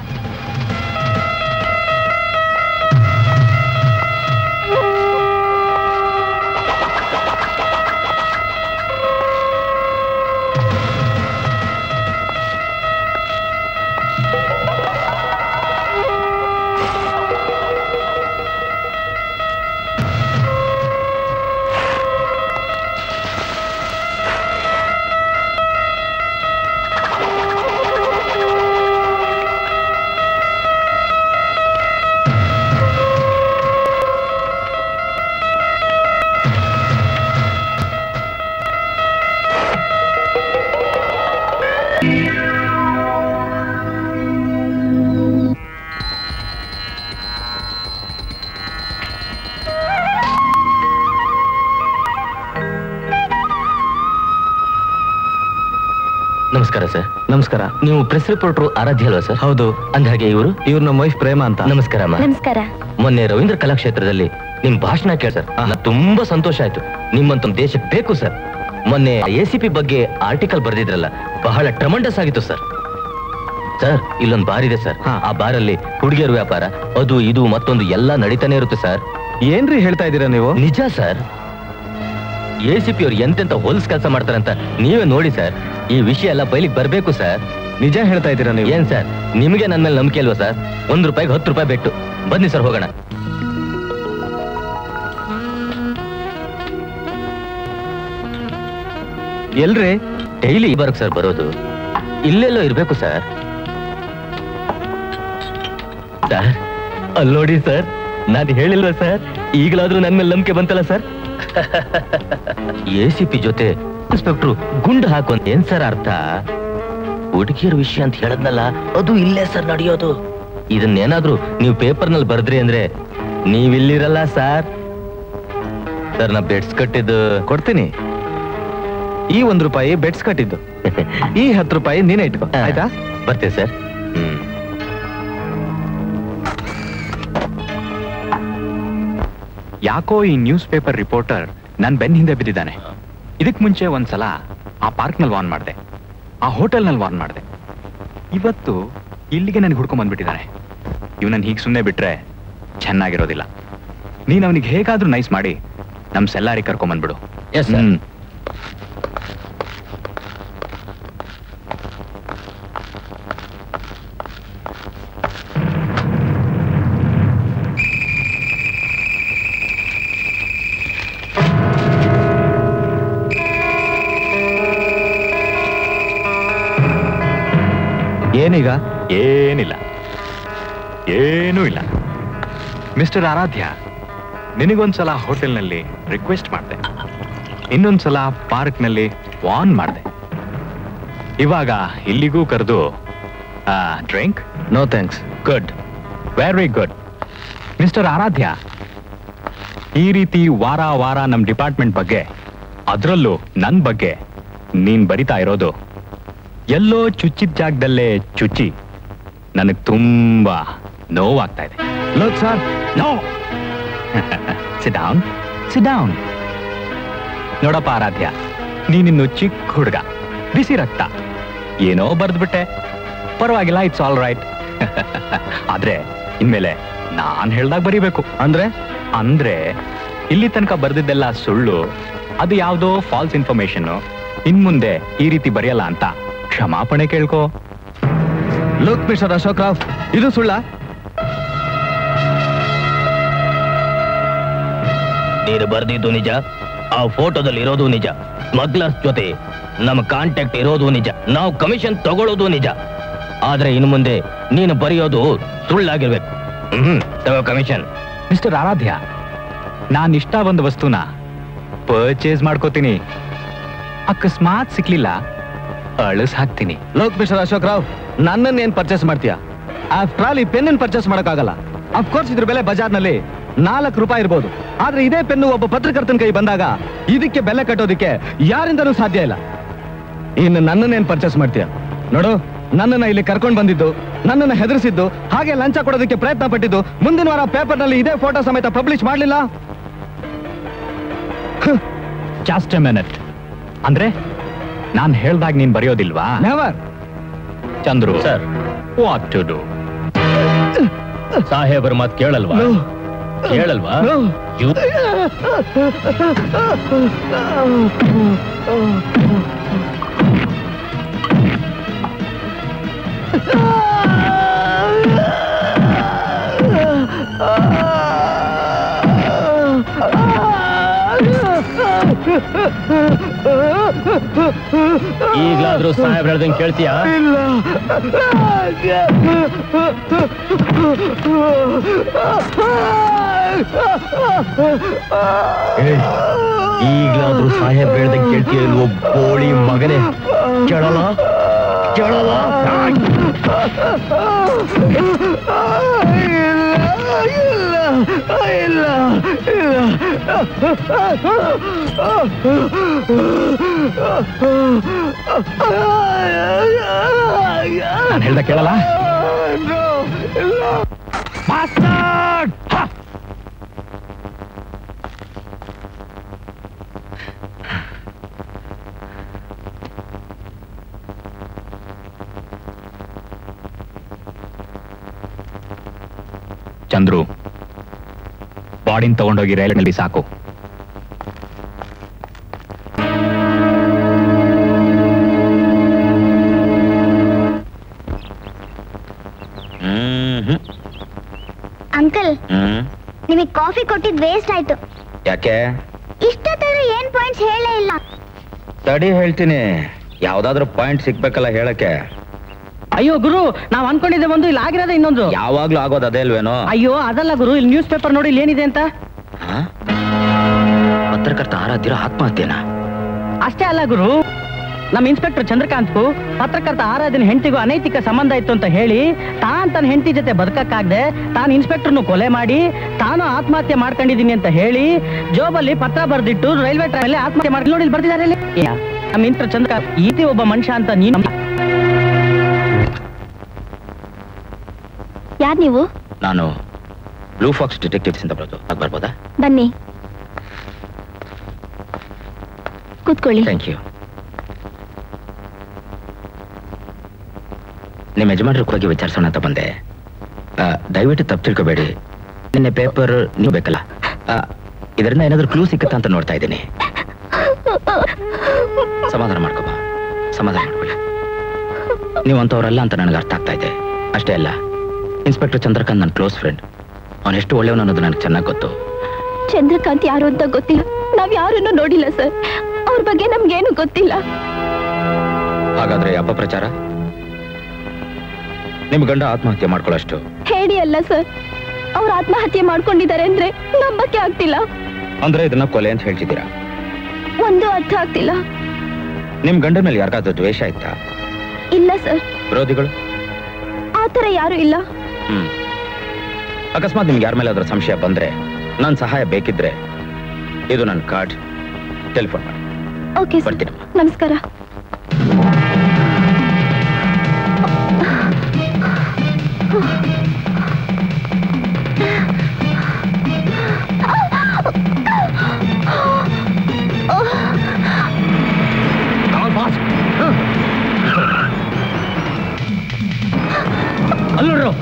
ನಮಸ್ಕಾರ ಸರ್. ನಮಸ್ಕಾರ. ನೀವು ಪ್ರೆಸ್ ರಿಪೋರ್ಟರ್ ಆರಾಧ್ಯ ಅಲ್ವಾ ಸರ್? ಹೌದು. ಅಂದ್ಹಾಗೆ ಇವರು ನಮ್ಮ ವೈಫ್ ಪ್ರೇಮ ಅಂತ. ನಮಸ್ಕಾರ ಅಮ್ಮ. ನಮಸ್ಕಾರ. ಮೊನ್ನೆ ರವೀಂದ್ರ ಕಲಾಕ್ಷೇತ್ರದಲ್ಲಿ ನಿಮ್ ಭಾಷಣ ಕೇಳಿ ಸರ್, ತುಂಬಾ ಸಂತೋಷ ಆಯ್ತು. ನಿಮ್ಮಂತ ದೇಶಕ್ಕೆ ಬೇಕು ಸರ್. ಮೊನ್ನೆ ACP ಬಗ್ಗೆ ಆರ್ಟಿಕಲ್ ಬರ್ದಿದ್ರಲ್ಲ, ಬಹಳ ಟ್ರಮಂಡಸ್ ಆಗಿತ್ತು ಸರ್. ಸರ್, ಇಲ್ಲೊಂದು ಬಾರ್ ಇದೆ ಸರ್. ಆ ಬಾರಲ್ಲಿ ಹುಡುಗಿಯರ ವ್ಯಾಪಾರ, ಅದು ಇದು ಮತ್ತೊಂದು ಎಲ್ಲ ನಡೀತಾನೆ ಇರುತ್ತೆ ಸರ್. ಏನ್ರಿ ಹೇಳ್ತಾ ಇದ್ದೀರಾ ನೀವು? ನಿಜ ಸರ್. ACP ಅವ್ರು ಎಂತೆಂತ ಹೊಲ್ಸ್ ಕೆಲಸ ಮಾಡ್ತಾರಂತ ನೀವೇ ನೋಡಿ ಸರ್. ಈ ವಿಷಯ ಎಲ್ಲ ಬಯಲಿಗೆ ಬರ್ಬೇಕು ಸರ್. ನಿಜ ಹೇಳ್ತಾ ಇದ್ದೀರಾ ನೀವು? ಏನ್ ಸರ್, ನಿಮಗೆ ನನ್ನ ಮೇಲೆ ನಂಬಿಕೆ ಅಲ್ವಾ ಸರ್? 1 ರೂಪಾಯಿಗೆ 10 ರೂಪಾಯಿ ಬೆಟ್ಟು. ಬನ್ನಿ ಸರ್, ಹೋಗೋಣ. ಎಲ್ರಿ? ಡೈಲಿ ಬರಕ್ ಸರ್ ಬರೋದು. ಇಲ್ಲೆಲ್ಲೋ ಇರ್ಬೇಕು ಸರ್. ಸರ್, ಅಲ್ಲಿ ನೋಡಿ ಸರ್, ನಾನು ಹೇಳಿಲ್ವಾ ಸರ್, ಈಗಲಾದ್ರೂ ನನ್ನ ಮೇಲೆ ನಂಬಿಕೆ ಬಂತಲ್ಲ ಸರ್. ACP ಜೊತೆ ಇನ್ಸ್ಪೆಕ್ಟ್ರು ಗುಂಡು ಹಾಕುವಂತ ಏನ್ ಸರ್ ಅರ್ಥ? ಹುಡುಗಿಯರ ವಿಷಯ ಅಂತ ಹೇಳದ್ನಲ್ಲ, ಅದು ಇಲ್ಲೇ ಸರ್ ನಡೆಯೋದು. ಇದನ್ನೇನಾದ್ರೂ ನೀವು ಪೇಪರ್ನಲ್ಲಿ ಬರ್ದ್ರಿ ಅಂದ್ರೆ ನೀವಿಲ್ಲಿರಲ್ಲ ಸರ್. ಸರ್, ನಾ ಬೆಡ್ಸ್ ಕಟ್ಟಿದ್ದು ಕೊಡ್ತೀನಿ. ಈ 1 ರೂಪಾಯಿ ಬೆಡ್ಸ್ ಕಟ್ಟಿದ್ದು, ಈ 10 ರೂಪಾಯಿ ನೀನೇ ಇಟ್ಕೋ, ಆಯ್ತಾ? ಬರ್ತೀವಿ ಸರ್. ಯಾಕೋ ಈ ನ್ಯೂಸ್ ಪೇಪರ್ ರಿಪೋರ್ಟರ್ ನನ್ ಬೆನ್ ಹಿಂದೆ ಬಿದ್ದಿದ್ದಾನೆ. ಇದಕ್ ಮುಂಚೆ ಒಂದ್ಸಲ ಆ ಪಾರ್ಕ್ ನಲ್ಲಿ ವಾರ್ನ್ ಮಾಡಿದೆ, ಆ ಹೋಟೆಲ್ ನಲ್ಲಿ ವಾರ್ನ್ ಮಾಡಿದೆ. ಇವತ್ತು ಇಲ್ಲಿಗೆ ನನ್ಗೆ ಹುಡ್ಕೊಂಡ್ ಬಂದ್ಬಿಟ್ಟಿದ್ದಾನೆ. ಇವನನ್ನ ಹೀಗೆ ಸುಮ್ಮನೆ ಬಿಟ್ರೆ ಚೆನ್ನಾಗಿರೋದಿಲ್ಲ. ನೀನ್ ಅವನಿಗೆ ಹೇಗಾದ್ರೂ ನೈಸ್ ಮಾಡಿ ನಮ್ ಸೆಲ್ಲಾರಿ ಕರ್ಕೊಂಡ್ ಬಂದ್ಬಿಡು. ಏನೀಗ? ಏನಿಲ್ಲ, ಏನೂ ಇಲ್ಲ. ಮಿಸ್ಟರ್ ಆರಾಧ್ಯ, ನಿನಗೊಂದ್ಸಲ ಹೋಟೆಲ್ನಲ್ಲಿ ರಿಕ್ವೆಸ್ಟ್ ಮಾಡಿದೆ, ಇನ್ನೊಂದ್ಸಲ ಪಾರ್ಕ್ನಲ್ಲಿ ವಾರ್ನ್ ಮಾಡಿದೆ, ಇವಾಗ ಇಲ್ಲಿಗೂ ಕರೆದು drink? No thanks. Good, very good. Mister Aradhya, ಈ ರೀತಿ ವಾರ ವಾರ ನಮ್ಮ ಡಿಪಾರ್ಟ್ಮೆಂಟ್ ಬಗ್ಗೆ, ಅದರಲ್ಲೂ ನನ್ನ ಬಗ್ಗೆ ನೀನ್ ಬರಿತಾ ಇರೋದು ಎಲ್ಲೋ ಚುಚ್ಚಿದ ಜಾಗದಲ್ಲೇ ಚುಚ್ಚಿ ನನಗೆ ತುಂಬಾ ನೋವಾಗ್ತಾ ಇದೆ. Look sir, no. Sit down, sit down. ನೋಡಪ್ಪ ಆರಾಧ್ಯ, ನೀನಿನ್ನು ಚಿಕ್ಕ ಹುಡುಗ, ಬಿಸಿ ರಕ್ತ, ಏನೋ ಬರ್ದ್ಬಿಟ್ಟೆ, ಪರವಾಗಿಲ್ಲ, ಇಟ್ಸ್ ಆಲ್ ರೈಟ್. ಆದ್ರೆ ಇನ್ಮೇಲೆ ನಾನ್ ಹೇಳ್ದಾಗ ಬರಿಬೇಕು. ಅಂದ್ರೆ ಇಲ್ಲಿ ತನಕ ಬರ್ದಿದ್ದೆಲ್ಲ ಸುಳ್ಳು, ಅದು ಯಾವುದೋ ಫಾಲ್ಸ್ ಇನ್ಫಾರ್ಮೇಶನ್, ಇನ್ಮುಂದೆ ಈ ರೀತಿ ಬರೆಯಲ್ಲ ಅಂತ ಕ್ಷಮಾಪಣೆ ಕೇಳ್ಕೋ. ಲೋಕ್ ಮಿಸ್ಟರ್ ಅಶೋಕ್ ರಾವ್, ಇದು ಸುಳ್ಳ? ನೀನು ಬರ್ದಿದ್ದು ನಿಜ, ಆ ಫೋಟೋದಲ್ಲಿ ಇರೋದು ನಿಜ, ಸ್ಮಗ್ಲರ್ಸ್ ಜೊತೆ ನಮ್ಮ ಕಾಂಟ್ಯಾಕ್ಟ್ ಇರೋದು ನಿಜ, ನಾವು ಕಮಿಷನ್ ತಗೊಳ್ಳೋದು ನಿಜ. ಆದ್ರೆ ಇನ್ನು ಮುಂದೆ ನೀನು ಬರೆಯೋದು ಸುಳ್ಳಾಗಿರ್ಬೇಕು. ತಗೋ ಕಮಿಷನ್. ಮಿಸ್ಟರ್ ಆರಾಧ್ಯ, ನಾನು ಇಷ್ಟ ಬಂದ ವಸ್ತುನ ಪರ್ಚೇಸ್ ಮಾಡ್ಕೋತೀನಿ, ಅಕಸ್ಮಾತ್ ಸಿಕ್ಲಿಲ್ಲ ಅಳಸ್ ಹಾಕ್ತೀನಿ. ಲೋಕ್ ಮಿಸ್ಟರ್ ಅಶೋಕ್ ರಾವ್, ನನ್ನನ್ನು ಏನ್ ಪರ್ಚೇಸ್ ಮಾಡ್ತೀಯಾ? ಆಫ್ಟರ್ ಆಲ್ ಈ ಪೆನ್ ಪರ್ಚೇಸ್ ಮಾಡಕ್ಕಾಗಲ್ಲ. ಅಫ್ಕೋರ್ಸ್ ಇದ್ರ ಬೆಲೆ ಬಜಾರ್ನಲ್ಲಿ 4 ರೂಪಾಯಿ ಇರ್ಬೋದು, ಆದ್ರೆ ಇದೇ ಪೆನ್ನು ಒಬ್ಬ ಪತ್ರಕರ್ತನ ಕೈ ಬಂದಾಗ ಇದಕ್ಕೆ ಬೆಲೆ ಕಟ್ಟೋದಕ್ಕೆ ಯಾರಿಂದನೂ ಸಾಧ್ಯ ಇಲ್ಲ. ಇನ್ನು ನನ್ನನ್ನೇನ್ ಪರ್ಚೇಸ್ ಮಾಡ್ತೀಯ? ನೋಡು, ನನ್ನನ್ನ ಇಲ್ಲಿ ಕರ್ಕೊಂಡು ಬಂದಿದ್ದು, ನನ್ನನ್ನ ಹೆದರಿಸಿದ್ದು, ಹಾಗೆ ಲಂಚ ಕೊಡೋದಕ್ಕೆ ಪ್ರಯತ್ನ ಪಟ್ಟಿದ್ದು, ಮುಂದಿನ ವಾರ ಪೇಪರ್ನಲ್ಲಿ ಇದೇ ಫೋಟೋ ಸಮೇತ ಪಬ್ಲಿಷ್ ಮಾಡ್ಲಿಲ್ಲ. Just a minute. ಅಂದ್ರೆ ನಾನ್ ಹೇಳ್ದಾಗ ನೀನ್ ಬರೆಯೋದಿಲ್ವಾ? Never. Chandru sir, what to do? ಸಾಹೇಬರ ಮಾತು ಕೇಳಲ್ವಾ? ಕೇಳಲ್ವಾ? ಈಗ್ಲಾದ್ರೂ ಸಾಹೇಬ್ರ ಹೇಳ್ದಂಗೆ ಕೇಳ್ತೀಯಾ? ಈಗ್ಲಾದ್ರೂ ಸಾಹೇಬ್ರ ಹೇಳ್ದಂಗೆ ಕೇಳ್ತೀಯ ಇಲ್ವೋ ಬೋಳಿ ಮಗನೇ? ಕೇಳಲ್ಲ, ಕೇಳಲ್ಲ. ನಾನು ಹೇಳ್ದ ಕೇಳಲ್ಲ? ಚಂದ್ರು, ಬಾಡಿನ ತಗೊಂಡೋಗಿ ರೈಲ್ನಲ್ಲಿ ಸಾಕು. ಅಂಕಲ್, ನಿಮಗೆ ಕಾಫಿ ಕೊಟ್ಟಿದ್ ವೇಸ್ಟ್ ಆಯ್ತು. ಯಾಕೆ? ಇಷ್ಟೊತ್ತಾದ್ರೂ ಏನ್ ಪಾಯಿಂಟ್ಸ್ ಹೇಳೇ ಇಲ್ಲ. ತಡಿ, ಹೇಳ್ತೀನಿ. ಯಾವ್ದಾದ್ರು ಪಾಯಿಂಟ್ ಸಿಕ್ಬೇಕಲ್ಲ ಹೇಳಕ್ಕೆ. ಅಯ್ಯೋ ಗುರು, ನಾವ್ ಅನ್ಕೊಂಡಿದ್ದೆ ಒಂದು, ಇಲ್ಲಿ ಆಗಿರೋದೇ ಇನ್ನೊಂದು. ಯಾವಾಗ್ಲೂ ಆಗೋದು ಅದೇ ಅಲ್ವೇನೋ? ಅಯ್ಯೋ ಅದಲ್ಲ ಗುರು, ಇಲ್ಲಿ ನ್ಯೂಸ್ ಪೇಪರ್ ನೋಡಿ, ಇಲ್ಲಿ ಏನಿದೆ ಅಂತ. ಪತ್ರಕರ್ತ ಆರಾಧ್ಯ ಆತ್ಮಹತ್ಯೆನಾ? ಅಷ್ಟೇ ಅಲ್ಲ ಗುರು, ನಮ್ಮ ಇನ್ಸ್ಪೆಕ್ಟರ್ ಚಂದ್ರಕಾಂತ್ಗೂ ಪತ್ರಕರ್ತ ಆರಾಧನೆ ಹೆಂಡತಿಗೂ ಅನೈತಿಕ ಸಂಬಂಧ ಇತ್ತು ಅಂತ ಹೇಳಿ ತನ್ನ ಹೆಂಡತಿ ಜೊತೆ ಬದುಕಕ್ಕಾಗದೆ ತಾನು ಇನ್ಸ್ಪೆಕ್ಟರ್ನು ಕೊಲೆ ಮಾಡಿ ತಾನು ಆತ್ಮಹತ್ಯೆ ಮಾಡ್ಕೊಂಡಿದ್ದೀನಿ ಅಂತ ಹೇಳಿ ಜೋಬಲ್ಲಿ ಪತ್ರ ಬರ್ದಿಟ್ಟು ರೈಲ್ವೆ ಟ್ರ್ಯಾಕ್ ಆತ್ಮಹತ್ಯೆ ಮಾಡಿ ನೋಡಿ ಬರ್ತಿದ್ದಾರೆ. ನಮ್ಮ ಇನ್ಸ್ಪೆಕ್ಟರ್ ಚಂದ್ರಕಾಂತ್ ಈತಿ ಒಬ್ಬ ಮನುಷ್ಯ ಅಂತ ನೀನು. ಯಾರು ನೀವು? ನಾನು ಬ್ಲೂ ಫಾಕ್ಸ್ ಡಿಟೆಕ್ಟಿವ್ಸ್ ಇಂದ ಬರೋದು. ಬರ್ಬೋದಾ? ಬನ್ನಿ, ಕೂತ್ಕೊಳ್ಳಿ. Thank you. ನಿಮ್ಮ ಯಜಮಾನ್ರ ಬಗ್ಗೆ ವಿಚಾರಿಸೋಣ ಅಂತ ಬಂದೆ. ದಯವಿಟ್ಟು ತಪ್ಪು ತಿಳ್ಕೋಬೇಡಿ. ನಿನ್ನೆ ಪೇಪರ್ ನೀವು ಬೇಕಲ್ಲ, ಇದರಿಂದ ಏನಾದ್ರೂ ಕ್ಲೂ ಸಿಕ್ಕತ್ತಾ ಅಂತ ನೋಡ್ತಾ ಇದ್ದೀನಿ. ಸಮಾಧಾನ ಮಾಡ್ಕೋಬಾ, ಸಮಾಧಾನ ಮಾಡ್ಕೊಳ್ಳಿ. ನೀವು ಅಂತವ್ರಲ್ಲ ಅಂತ ನನಗೆ ಅರ್ಥ ಆಗ್ತಾ ಇದೆ. ಅಷ್ಟೇ ಅಲ್ಲ, ಇನ್ಸ್ಪೆಕ್ಟರ್ ಚಂದ್ರಕಾಂತ್ ನನ್ನ ಕ್ಲೋಸ್ ಫ್ರೆಂಡ್. ಅವನು ಎಷ್ಟು ಒಳ್ಳೆಯವನು ಅನ್ನೋದು ನನಗೆ ಚೆನ್ನಾಗಿ ಗೊತ್ತು. ಚಂದ್ರಕಾಂತ್ ಯಾರು ಅಂತ ಗೊತ್ತಿಲ್ಲ, ನಾವ್ ಯಾರನ್ನು ನೋಡಿಲ್ಲ ಸರ್. ಅವ್ರ ಬಗ್ಗೆ ನಮ್ಗೇನು ಗೊತ್ತಿಲ್ಲ. ಹಾಗಾದ್ರೆ ಅಪಪ್ರಚಾರ? ನಿಮ್ ಗಂಡ ಆತ್ಮಹತ್ಯೆ ಮಾಡ್ಕೊಳ್ಳೋಷ್ಟು ಹೇಳಿ ಅಲ್ಲ ಸರ್, ಅವ್ರು ಆತ್ಮಹತ್ಯೆ ಮಾಡ್ಕೊಂಡಿದ್ದಾರೆ ಅಂದ್ರೆ ನಂಬಕ್ಕೆ ಆಗ್ತಿಲ್ಲ. ಅಂದ್ರೆ ಇದನ್ನ ಕೊಲೆ ಅಂತ ಹೇಳ್ತಿದ್ದೀರಾ? ಒಂದು ಅರ್ಥ ಆಗ್ತಿಲ್ಲ. ನಿಮ್ ಗಂಡ ಮೇಲೆ ಯಾರಿಗಾದ್ರೂ ದ್ವೇಷ ಇತ್ತಾ? ಇಲ್ಲ ಸರ್. ವಿರೋಧಿಗಳು? ಆತರ ಯಾರು ಇಲ್ಲ. ಅಕಸ್ಮಾತ್ ನಿಮ್ಗೆ ಯಾರ ಮೇಲೆ ಅದರ ಸಂಶಯ ಬಂದ್ರೆ, ನನ್ನ ಸಹಾಯ ಬೇಕಿದ್ರೆ ಇದು ನನ್ನ ಕಾರ್ಡ್, ಟೆಲಿಫೋನ್ ಮಾಡಿ. ಓಕೆ ಬರ್ತೀನಿ. ನಮಸ್ಕಾರ. ಅಲ್ಲೋಡ್ರು.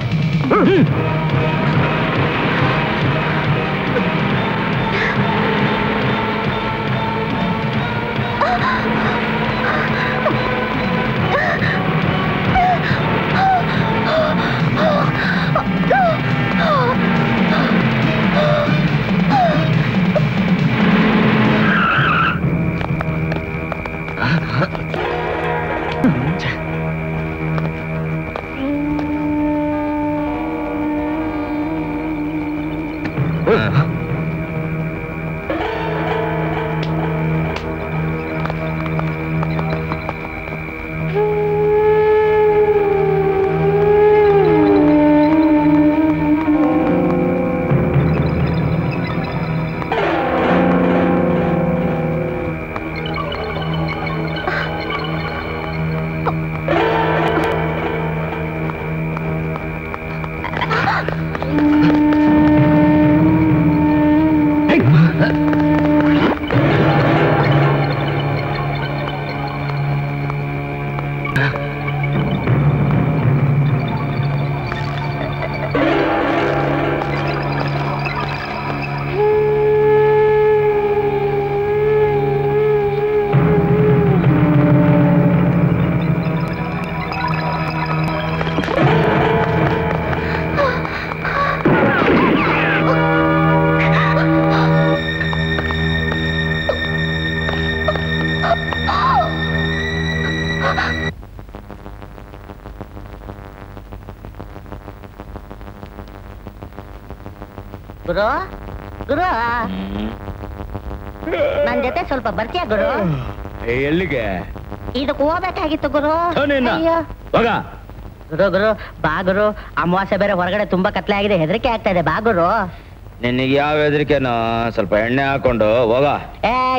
ಗುರು ಗುರು, ನನ್ ಜೊತೆ ಸ್ವಲ್ಪ ಬರ್ತೀಯ ಗುರು? ಎಲ್ಲಿಗೆ? ಇದಕ್ಕೆ ಹೋಗ್ಬೇಕಾಗಿತ್ತು ಗುರು. ಅಯ್ಯೋ. ಗುರು ಗುರು ಬಾ ಗುರು, ಅಮಾವಾಸ್ಯೆ ಬೇರೆ ಹೊರಗಡೆ ತುಂಬಾ ಕತ್ಲೆ ಆಗಿದೆ, ಹೆದರಿಕೆ ಆಗ್ತಾ ಇದೆ, ಬಾ ಗುರು. ನಿನಗೆ ಯಾವ ಹೆದರಿಕೆನೋ? ಸ್ವಲ್ಪ ಎಣ್ಣೆ ಹಾಕೊಂಡು ಹೋಗ.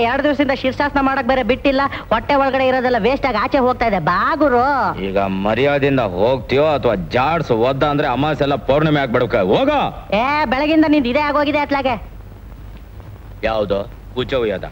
2 ದಿವಸದಿಂದ ಶೀರ್ಷಾಸನ ಮಾಡಕ್ ಬೇರೆ ಬಿಟ್ಟಿಲ್ಲ, ಹೊಟ್ಟೆ ಒಳಗಡೆ ಇರೋದೆಲ್ಲ ವೇಸ್ಟ್ ಆಗಿ ಆಚೆ ಹೋಗ್ತಾ ಇದೆ, ಬಾ ಗುರು. ಈಗ ಮರ್ಯಾದೆಯಿಂದ ಹೋಗ್ತೀಯೋ ಅಥವಾ ಜಾಡ್ಸ್ ಒದ್ದ ಅಂದ್ರೆ ಅಮಾವಾಸ್ಯೆ ಎಲ್ಲ ಪೌರ್ಣಮಿ ಆಗ್ಬಿಡ್ಕ, ಹೋಗ. ಬೆಳಗಿಂದ ನಿಂದ ಇದೇ ಆಗೋಗಿದೆ ಅತ್ಲಾಗೆ. ಯಾವ್ದು ಕೂಚ ಉಯ್ಯದ?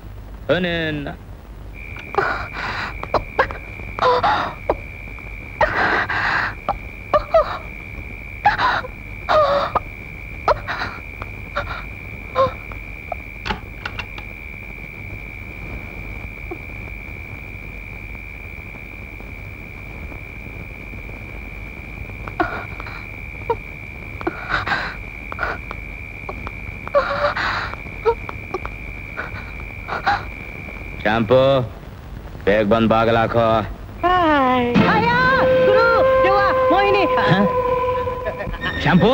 ಶಾಂಪು ಬೇಗ ಬಂದ್ ಬಾಗಲ ಹಾಕೋ. ಶಾಂಪು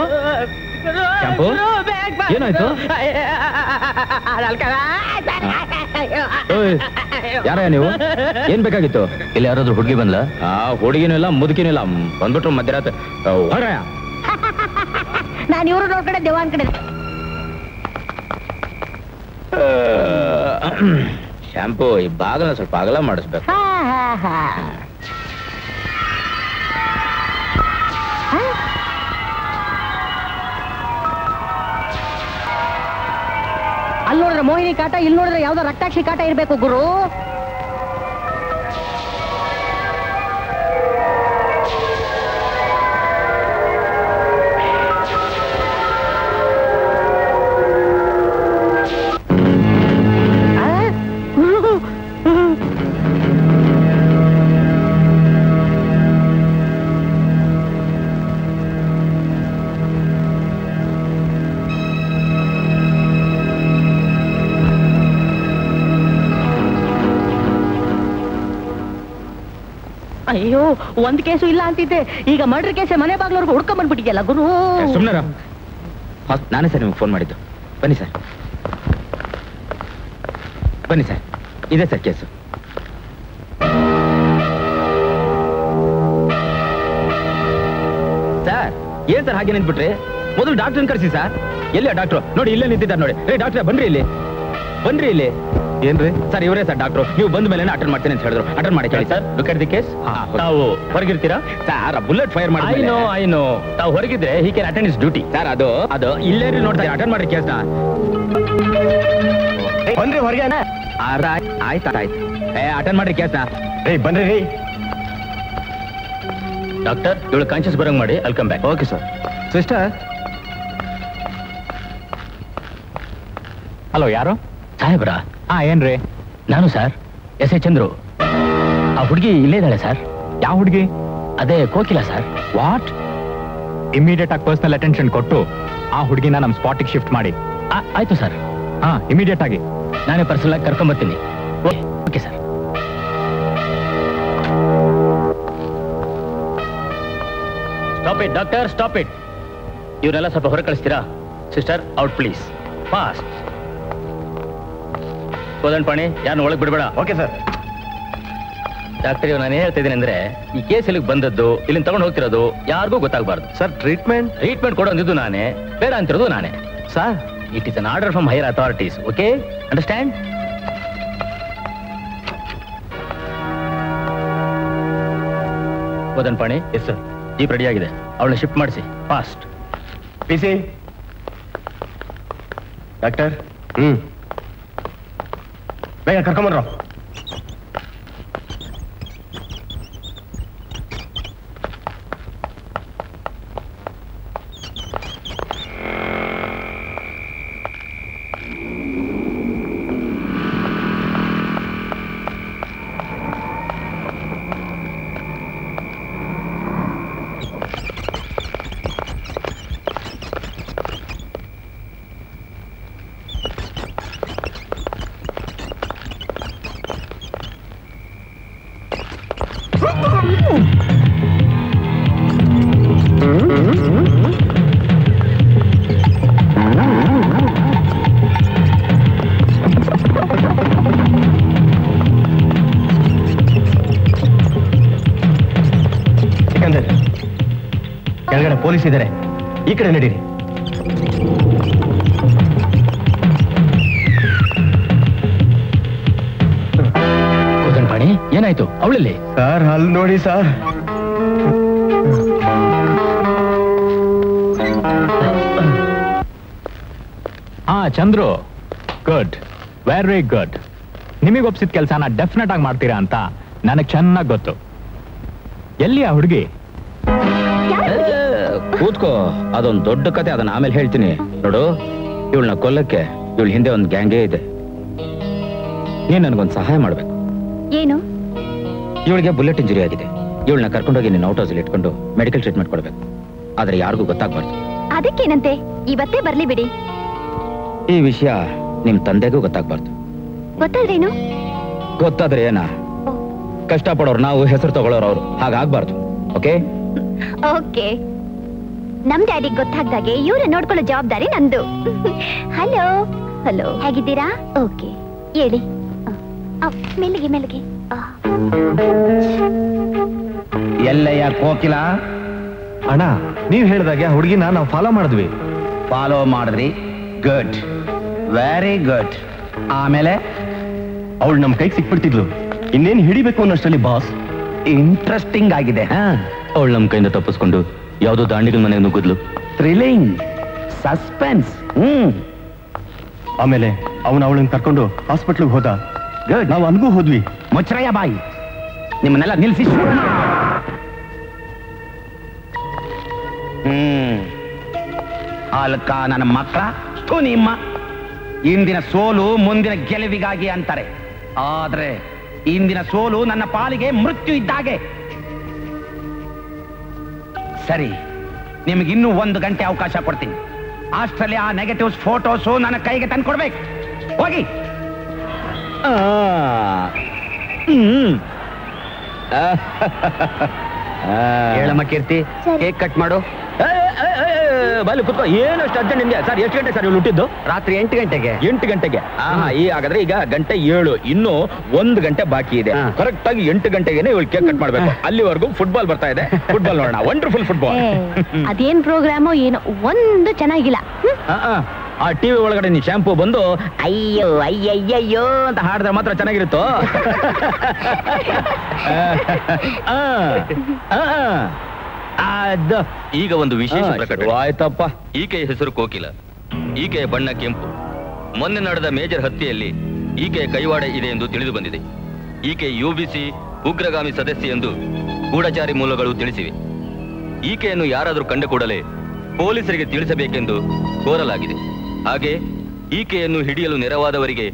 ಶಾಂಪು ಏನಾಯ್ತು? ಯಾರ ನೀವು? ಏನ್ ಬೇಕಾಗಿತ್ತು? ಇಲ್ಲಿ ಯಾರಾದ್ರೂ ಹುಡುಗಿ ಬಂದ್ಲ? ಹುಡುಗಿನೂ ಇಲ್ಲ ಮುದುಕಿನೂ ಇಲ್ಲ, ಬಂದ್ಬಿಟ್ರು ಮಧ್ಯರಾತ್ರಿ. ಹೊರಯ ನಾನು ಇವ್ರು ನೋಡ್ಕಡೆ ದೇವಾನ್ ಕಡೆ. ಶಾಂಪು ಈ ಬಾಗಲ ಸ್ವಲ್ಪ ಅಗಲ ಮಾಡಿಸ್ಬೇಕು. ಅಲ್ಲಿ ನೋಡಿದ್ರೆ ಮೋಹಿನಿ ಕಾಟ, ಇಲ್ಲಿ ನೋಡಿದ್ರೆ ಯಾವ್ದೋ ರಕ್ತಾಕ್ಷಿ ಕಾಟ ಇರ್ಬೇಕು ಗುರು. ಅಯ್ಯೋ ಒಂದ್ ಕೇಸು ಇಲ್ಲ ಅಂತಿದ್ದೆ, ಈಗ ಮರ್ಡರ್ ಕೇಸೆ ಮನೆ ಬಾಗ್ಲವ್ರಿಗೆ ಹುಡ್ಕೊಂಡ್ ಬಂದ್ಬಿಟ್ಟಿದ್ಯಲ್ಲ ಗುರು. ಸುಮ್ಮನೆ ನಾನೇ ಸರ್ ನಿಮ್ಗೆ ಫೋನ್ ಮಾಡಿದ್ದು. ಬನ್ನಿ ಸರ್, ಬನ್ನಿ ಸರ್, ಇದೆ ಸರ್ ಕೇಸು. ಸರ್ ಏನ್ ಸರ್ ಹಾಗೆ ನಿಂತ್ಬಿಟ್ರಿ? ಮೊದಲು ಡಾಕ್ಟರ್ ಕರ್ಸಿ ಸರ್. ಎಲ್ಲಿ ಡಾಕ್ಟ್ರು? ನೋಡಿ ಇಲ್ಲೇ ನಿಂತಿದ್ದಾರೆ ನೋಡಿ. ರೇ ಡಾಕ್ಟ್ರೆ ಬನ್ರಿ ಇಲ್ಲಿ, ಬನ್ರಿ ಇಲ್ಲಿ. ಏನ್ರಿ ಸರ್? ಇವರೇ ಸರ್ ಡಾಕ್ಟ್ರು. ನೀವು ಬಂದ ಮೇಲೆ ಅಟೆಂಡ್ ಮಾಡ್ತೀನಿ ಅಂತ ಹೇಳಿದ್ರು. ಅಟೆಂಡ್ ಮಾಡಿ ಕೇಳಿ sir. Look at the case. ತಾವು ಹೊರಗಿರ್ತೀರಾ ಸರ್? ಬುಲೆಟ್ ಫೈರ್ ಮಾಡಿ. ಐ ನೋ ತಾವು ಹೊರಗಿದ್ರೆ he can attend his duty sir. ಅದು ಇಲ್ಲೇ ನೋಡ್ತಾರೆ. ಅಟೆಂಡ್ ಮಾಡ್ರಿ ಕೇಸ್ನ. ಬನ್ರಿ ಹೊರಗೆ. ಆಯ್ತು ಅಟೆಂಡ್ ಮಾಡ್ರಿ ಕೇಸ್ನ. ಬನ್ರಿ ರೀ ಡಾಕ್ಟರ್. ಇವಳು ಕಾನ್ಶಿಯಸ್ ಬರಂಗ್ ಮಾಡಿ. Welcome back. Okay sir. Sister. Hello, ಯಾರು? ಸಾಹೇಬ್ರಾ? ಏನ್ರಿ? ನಾನು ಸರ್ ಎಸ್ ಎ ಚಂದ್ರು. ಆ ಹುಡುಗಿ ಇಲ್ಲೇ ಇದ್ದಾಳೆ ಸರ್. ಯಾವ ಹುಡುಗಿ? ಅದೇ ಕೋಕಿಲ ಸರ್. ವಾಟ್? ಇಮಿಡಿಯೇಟ್ ಆಗಿ ಪರ್ಸನಲ್ ಅಟೆನ್ಷನ್ ಕೊಟ್ಟು ಆ ಹುಡುಗಿನ ನಮ್ಮ ಸ್ಪಾಟಿಗೆ ಶಿಫ್ಟ್ ಮಾಡಿ. ಆಯ್ತು ಸರ್. ಇಮಿಡಿಯೇಟ್ ಆಗಿ ನಾನೇ ಪರ್ಸನಲ್ ಆಗಿ ಕರ್ಕೊಂಡ್ಬರ್ತೀನಿ. Okay sir. Stop it doctor, stop it. ಇವರೆಲ್ಲ ಸ್ವಲ್ಪ ಹೊರ ಕಳಿಸ್ತೀರಾ? Sister out please, fast. Kodanda Pani, ಯಾರನ್ನ ಒಳಗೆ ಬಿಡಬೇಡ. Okay sir. ಡಾಕ್ಟರ್, ಇವ್ ನಾನು ಏನ್ ಹೇಳ್ತಾ ಇದ್ದೀನಿ ಅಂದ್ರೆ, ಈ ಕೇಸ್ ಇಲ್ಲಿಗೆ ಬಂದದ್ದು, ಇಲ್ಲಿಂದ ತಗೊಂಡು ಹೋಗ್ತಿರೋದು ಯಾರಿಗೂ ಗೊತ್ತಾಗಬಾರ್ದು ಸರ್. ಟ್ರೀಟ್ಮೆಂಟ್ ಕೊಡೋದಿದ್ದು ನಾನೇ, ಬೇಡ ಅಂತಿರೋದು ನಾನೇ sir. It is an order from higher authorities. Okay, understand? Kodanda Pani. Yes sir. Jeep ready ಆಗಿದೆ, ಅವಳನ್ನ ಶಿಫ್ಟ್ ಮಾಡಿಸಿ ಫಾಸ್ಟ್. PC doctor. ಬೇಗ ಕರ್ಕೊಂಬರ್ರೋ. ಕೆಳಗಡೆ ಪೊಲೀಸ್ ಇದ್ದಾರೆ, ಈ ಕಡೆ ನಡೀರಿ. ಕೋದಂಡ ಪಾಣಿ, ಏನಾಯ್ತು? ಅವಳಲ್ಲಿ ಸರ್, ಅಲ್ಲಿ ನೋಡಿ sir. Chandru, good, very good. ನಿಮಗೆ ಒಪ್ಸಿದ ಕೆಲಸನ ಡೆಫಿನೆಟ್ ಆಗಿ ಮಾಡ್ತೀರಾ ಅಂತ ನನಗೆ ಚೆನ್ನಾಗಿ ಗೊತ್ತು. ಎಲ್ಲಿ ಆ ಹುಡುಗಿ? ಕೂತ್ಕೋ, ಅದೊಂದು ದೊಡ್ಡ ಕತೆ, ಅದನ್ನ ಆಮೇಲೆ ಹೇಳ್ತೀನಿ. ನೋಡು, ಇವಳನ್ನ ಕೊಲ್ಲಕ್ಕೆ ಇವಳ ಹಿಂದೆ ಒಂದು ಗ್ಯಾಂಗೇ ಇದೆ. ನೀನ್ ನನಗೊಂದು ಸಹಾಯ ಮಾಡ್ಬೇಕು. ಏನು? ಇವಳಿಗೆ ಬುಲೆಟ್ ಇಂಜುರಿ ಆಗಿದೆ. ಇವಳನ್ನ ಕರ್ಕೊಂಡೋಗಿ ನೀನು ಔಟ್ ಹೌಸಲ್ಲಿ ಇಟ್ಕೊಂಡು ಮೆಡಿಕಲ್ ಟ್ರೀಟ್ಮೆಂಟ್ ಕೊಡ್ಬೇಕು. ಆದ್ರೆ ಯಾರಿಗೂ ಗೊತ್ತಾಗ್ಬಾರ್ದು. ಅದಕ್ಕೇನಂತೆ, ಇವತ್ತೇ ಬರ್ಲಿ ಬಿಡಿ. ಈ ವಿಷಯ ನಿಮ್ ತಂದೆಗೂ ಗೊತ್ತಾಗ್ಬಾರ್ದು. ಗೊತ್ತಾದ್ರೇನು? ಗೊತ್ತಾದ್ರೆ ಏನ, ಕಷ್ಟಪಡೋರು ನಾವು, ಹೆಸರು ತಗೊಳ್ಳೋರು ಅವ್ರು. ಹಾಗಾಗ್ಬಾರ್ದು. ಓಕೆ? ಓಕೆ. ನಮ್ ಡ್ಯಾಡಿಗೆ ಗೊತ್ತಾಗ್ದಾಗೆ ಇವ್ರ ನೋಡ್ಕೊಳ್ಳೋ ಜವಾಬ್ದಾರಿ ನಂದು. ಹಲೋ ಹಲೋ, ಹೇಗಿದ್ದೀರಾ? ಓಕೆ, ಹೇಳಿ. ಮೆಲ್ಲಿಗೆ ಮೆಲ್ಲಿಗೆ. ಎಲ್ಲಯ್ಯ ಕೋಕಿಲ? ಅಣ್ಣ, ನೀವ್ ಹೇಳ್ದಾಗೆ ಆ ಹುಡುಗಿನ ನಾವು ಫಾಲೋ ಮಾಡಿದ್ವಿ. ಫಾಲೋ ಮಾಡಿದ್ರಿ? Good, very good. ಆಮೇಲೆ ಅವಳು ನಮ್ ಕೈಗೆ ಸಿಕ್ಬಿಡ್ತಿದ್ಲು. ಇನ್ನೇನು ಹಿಡಿಬೇಕು ಅನ್ನೋಷ್ಟರಲ್ಲಿ ಬಾಸ್. ಇಂಟ್ರೆಸ್ಟಿಂಗ್ ಆಗಿದೆ. ಅವಳು ನಮ್ ಕೈಯಿಂದ ತಪ್ಪಿಸ್ಕೊಂಡು ಯಾವ್ದೋ ದಾಂಡಿಗಲ್ ಮನೆಗೆ ನುಗ್ಗಿದ್ಲು. Thrilling, suspense. ಆಮೇಲೆ ಅವಳನ್ನ ಕರ್ಕೊಂಡು ಹಾಸ್ಪಿಟ್ಲಿಗೆ ಹೋದ. ನಾವು ಅನ್ಗೂ ಹೋದ್ವಿ. ಮುಚ್ಚರಯ್ಯ ಬಾಯಿ, ನಿಮ್ಮನ್ನೆಲ್ಲ ನಿಲ್ಸಿ. ಅಲ್ಕ ನನ್ನ ಮಕ್ಕಳ ನಿಮ್ಮ ಇಂದಿನ ಸೋಲು ಮುಂದಿನ ಗೆಲುವಿಗಾಗಿ ಅಂತಾರೆ. ಆದ್ರೆ ಇಂದಿನ ಸೋಲು ನನ್ನ ಪಾಲಿಗೆ ಮೃತ್ಯು ಇದ್ದಾಗೆ. ಸರಿ, ನಿಮ್ಗೆ ಇನ್ನೂ 1 ಗಂಟೆ ಅವಕಾಶ ಕೊಡ್ತೀನಿ. ಅಷ್ಟರಲ್ಲಿ ಆ ನೆಗೆಟಿವ್ಸ್ ಫೋಟೋಸು ನನ್ನ ಕೈಗೆ ತಂದು ಕೊಡ್ಬೇಕು. ಹೋಗಿ. ಹೇಳಮ್ಮ ಕೀರ್ತಿ, ಕೇಕ್ ಕಟ್ ಮಾಡು. ಬಾಲಿ ಕುತ್ಕೋ. ಏನು ಅಷ್ಟು ಅರ್ಜೆಂಟ್ ನಿಮ್ಗೆ? ಸರ್ ಎಷ್ಟು ಗಂಟೆ ಸರ್ ಇವ್ರು ಹುಟ್ಟಿದ್ದು? ರಾತ್ರಿ 8 ಗಂಟೆಗೆ. 8 ಗಂಟೆಗೆ? ಈ ಹಾಗಾದ್ರೆ ಈಗ ಗಂಟೆ 7, ಇನ್ನು 1 ಗಂಟೆ ಬಾಕಿ ಇದೆ. ಕರೆಕ್ಟ್ ಆಗಿ 8 ಗಂಟೆಗೆ ಇವಳು ಕೇಕ್ ಕಟ್ ಮಾಡ್ಬೇಕು. ಅಲ್ಲಿವರೆಗೂ ಫುಟ್ಬಾಲ್ ಬರ್ತಾ ಇದೆ, ಫುಟ್ಬಾಲ್ ನೋಡೋಣ. Wonderful football. ಅದೇನ್ ಪ್ರೋಗ್ರಾಮು ಏನೋ ಒಂದು ಚೆನ್ನಾಗಿಲ್ಲ. ಆ ಟಿವಿ ಒಳಗಡೆ ನೀ ಶಾಂಪೂ ಬಂದು ಅಯ್ಯೋ ಅಯ್ಯಯ್ಯಯ್ಯೋ ಅಂತ ಹಾಡಿದ್ರೆ ಮಾತ್ರ ಚೆನ್ನಾಗಿರುತ್ತೋ. ಈಗ ಒಂದು ವಿಶೇಷ ಪ್ರಕಟಣೆ ಆಯ್ತಪ್ಪ. ಈಕೆಯ ಹೆಸರು ಕೋಕಿಲ, ಈಕೆಯ ಬಣ್ಣ ಕೆಂಪು. ಮೊನ್ನೆ ನಡೆದ ಮೇಜರ್ ಹತ್ಯೆಯಲ್ಲಿ ಈಕೆಯ ಕೈವಾಡ ಇದೆ ಎಂದು ತಿಳಿದು ಬಂದಿದೆ. ಈಕೆ ಯುಬಿಸಿ ಉಗ್ರಗಾಮಿ ಸದಸ್ಯೆ ಎಂದು ಗೂಢಚಾರಿ ಮೂಲಗಳು ತಿಳಿಸಿವೆ. ಈಕೆಯನ್ನು ಯಾರಾದರೂ ಕಂಡ ಕೂಡಲೇ ಪೊಲೀಸರಿಗೆ ತಿಳಿಸಬೇಕೆಂದು ಕೋರಲಾಗಿದೆ. ಹಾಗೆ ಈಕೆಯನ್ನು ಹಿಡಿಯಲು ನೆರವಾದವರಿಗೆ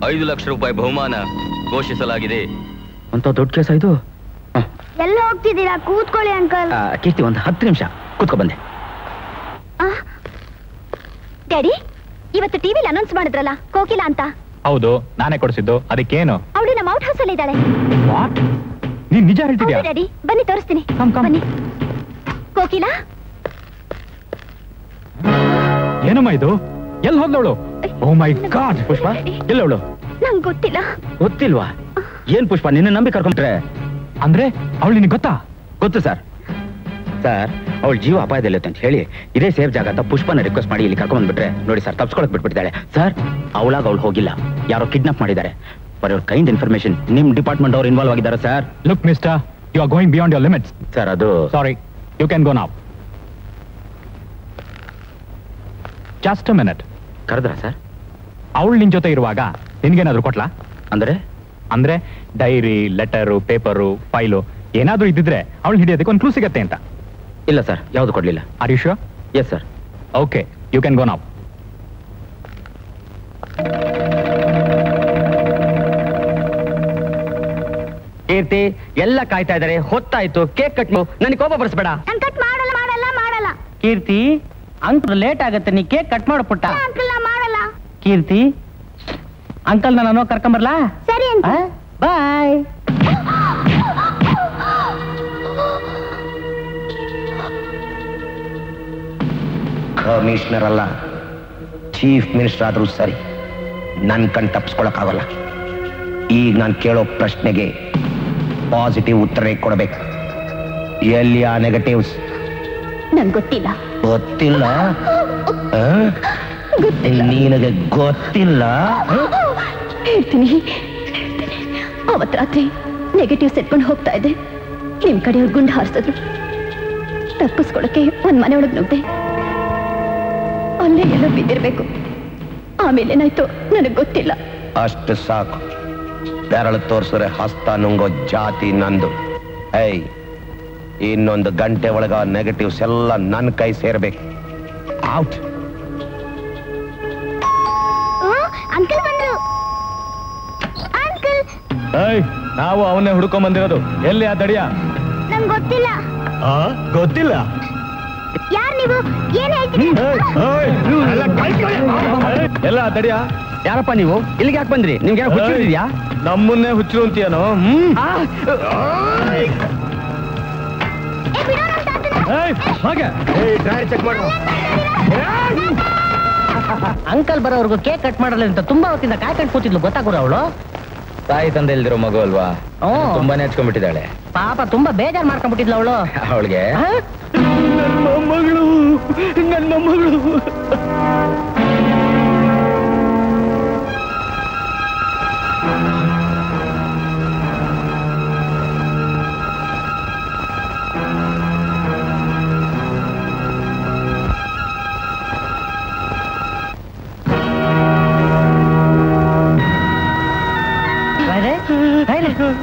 5 ಲಕ್ಷ ರೂಪಾಯಿ ಬಹುಮಾನ ಘೋಷಿಸಲಾಗಿದೆ. ಅಂತ ದೊಡ್ಡ ಕೇಸ ಇದು. ಎಲ್ಲ ಹೋಗ್ತಿದ್ದೀರಾ? ಕೂತ್ಕೊಳ್ಳಿ ಅಂಕಲ್. ಕೀರ್ತಿ, ಒಂದು 10 ನಿಮಿಷ ಕೂತ್ಕೊ ಬಂದೆ. ಡ್ಯಾಡಿ, ಇವತ್ತು ಟಿವಿಲಿ ಅನೌನ್ಸ್ ಮಾಡಿದ್ರಲ್ಲ ಕೋಕಿಲ ಅಂತ. ಹೌದು, ನಾನೇ ಕೊಡಿಸಿದ್ದು. ಅದಕ್ಕೇನು? ಅವಳು ನಮ್ಮ ಔಟ್ ಹೌಸ್ ಅಲ್ಲಿ ಇದ್ದಾಳೆ. ನೀನ್ ನಿಜ ಹೇಳ್ತಿದ್ಯಾ? ಡ್ಯಾಡಿ, ಬನ್ನಿ ತೋರಿಸ್ತೀನಿ. ಬನ್ನಿ. ಕೋಕಿಲ, ಏನಮ್ಮ ಇದು? ಎಲ್ಲಿ ಹೋದ್ಲವಳು? ಓ ಮೈ ಗಾಡ್! ಪುಷ್ಪ ಎಲ್ಲವಳು? ನಂಗೆ ಗೊತ್ತಿಲ್ಲ. ಗೊತ್ತಿಲ್ವಾ? ಏನ್ ಪುಷ್ಪ, ನಿನ್ನ ನಂಬಿ ಕರ್ಕೊಂಡ್ರೆ? ಅಂದ್ರೆ ಅವಳು ನಿನಗೆ ಗೊತ್ತಾ? ಗೊತ್ತು ಸರ್. ಸರ್, ಅವಳ ಜೀವ ಅಪಾಯದಲ್ಲಿರುತ್ತೆ ಅಂತ ಹೇಳಿ ಇದೇ ಸೇಫ್ ಜಾಗ ಅಂತ ಪುಷ್ಪನ ರಿಕ್ವೆಸ್ಟ್ ಮಾಡಿ ಇಲ್ಲಿ ಕರ್ಕೊಂಡ್ ಬಂದ್ಬಿಟ್ರೆ ನೋಡಿ ಸರ್, ತಪ್ಸ್ಕೊಳಕ್ ಬಿಟ್ಬಿಟ್ಟಿದ್ದಾಳೆ ಸರ್. ಅವಳಾಗ ಅವಳು ಹೋಗಿಲ್ಲ, ಯಾರೋ ಕಿಡ್ನಾಪ್ ಮಾಡಿದ್ದಾರೆ. ಫಾರ್ ಯುವರ್ ಕೈಂಡ್ ಇನ್ಫಾರ್ಮೇಶನ್, ನಿಮ್ ಡಿಪಾರ್ಟ್ಮೆಂಟ್ ಅವ್ರು ಇನ್ವಾಲ್ವ್ ಆಗಿದ್ದಾರೆ sir. Look mister, you are going beyond your limits. Sir, ಅದು sorry, you can go now. Just a minute. ಕರೆದ್ರ ಸರ್? ಅವಳು ನಿನ್ ಜೊತೆ ಇರುವಾಗ ನಿನ್ಗೇನಾದ್ರು ಕೊಟ್ಲಾ? ಅಂದ್ರೆ ಡೈರಿ, ಲೆಟರು, ಪೇಪರು, ಫೈಲು ಏನಾದ್ರೂ ಇದ್ದಿದ್ರೆ ಅವಳು ಹಿಡಿಯೋದಕ್ಕೆ ಒಂದು ಕ್ಲೂ ಸಿಗತ್ತೆ ಅಂತ. ಇಲ್ಲ ಸರ್, ಯಾವ್ದು ಕೊಡ್ಲಿಲ್ಲ. Are you sure? Yes sir. Okay, you can go now. Keerthi, ಎಲ್ಲ ಕಾಯ್ತಾ ಇದಾರೆ, ಹೊತ್ತಾಯ್ತು. ಕೇಕ್ ಕಟ್ ನನಗೆ ಕೋಪ ಬರ್ಸ್ಬೇಡ. ಕಟ್ ಮಾಡಲ್ಲ ಮಾಡಲ್ಲ ಮಾಡಲ್ಲ. ಕೀರ್ತಿ, ಅಂಕಲ್ ಲೇಟ್ ಆಗತ್ತೆ, ನೀ ಕೇಕ್ ಕಟ್ ಮಾಡು ಪುಟ್ಟ. ಅಂಕಲ್ ಮಾಡಲ್ಲ. ಕೀರ್ತಿ, ಅಂಕಲ್ ನಾನು ಕರ್ಕೊಂಬರ್ಲಾ? ಸರಿ. ಬಾಯ್. ಕಮಿಷನರ್ ಅಲ್ಲ, ಚೀಫ್ ಮಿನಿಸ್ಟರ್ ಆದ್ರೂ ಸರಿ, ನನ್ ಕಣ್ ತಪ್ಪಿಸ್ಕೊಳಕ್ಕಾಗಲ್ಲ. ಈಗ ನಾನು ಕೇಳೋ ಪ್ರಶ್ನೆಗೆ ಪಾಸಿಟಿವ್ ಉತ್ತರ ಕೊಡಬೇಕು. ಎಲ್ಲಿ ಆ ನೆಗೆಟಿವ್ಸ್? ನಂಗೆ ಗೊತ್ತಿಲ್ಲ. ಗೊತ್ತಿಲ್ಲ? ನಿನಗೆ ಗೊತ್ತಿಲ್ಲ? ಹೇಳ್ತೀನಿ. ಅವತ್ ರಾತ್ರಿ ನೆಗೆಟಿವ್ಸ್ ಎತ್ಕೊಂಡು ಹೋಗ್ತಾ ಇದ್ದೆ, ನಿಮ್ ಕಡೆಯವ್ರು ಗುಂಡು ಹಾರಿಸಿದ್ರು. ತಪ್ಪಿಸ್ಕೊಳಕ್ಕೆ ಒಂದ್ ಮನೆ ಒಳಗೆ ನುಗ್ದೆ. ಅಲ್ಲೇ ಎಲ್ಲ ಬಿದ್ದಿರ್ಬೇಕು. ಆಮೇಲೆ ಏನಾಯ್ತು ನನಗೆ ಗೊತ್ತಿಲ್ಲ. ಅಷ್ಟು ಸಾಕು. ಬೆರಳು ತೋರ್ಸಿದ್ರೆ ಹಸ್ತ ನುಂಗೋ ಜಾತಿ ನಂದು. ಇನ್ನೊಂದು ಗಂಟೆ ಒಳಗ ನೆಗೆಟಿವ್ಸ್ ಎಲ್ಲ ನನ್ನ ಕೈ ಸೇರ್ಬೇಕು. ಔಟ್. ಅಂಕಲ್ ಬಂದ್ರು. ಅಂಕಲ್, ನಾವು ಅವನ್ನೇ ಹುಡ್ಕೊಂಡ್ ಬಂದಿರೋದು. ಎಲ್ಲಿ ಆ ದಡಿಯ? ನಂಗೆ ಗೊತ್ತಿಲ್ಲ. ಗೊತ್ತಿಲ್ಲ? ಯಾರು ನೀವು? ಏನ್ ಹೇಳ್ತೀರಿ? ಎಲ್ಲ ದಡಿಯ? ಯಾರಪ್ಪ ನೀವು? ಇಲ್ಲಿಗೆ ಯಾಕೆ ಬಂದ್ರಿ? ನಿಮ್ಗೆ ಹುಚ್ಚಿದ್ಯಾ? ನಮ್ಮನ್ನೇ ಹುಚ್ಚರು ಅಂತೀಯನೋ? ಚೆಕ್ ಮಾಡು. ಅಂಕಲ್ ಬರೋವರೆಗೂ ಕೇಕ್ ಕಟ್ ಮಾಡಲ್ಲ ಅಂತ ತುಂಬಾ ಹೊತ್ತಿಂದ ಕಾಯ್ಕೊಂಡು ಕೂತಿದ್ಲು, ಗೊತ್ತಾಗೋರು ಅವಳು. ತಾಯಿ ತಂದೆ ಇಲ್ದಿರೋ ಮಗು ಅಲ್ವಾ, ತುಂಬಾನೇ ಹಚ್ಕೊಂಡ್ಬಿಟ್ಟಿದ್ದಾಳೆ. ಪಾಪ ತುಂಬಾ ಬೇಜಾರ್ ಮಾಡ್ಕೊಂಡ್ಬಿಟ್ಟಿದ್ಲು ಅವಳು. ಅವಳಿಗೆ ನನ್ನ ಮೊಮ್ಮಗಳು.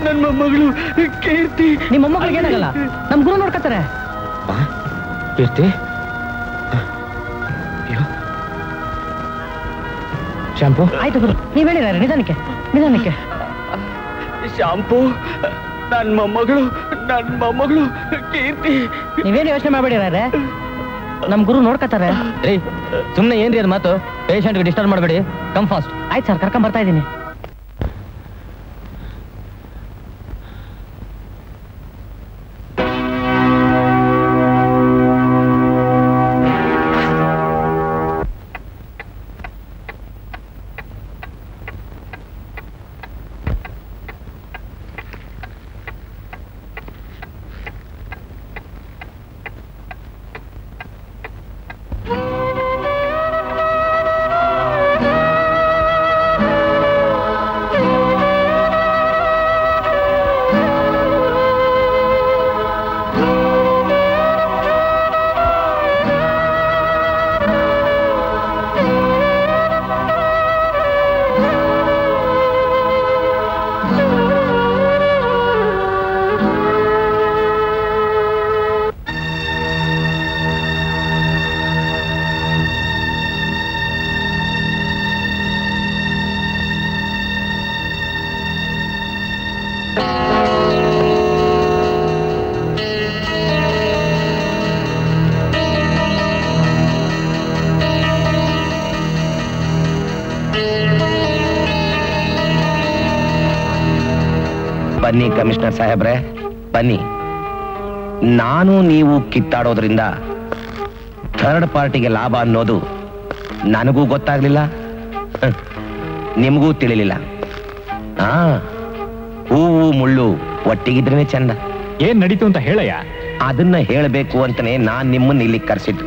ನನ್ನ ಮೊಮ್ಮಗಳು ಕೀರ್ತಿ. ನಿಮ್ಮ ಮೊಮ್ಮಗಳಿಗೆ ಏನಾಗಲ್ಲ, ನಮ್ ಗುರು ನೋಡ್ಕೊತಾರೆ. ಕೀರ್ತಿ, ಶಾಂಪು ಆಯ್ತು ಗುರು, ನೀವ್ ಹೇಳಿದಾರೆ. ನಿಧಾನಕ್ಕೆ ನಿಧಾನಕ್ಕೆ. ಶಾಂಪು, ನನ್ನ ಮೊಮ್ಮಗಳು ಕೀರ್ತಿ. ನೀವೇನು ಯೋಚನೆ ಮಾಡ್ಬೇಡಿರಾರೆ, ನಮ್ ಗುರು ನೋಡ್ಕೊತಾರೆ. ಸುಮ್ನೆ ಏನ್ರಿ ಅದು ಮಾತು? ಪೇಷಂಟ್ಗೆ ಡಿಸ್ಟರ್ಬ್ ಮಾಡಬೇಡಿ. Come fast. ಆಯ್ತು ಸರ್, ಕರ್ಕೊಂಡ್ ಬರ್ತಾ ಇದ್ದೀನಿ. ಬನ್ನಿ ಕಮಿಷನರ್ ಸಾಹೇಬ್ರೆ, ಬನ್ನಿ. ನಾನು ನೀವು ಕಿತ್ತಾಡೋದ್ರಿಂದ ಥರ್ಡ್ ಪಾರ್ಟಿಗೆ ಲಾಭ ಅನ್ನೋದು ನನಗೂ ಗೊತ್ತಾಗ್ಲಿಲ್ಲ, ನಿಮಗೂ ತಿಳಿಲಿಲ್ಲ. ಹೂವು ಮುಳ್ಳು ಒಟ್ಟಿಗಿದ್ರೇನೆ ಚಂದ. ಏನ್ ನಡೀತು ಅಂತ ಹೇಳಯ್ಯ. ಅದನ್ನ ಹೇಳಬೇಕು ಅಂತಾನೆ ನಾನ್ ನಿಮ್ಮನ್ನ ಇಲ್ಲಿ ಕರೆಸಿದ್ದು.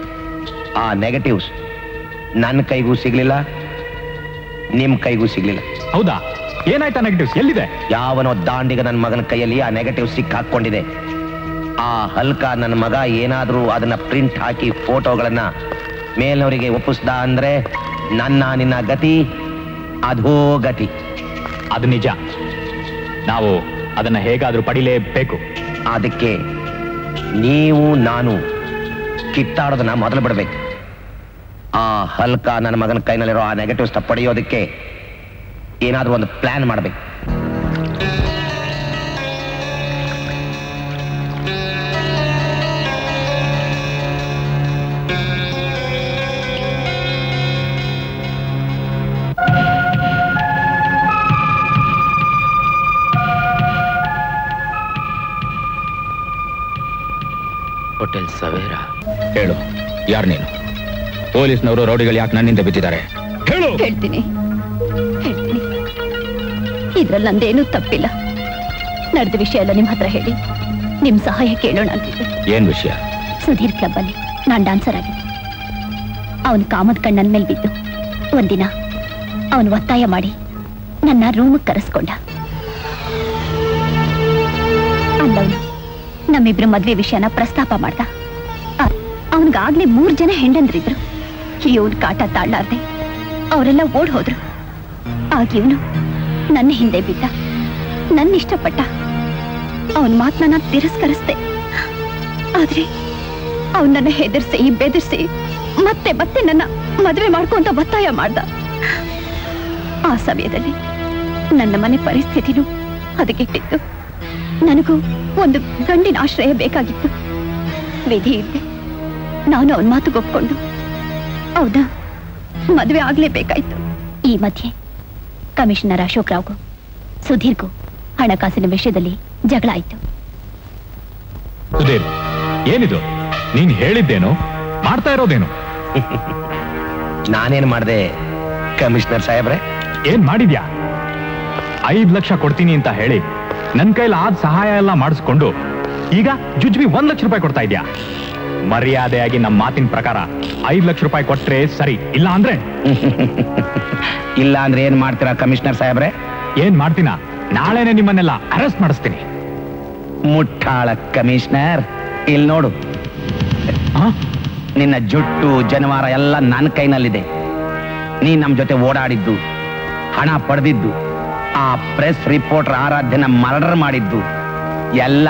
ಆ ನೆಗೆಟಿವ್ಸ್ ನನ್ನ ಕೈಗೂ ಸಿಗ್ಲಿಲ್ಲ, ನಿಮ್ ಕೈಗೂ ಸಿಗ್ಲಿಲ್ಲ. ಹೌದಾ? ಏನಾಯ್ತಾ ನೆಗೆಟಿವ್ಸ್? ಎಲ್ಲಿದೆ? ಯಾವನೋ ದಾಂಡಿಗ ನನ್ನ ಮಗನ ಕೈಯಲ್ಲಿ ಆ ನೆಗೆಟಿವ್ ಸಿಕ್ಕಾಕೊಂಡಿದೆ. ಆ ಹಲ್ಕ ನನ್ನ ಮಗ ಏನಾದ್ರೂ ಅದನ್ನ ಪ್ರಿಂಟ್ ಹಾಕಿ ಫೋಟೋಗಳನ್ನ ಮೇಲ್ನವರಿಗೆ ಒಪ್ಪಿಸ್ದ ಅಂದ್ರೆ ನಿನ್ನ ಗತಿ ಅಧೋ ಗತಿ. ಅದು ನಿಜ. ನಾವು ಅದನ್ನ ಹೇಗಾದ್ರೂ ಪಡಿಲೇಬೇಕು. ಅದಕ್ಕೆ ನೀವು ನಾನು ಕಿತ್ತಾಡೋದನ್ನ ಮೊದಲು ಬಿಡ್ಬೇಕು. ಆ ಹಲ್ಕ ನನ್ನ ಮಗನ ಕೈನಲ್ಲಿರೋ ಆ ನೆಗೆಟಿವ್ಸ್ ಪಡೆಯೋದಕ್ಕೆ ಏನಾದ್ರೂ ಒಂದು ಪ್ಲಾನ್ ಮಾಡ್ಬೇಕು. ಹೋಟೆಲ್ ಸವೇರಾ. ಹೇಳು, ಯಾರು ನೀನು? ಪೊಲೀಸ್ನವರು ರೌಡಿಗಳು ಯಾಕೆ ನನ್ನಿಂದ ಬಿದ್ದಿದ್ದಾರೆ? ಹೇಳು. ಹೇಳ್ತೀನಿ. ಇದ್ರಲ್ಲಿ ನಂದೇನೂ ತಪ್ಪಿಲ್ಲ. ನಡೆದ ವಿಷಯ ಎಲ್ಲ ನಿಮ್ ಹತ್ರ ಹೇಳಿ ನಿಮ್ ಸಹಾಯ ಕೇಳೋಣ ಅಂತಿದ್ದೆ. ಏನ್ ವಿಷಯ? ಸುಧೀರ್ ಕ್ಲಬ್ ಅಲ್ಲಿ ನಾನ್ ಡಾನ್ಸರ್ ಆಗಿದ್ದೆ. ಅವನ್ ಕಾಮದ ಕಣ್ಣನ್ ಮೇಲೆ ಬಿದ್ದು ಒಂದಿನ ಅವನ್ ಒತ್ತಾಯ ಮಾಡಿ ನನ್ನ ರೂಮ್ ಕರೆಸ್ಕೊಂಡ. ಅಲ್ಲವನು ನಮ್ಮಿಬ್ರು ಮದ್ವೆ ವಿಷಯನ ಪ್ರಸ್ತಾಪ ಮಾಡ್ದ. ಅವನ್ಗಾಗ್ಲೇ 3 ಜನ ಹೆಂಡಂದ್ರಿದ್ರು. ಇವನ್ ಕಾಟ ತಾಳ್ಲಾರ್ದೆ ಅವರೆಲ್ಲ ಓಡ್ ಹೋದ್ರು. ಆಗ ಇವನು ನನ್ನ ಹಿಂದೆ ಬಿದ್ದ. ನನ್ನ ಇಷ್ಟಪಟ್ಟ. ಅವನ್ ಮಾತನ್ನ ನಾನು ತಿರಸ್ಕರಿಸ್ದೆ. ಆದ್ರೆ ಅವನ್ ನನ್ನ ಹೆದರ್ಸಿ ಬೆದರ್ಸಿ ಮತ್ತೆ ಮತ್ತೆ ನನ್ನ ಮದುವೆ ಮಾಡ್ಕೊಂತ ಒತ್ತಾಯ ಮಾಡ್ದ. ಆ ಸಮಯದಲ್ಲಿ ನನ್ನ ಮನೆ ಪರಿಸ್ಥಿತಿನೂ ಹದಗೆಟ್ಟಿತ್ತು. ನನಗೂ ಒಂದು ಗಂಡಿನ ಆಶ್ರಯ ಬೇಕಾಗಿತ್ತು. ವಿಧಿ ಇದ್ದೆ ನಾನು ಅವನ ಮಾತು ಒಪ್ಕೊಂಡು ಹೌದಾ ಮದುವೆ ಆಗ್ಲೇಬೇಕಾಯ್ತು. ಈ ಮಧ್ಯೆ ಕಮಿಷನರ್ ಅಶೋಕ್ ರಾವ್ಗೂ ಸುಧೀರ್ಗೂ ಹಣಕಾಸಿನ ವಿಷಯದಲ್ಲಿ ಜಗಳ ಆಯ್ತು. ಸುಧೀರ್, ಏನಿದು? ನೀನ್ ಹೇಳಿದ್ದೇನು, ಮಾಡ್ತಾ ಇರೋದೇನು? ನಾನೇನ್ ಮಾಡ್ದೆ ಕಮಿಷನರ್ ಸಾಹೇಬ್ರೆ? ಏನ್ ಮಾಡಿದ್ಯಾ? 5 ಲಕ್ಷ ಕೊಡ್ತೀನಿ ಅಂತ ಹೇಳಿ ನನ್ ಕೈಲಿ ಆದ ಸಹಾಯ ಎಲ್ಲ ಮಾಡಿಸ್ಕೊಂಡು ಈಗ ಜುಜ್ಬಿ 1 ಲಕ್ಷ ರೂಪಾಯಿ ಕೊಡ್ತಾ ಇದ್ಯಾ? ಮರ್ಯಾದೆಯಾಗಿ ನಮ್ಮ ಮಾತಿನ ಪ್ರಕಾರ 5 ಲಕ್ಷ ರೂಪಾಯಿ ಕೊಟ್ರೆ ಸರಿ, ಇಲ್ಲ ಅಂದ್ರೆ ಏನ್ ಮಾಡ್ತೀರಾ ಕಮಿಷನರ್ ಸಾಹೇಬ್ರೆ? ಏನ್ ಮಾಡ್ತೀನಾ? ನಾಳೆನೆ ನಿಮ್ಮನ್ನೆಲ್ಲ ಅರೆಸ್ಟ್ ಮಾಡಿಸ್ತೀನಿ. ಮುಟ್ಟಾಳ ಕಮಿಷನರ್, ಇಲ್ಲಿ ನೋಡು, ನಿನ್ನ ಜುಟ್ಟು ಜನವಾರ ಎಲ್ಲ ನನ್ನ ಕೈನಲ್ಲಿದೆ. ನೀ ನಮ್ ಜೊತೆ ಓಡಾಡಿದ್ದು, ಹಣ ಪಡೆದಿದ್ದು, ಆ ಪ್ರೆಸ್ ರಿಪೋರ್ಟರ್ ಆರಾಧ್ಯನ ಮರ್ಡರ್ ಮಾಡಿದ್ದು ಎಲ್ಲ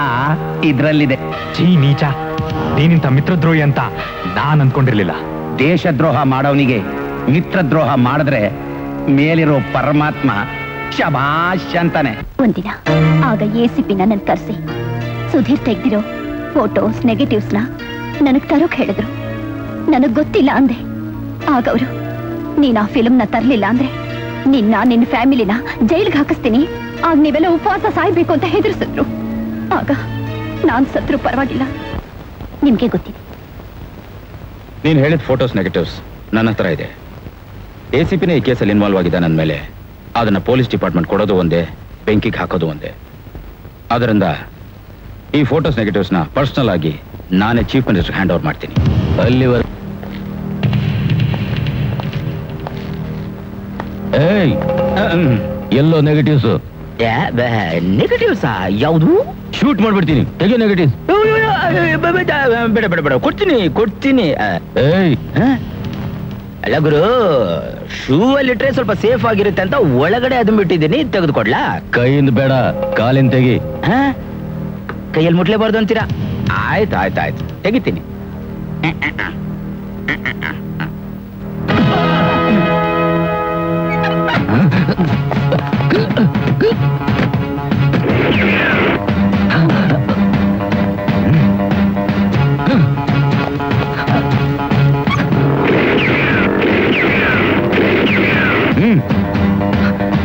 ಇದ್ರಲ್ಲಿದೆ. ಚೀ ನೀಚ, ನೀನಿಂತ ಮಿತ್ರದ್ರೋಹಿ ಅಂತ ನಾನ್ ಅನ್ಕೊಂಡಿರ್ಲಿಲ್ಲ. ದೇಶದ್ರೋಹ ಮಾಡೋನಿಗೆ ಮಿತ್ರದ್ರೋಹ ಮಾಡಿದ್ರೆ ಮೇಲಿರೋ ಪರಮಾತ್ಮ ಶಬಾಷ್ ಅಂತಾನೆ. ಒಂದಿನ ಆಗ ACP ನನ್ನನ್ನು ಕರೆಸಿ ಸುಧೀರ್ ತೆಗ್ದಿರೋ ಫೋಟೋಸ್ ನೆಗೆಟಿವ್ಸ್ನ ನನಗ್ ತರೋಕ್ ಹೇಳಿದ್ರು. ನನಗ್ ಗೊತ್ತಿಲ್ಲ ಅಂದೆ. ಆಗ ಅವರು ನೀನ್ ಆ ಫಿಲ್ಮ್ನ ತರ್ಲಿಲ್ಲ ಅಂದ್ರೆ ನಿನ್ನ ಫ್ಯಾಮಿಲಿನ ಜೈಲ್ಗೆ ಹಾಕಿಸ್ತೀನಿ, ಆಗ ನೀವೆಲ್ಲ ಉಪವಾಸ ಸಾಯ್ಬೇಕು ಅಂತ ಹೆದರ್ಸಿದ್ರು. ಆಗ ನಾನ್ ಸತ್ರು ಪರವಾಗಿಲ್ಲ, ನಿಮ್ಗೆ ಗೊತ್ತಿದೆ. ನೀನ್ ಹೇಳಿದ ಫೋಟೋಸ್ ನೆಗೆಟಿವ್ಸ್ ನನ್ನ ಹತ್ರ ಇದೆ. ACPನೇ ಈ ಕೇಸಲ್ಲಿ ಇನ್ವಾಲ್ವ್ ಆಗಿದೆ ನನ್ನ ಮೇಲೆ. ಅದನ್ನ ಪೊಲೀಸ್ ಡಿಪಾರ್ಟ್ಮೆಂಟ್ ಕೊಡೋದು ಒಂದೇ, ಬೆಂಕಿಗೆ ಹಾಕೋದು ಒಂದೇ. ಅದರಿಂದ ಈ ಫೋಟೋಸ್ ನೆಗೆಟಿವ್ಸ್ನ ಪರ್ಸನಲ್ ಆಗಿ ನಾನೇ ಚೀಫ್ ಮಿನಿಸ್ಟರ್ ಹ್ಯಾಂಡ್ ಓವರ್ ಮಾಡ್ತೀನಿ. ಅಲ್ಲಿವರೆಗೆ ಎಲ್ಲೋ ನೆಗೆಟಿವ್ಸ್? ನೆಗೆಟಿವ್ಸಾ? ಯಾವುದು? ಶೂಟ್ ಮಾಡ್ಬಿಡ್ತೀನಿ, ತೆಗೆ ನೆಗೆಟಿವ್ಸ್. ಬೇಡ ಬೇಡ ಬೇಡ, ಕೊಡ್ತೀನಿ. ಅಲ್ಲ ಗುರು, ಶೂ ಅಲ್ಲಿ ಇಟ್ರೆ ಸ್ವಲ್ಪ ಸೇಫ್ ಆಗಿರುತ್ತೆ ಅಂತ ಒಳಗಡೆ ಅದನ್ನ ಬಿಟ್ಟಿದ್ದೀನಿ, ತೆಗೆದುಕೊಡ್ಲಾ? ಕೈಯಿಂದ ಬೇಡ, ಕಾಲಿಂದ ತೆಗಿ. ಕೈಯಲ್ಲಿ ಮುಟ್ಲೇಬಾರ್ದು ಅಂತೀರಾ? ಆಯ್ತು ತೆಗಿತೀನಿ.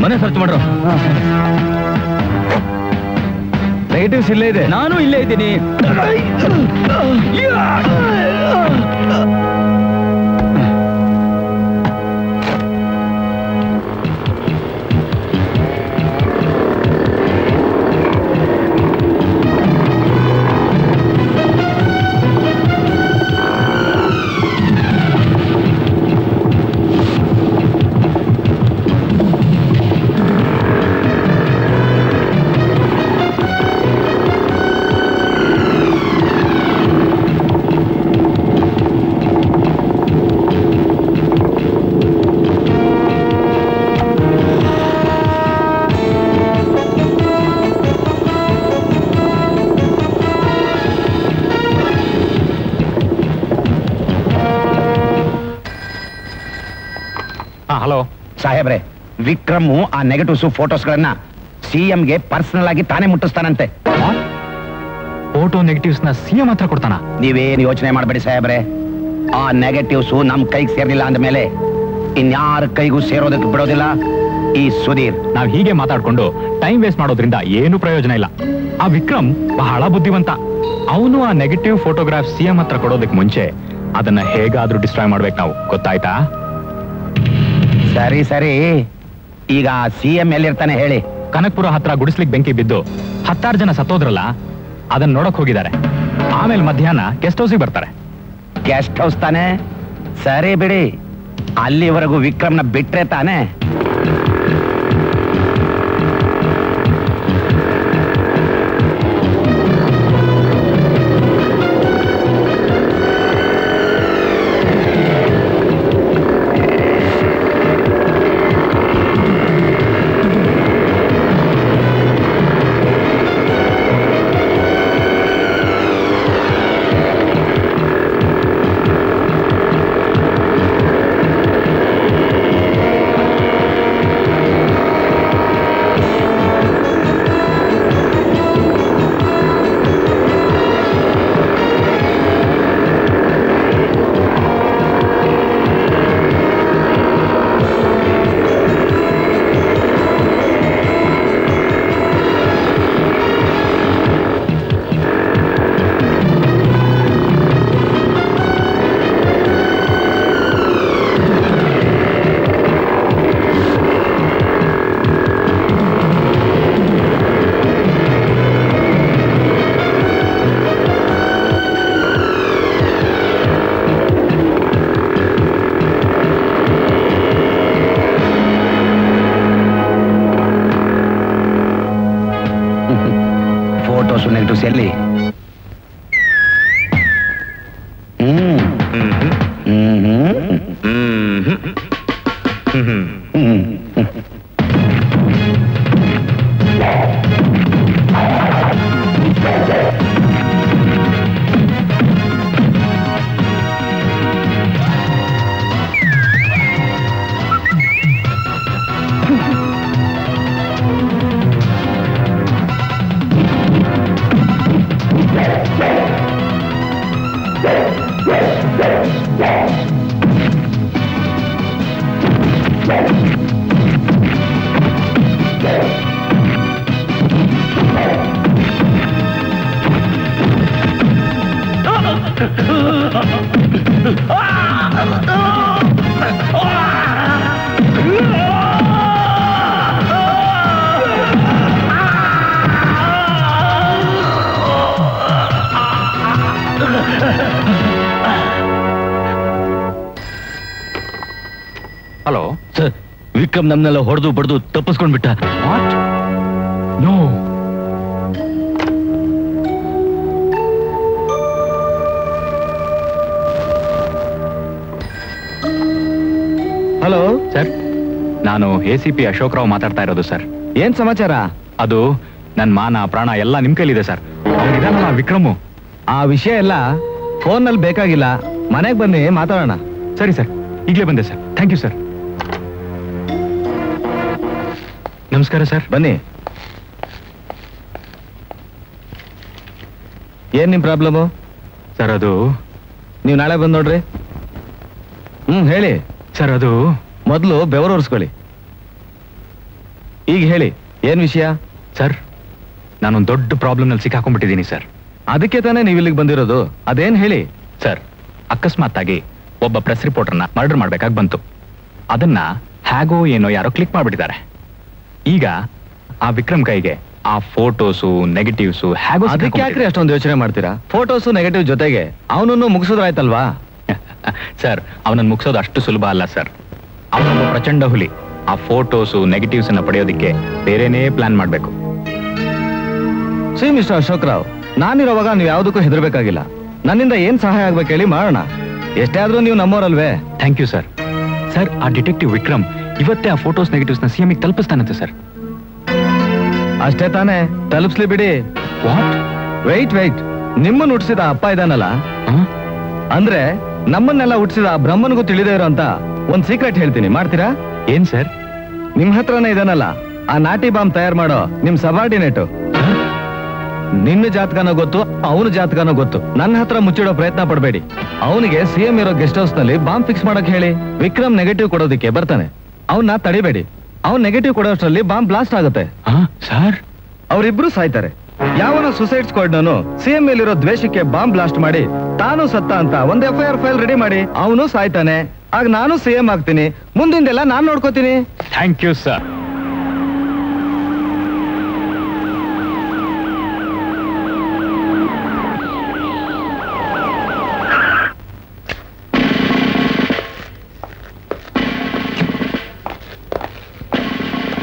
ಮನೆ ಸರ್ಚ್ ಮಾಡ್ರು. ಪರ್ಸ್ ಇಲ್ಲೇ ಇದೆ. ನಾನು ಇಲ್ಲೇ ಇದ್ದೀನಿ. ಹಲೋ ಸಾಹೇಬ್ರೆ, ವಿಕ್ರಮ್ ಆ ನೆಗೆಟಿವ್ಸ್ ಫೋಟೋಸ್ಗಳನ್ನ ಸಿಎಂಗೆ ಪರ್ಸನಲ್ ಆಗಿ ತಾನೇ ಮುಟ್ಟಿಸ್ತಾನಂತೆ. ಫೋಟೋ ನೆಗೆಟಿವ್ಸ್ ನ ಸಿಎಂ ಹತ್ರ ಕೊಡ್ತಾನ? ನೀವೇನು ಯೋಚನೆ ಮಾಡಬೇಡಿ ಸಾಹೇಬ್ರೆ, ಆ ನೆಗೆಟಿವ್ಸ್ ನಮ್ ಕೈಗೆ ಸೇರ್ಲಿಲ್ಲ ಅಂದ್ಮೇಲೆ ಇನ್ಯಾರ ಕೈಗೂ ಸೇರೋದಕ್ಕೆ ಬಿಡೋದಿಲ್ಲ ಈ ಸುಧೀರ್. ನಾವ್ ಹೀಗೆ ಮಾತಾಡ್ಕೊಂಡು ಟೈಮ್ ವೇಸ್ಟ್ ಮಾಡೋದ್ರಿಂದ ಏನು ಪ್ರಯೋಜನ ಇಲ್ಲ. ಆ ವಿಕ್ರಮ್ ಬಹಳ ಬುದ್ಧಿವಂತ. ಅವನು ಆ ನೆಗೆಟಿವ್ ಫೋಟೋಗ್ರಾಫ್ ಸಿಎಂ ಹತ್ರ ಕೊಡೋದಕ್ಕೆ ಮುಂಚೆ ಅದನ್ನ ಹೇಗಾದ್ರೂ ಡಿಸ್ಟ್ರಾಯ್ ಮಾಡ್ಬೇಕು ನಾವು, ಗೊತ್ತಾಯ್ತಾ? ಸರಿ ಸರಿ, ಈಗ ಸಿಎಂ ಎಲ್ಲಿರ್ತಾನೆ ಹೇಳಿ? ಕನಕ್ಪುರ ಹತ್ರ ಗುಡಿಸ್ಲಿಕ್ಕೆ ಬೆಂಕಿ ಬಿದ್ದು 16 ಜನ ಸತ್ತೋದ್ರಲ್ಲ, ಅದನ್ನ ನೋಡಕ್ ಹೋಗಿದ್ದಾರೆ. ಆಮೇಲೆ ಮಧ್ಯಾಹ್ನ ಗೆಸ್ಟ್ ಹೌಸಿಗೆ ಬರ್ತಾರೆ. ಗೆಸ್ಟ್ ಹೌಸ್ ತಾನೆ? ಸರಿ ಬಿಡಿ, ಅಲ್ಲಿವರೆಗೂ ವಿಕ್ರಮ್ನ ಬಿಟ್ರೆ ತಾನೆ. ನೆಗೆಟಿವ್ಸ್ ಎಲ್ಲಿ? ಹಲೋ ಸರ್, ವಿಕ್ರಮ್ ನಮ್ನೆಲ್ಲ ಹೊಡೆದು ಬಡ್ದು ತಪ್ಪಿಸ್ಕೊಂಡ್ಬಿಟ್ಟ. ವಾಟ್? ನೋ. ಹಲೋ ಸರ್, ನಾನು ACP ಅಶೋಕ್ ರಾವ್ ಮಾತಾಡ್ತಾ ಇರೋದು ಸರ್. ಏನ್ ಸಮಾಚಾರ? ಅದು ನನ್ನ ಮಾನ ಪ್ರಾಣ ಎಲ್ಲ ನಿಮ್ ಕೈಲಿದೆ ಸರ್. ಅವನಿದಾನಲ್ಲ ವಿಕ್ರಮು. ಆ ವಿಷಯ ಎಲ್ಲ ಫೋನ್ನಲ್ಲಿ ಬೇಕಾಗಿಲ್ಲ, ಮನೆಗೆ ಬನ್ನಿ ಮಾತಾಡೋಣ. ಸರಿ ಸರ್, ಈಗಲೇ ಬಂದೆ ಸರ್. Thank you sir. ನಮಸ್ಕಾರ ಸರ್. ಬನ್ನಿ. ಏನ್ ನಿಮ್ ಪ್ರಾಬ್ಲಮು? ಸರ್ ಅದು ನೀವು ನಾಳೆ ಬಂದು ನೋಡ್ರಿ. ಹೇಳಿ ಸರ್. ಅದು ಮೊದಲು ಬೆವರು ಒರೆಸ್ಕೊಳ್ಳಿ. ಈಗ ಹೇಳಿ, ಏನ್ ವಿಷಯ? ಸರ್, ನಾನೊಂದು ದೊಡ್ಡ ಪ್ರಾಬ್ಲಮ್ ನಲ್ಲಿ ಸಿಕ್ಕಾಕೊಂಡ್ಬಿಟ್ಟಿದ್ದೀನಿ ಸರ್. ಅದಕ್ಕೆ ತಾನೇ ನೀವು ಇಲ್ಲಿಗೆ ಬಂದಿರೋದು. ಅದೇನ್ ಹೇಳಿ ಸರ್. ಅಕಸ್ಮಾತ್ ಆಗಿ ಒಬ್ಬ ಪ್ರೆಸ್ ರಿಪೋರ್ಟರ್ನ ಮರ್ಡರ್ ಮಾಡ್ಬೇಕಾಗಿ ಬಂತು. ಅದನ್ನ ಹೇಗೋ ಏನೋ ಯಾರೋ ಕ್ಲಿಕ್ ಮಾಡ್ಬಿಟ್ಟಿದ್ದಾರೆ. ಈಗ ಆ ವಿಕ್ರಮ್ ಕೈಗೆ ಆ ಫೋಟೋಸು ನೆಗೆಟಿವ್ಸು ಹೇಗೋ ಅದಕ್ಕೆ ಯಾಕ್ರಿ ಅಷ್ಟೊಂದು ಯೋಚನೆ ಮಾಡ್ತೀರಾ? ಫೋಟೋಸು ನೆಗೆಟಿವ್ ಜೊತೆಗೆ ಅವನನ್ನು ಮುಗಿಸೋದ್ರಾಯ್ತಲ್ವಾ? ಸರ್, ಅವನನ್ನು ಮುಗಿಸೋದು ಅಷ್ಟು ಸುಲಭ ಅಲ್ಲ ಸರ್. ಅವನೊಬ್ಬ ಪ್ರಚಂಡ ಹುಲಿ. ಆ ಫೋಟೋಸು ನೆಗೆಟಿವ್ಸ್ ಅನ್ನ ಪಡೆಯೋದಿಕ್ಕೆ ಬೇರೆನೇ ಪ್ಲಾನ್ ಮಾಡ್ಬೇಕು. ಸಿ ಮಿಸ್ಟರ್ ಅಶೋಕ್ ರಾವ್, ನಾನಿರೋವಾಗ ನೀವು ಯಾವುದಕ್ಕೂ ಹೆದರ್ಬೇಕಾಗಿಲ್ಲ. ನನ್ನಿಂದ ಏನ್ ಸಹಾಯ ಆಗ್ಬೇಕು ಹೇಳಿ ಮಾಡೋಣ. ಎಷ್ಟೇ ಆದ್ರೂ ನೀವು ನಮ್ಮೋರಲ್ವೇ? Thank you sir. ಸರ್, ಆ ಡಿಟೆಕ್ಟಿವ್ ವಿಕ್ರಮ್ ಇವತ್ತೇ ಆ ಫೋಟೋಸ್ ನೆಗೆಟಿವ್ಸ್ ನ ಸಿಎಂ ತಲುಪಿಸ್ತಾನಂತೆ ಸರ್. ಅಷ್ಟೇ ತಾನೇ, ತಲುಪಿಸ್ಲಿ ಬಿಡಿ. ವಾಟ್? ವೆಯ್ಟ್, ನಿಮ್ಮನ್ನು ಹುಟ್ಟಿಸಿದ ಅಪ್ಪ ಇದಾನಲ್ಲ, ಅಂದ್ರೆ ನಮ್ಮನ್ನೆಲ್ಲ ಹುಟ್ಟಿಸಿದ ಆ ಬ್ರಹ್ಮನಿಗೂ ತಿಳಿದೇ ಇರೋ ಅಂತ ಒಂದ್ ಸೀಕ್ರೆಟ್ ಹೇಳ್ತೀನಿ, ಮಾಡ್ತೀರಾ? ಏನ್ ಸರ್? ನಿಮ್ ಹತ್ರನೇ ಇದಾನಲ್ಲ ಆ ನಾಟಿ ಬಾಂಬ್ ತಯಾರು ಮಾಡೋ ನಿಮ್ ಸಬಾರ್ಡಿನೇಟು. ನಿನ್ನ ಜಾತಕನೋ ಗೊತ್ತು, ಅವನ ಜಾತಕನೋ ಗೊತ್ತು. ನನ್ನ ಹತ್ರ ಮುಚ್ಚಿಡೋ ಪ್ರಯತ್ನ ಪಡಬೇಡಿ. ಅವನಿಗೆ ಸಿಎಂ ಇರೋ ಗೆಸ್ಟ್ ಹೌಸ್ ನಲ್ಲಿ ಬಾಂಬ್ ಫಿಕ್ಸ್ ಮಾಡಕ್ ಹೇಳಿ. ವಿಕ್ರಮ್ ನೆಗೆಟಿವ್ ಕೊಡೋದಕ್ಕೆ ಬರ್ತಾನೆ, ಅವನ್ನ ತಡಿಬೇಡಿ. ಅವ್ನ್ ನೆಗೆಟಿವ್ ಕೊಡೋಷ್ಟ್ರಲ್ಲಿ ಬಾಂಬ್ ಬ್ಲಾಸ್ಟ್ ಆಗುತ್ತೆ ಸರ್. ಅವರಿಬ್ರು ಸಾಯ್ತಾರೆ. ಯಾವನ ಸುಸೈಡ್ ಸ್ಕ್ವಾಡ್ನೂ ಸಿಎಂ ಮೇಲಿರೋ ದ್ವೇಷಕ್ಕೆ ಬಾಂಬ್ ಬ್ಲಾಸ್ಟ್ ಮಾಡಿ ತಾನು ಸತ್ತ ಅಂತ ಒಂದ್ FIR ಫೈಲ್ ರೆಡಿ ಮಾಡಿ ಅವನು ಸಾಯ್ತಾನೆ. ಆಗ ನಾನು ಸಿಎಂ ಆಗ್ತೀನಿ. ಮುಂದಿಂದೆಲ್ಲ ನಾನ್ ನೋಡ್ಕೋತೀನಿ. Thank you sir.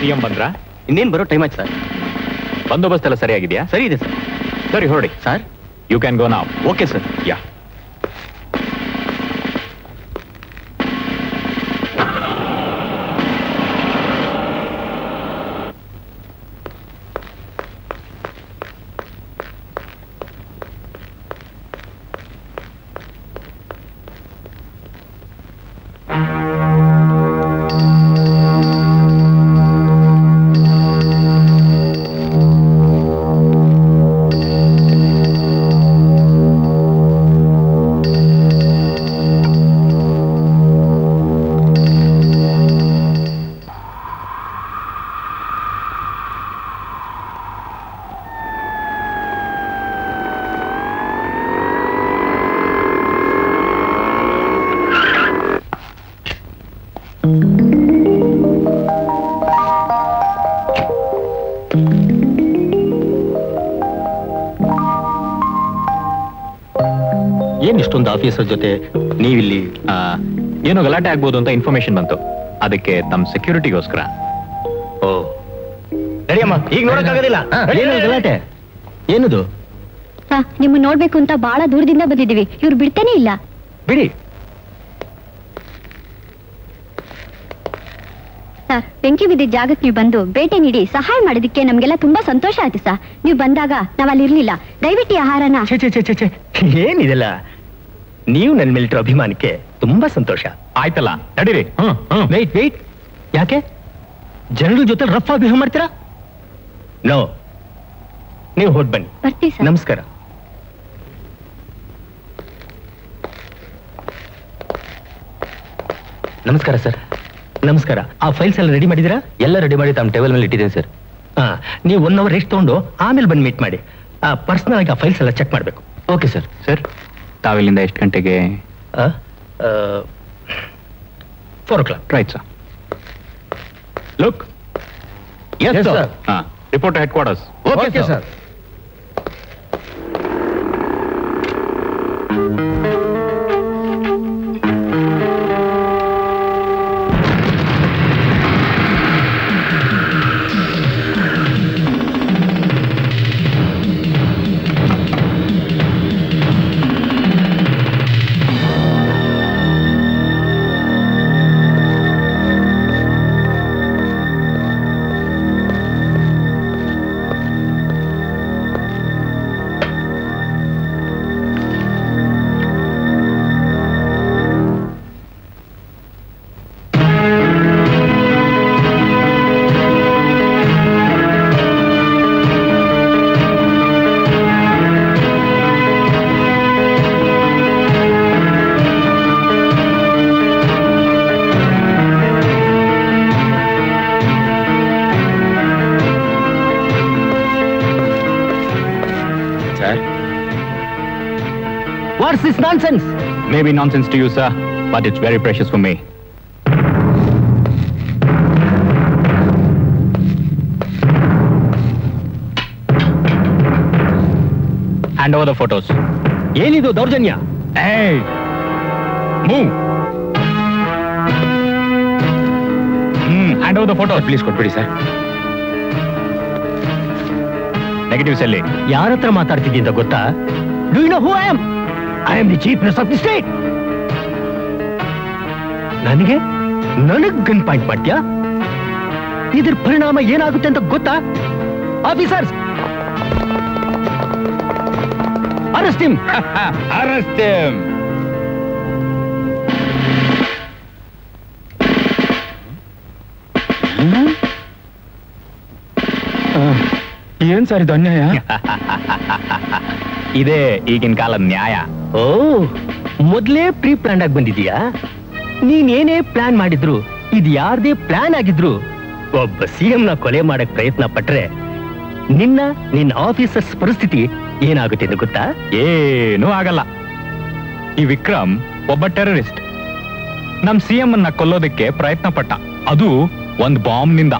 ಸಿಎಂ ಬಂದ್ರಾ? ಇನ್ನೇನ್ ಬರೋ ಟೈಮ್ ಆಯ್ತು ಸರ್. ಬಂದೋಬಸ್ತ್ ಎಲ್ಲ ಸರಿಯಾಗಿದೆಯಾ? ಸರಿ ಇದೆ ಸರ್. ಸರಿ, ಹೊರಡಿ sir. You can go now. Okay sir. Yeah. ಏನ್ ಇಷ್ಟೊಂದು ಆಫೀಸರ್ ಜೊತೆ ನೀವಿಲ್ಲಿ? ಏನೋ ಗಲಾಟೆ ಆಗ್ಬೋದು ಅಂತ ಇನ್ಫಾರ್ಮೇಶನ್ ಬಂತು, ಅದಕ್ಕೆ ತಮ್ಮ ಸೆಕ್ಯೂರಿಟಿಗೋಸ್ಕರ. ಓ ನಡಿಯಮ್ಮ, ಈಗ ನೋಡಕ್ಕಾಗೋದಿಲ್ಲ. ಏನು ಗಲಾಟೆ? ಏನದು? ನಿಮ್ಮ ನೋಡ್ಬೇಕು ಅಂತ ಬಹಳ ದೂರದಿಂದ ಬಂದಿದ್ದೀವಿ. ಇವ್ರು ಬಿಡ್ತೇನೆ ಇಲ್ಲ. ಬಿಡಿ ಸರ್, ಬೆಂಕಿ ಬಿದ್ದಿದ್ದ ಜಾಗಕ್ಕೆ ನೀವು ಬಂದು ಬೇಟೆ ನೀಡಿ ಸಹಾಯ ಮಾಡಿದಕ್ಕೆ ನಮ್ಗೆಲ್ಲ ತುಂಬಾ ಸಂತೋಷ ಆಯ್ತು ಸರ್. ನೀವು ಬಂದಾಗ ನಾವಲ್ಲಿ ಇರ್ಲಿಲ್ಲ. ದಯವಿಟ್ಟು ಈ ಆಹಾರನ. ಏನಿದೆಲ್ಲ, ನೀವು ನನ್ನ ಮೇಲಿಟ್ಟಿರೋ ಅಭಿಮಾನಕ್ಕೆ ತುಂಬಾ ಸಂತೋಷ ಆಯ್ತಲ್ಲ. ನಡೀರಿ. ವೆಯ್ಟ್, ಯಾಕೆ ಜನರ ಜೊತೆ ರಫ್ ಆಗಿ ಬಿಹೇವ್ ಮಾಡ್ತೀರಾ? ನೋ, ನೀವು ಹೊರಟ್ ಬನ್ನಿ. ಬರ್ತೀವಿ ಸರ್. ನಮಸ್ಕಾರ. ನಮಸ್ಕಾರ ಸರ್. ನಮಸ್ಕಾರ. ಆ ಫೈಲ್ಸ್ ಎಲ್ಲ ರೆಡಿ ಮಾಡಿದಿರಾ? ಎಲ್ಲ ರೆಡಿ ಮಾಡಿ ತಮ್ಮ ಟೇಬಲ್ ಮೇಲೆ ಇಟ್ಟಿದ್ದೀನಿ ಸರ್. ನೀವು 1 ಅವರ್ ರೆಸ್ಟ್ ತಗೊಂಡು ಆಮೇಲೆ ಬಂದು ಮೀಟ್ ಮಾಡಿ. ಪರ್ಸನಲ್ ಆಗಿ ಆ ಫೈಲ್ಸ್ ಎಲ್ಲ ಚೆಕ್ ಮಾಡಬೇಕು. Okay sir. ಸರ್, ತಾವಿಲ್ಲಿಂದ ಎಷ್ಟು ಗಂಟೆಗೆ? 4 o'clock. Right sir. Look. Yes, sir. Report head quarters. Okay, sir. What's this nonsense? Maybe nonsense to you, sir, but it's very precious for me. Hand over the photos. ಏನಿದು ದೌರ್ಜನ್ಯ? Hey! Move! Hand over the photos. Please ಕೊಟ್ಬಿಡಿ sir. Negatives ಅಲ್ಲಿ. ಯಾರ ಹತ್ರ ಮಾತಾಡ್ತಿದ್ದಿ ಅಂತ ಗೊತ್ತಾ? Do you know who I am? I am the chief minister of the state. ನನಗ್ gun point ಮಾಡ್ತೀಯಾ? ಇದ್ರ ಪರಿಣಾಮ ಏನಾಗುತ್ತೆ ಅಂತ ಗೊತ್ತಾ? Officers, arrest him. Arrest him. ಏನ್ ಸರ್ ಇದು ಅನ್ಯಾಯ? ಇದೇ ಈಗಿನ ಕಾಲದ ನ್ಯಾಯ. ಓ, ಮೊದ್ಲೇ ಪ್ರೀ ಪ್ಲಾನ್ ಆಗಿ ಬಂದಿದೀಯಾ? ನೀನೇನೇ ಪ್ಲಾನ್ ಮಾಡಿದ್ರು, ಇದು ಯಾರ್ದೇ ಪ್ಲಾನ್ ಆಗಿದ್ರು, ಒಬ್ಬ ಸಿಎಂ ನ ಕೊಲೆ ಮಾಡಕ್ ಪ್ರಯತ್ನ ಪಟ್ರೆ ನಿನ್ನ ಆಫೀಸರ್ಸ್ ಪರಿಸ್ಥಿತಿ ಏನಾಗುತ್ತೆ ಅಂತ ಗೊತ್ತಾ? ಏನೂ ಆಗಲ್ಲ. ಈ ವಿಕ್ರಮ್ ಒಬ್ಬ ಟೆರರಿಸ್ಟ್. ನಮ್ ಸಿಎಂ ಅನ್ನ ಕೊಲ್ಲೋದಕ್ಕೆ ಪ್ರಯತ್ನ ಪಟ್ಟ, ಅದು ಒಂದ್ ಬಾಂಬ್ ನಿಂದ.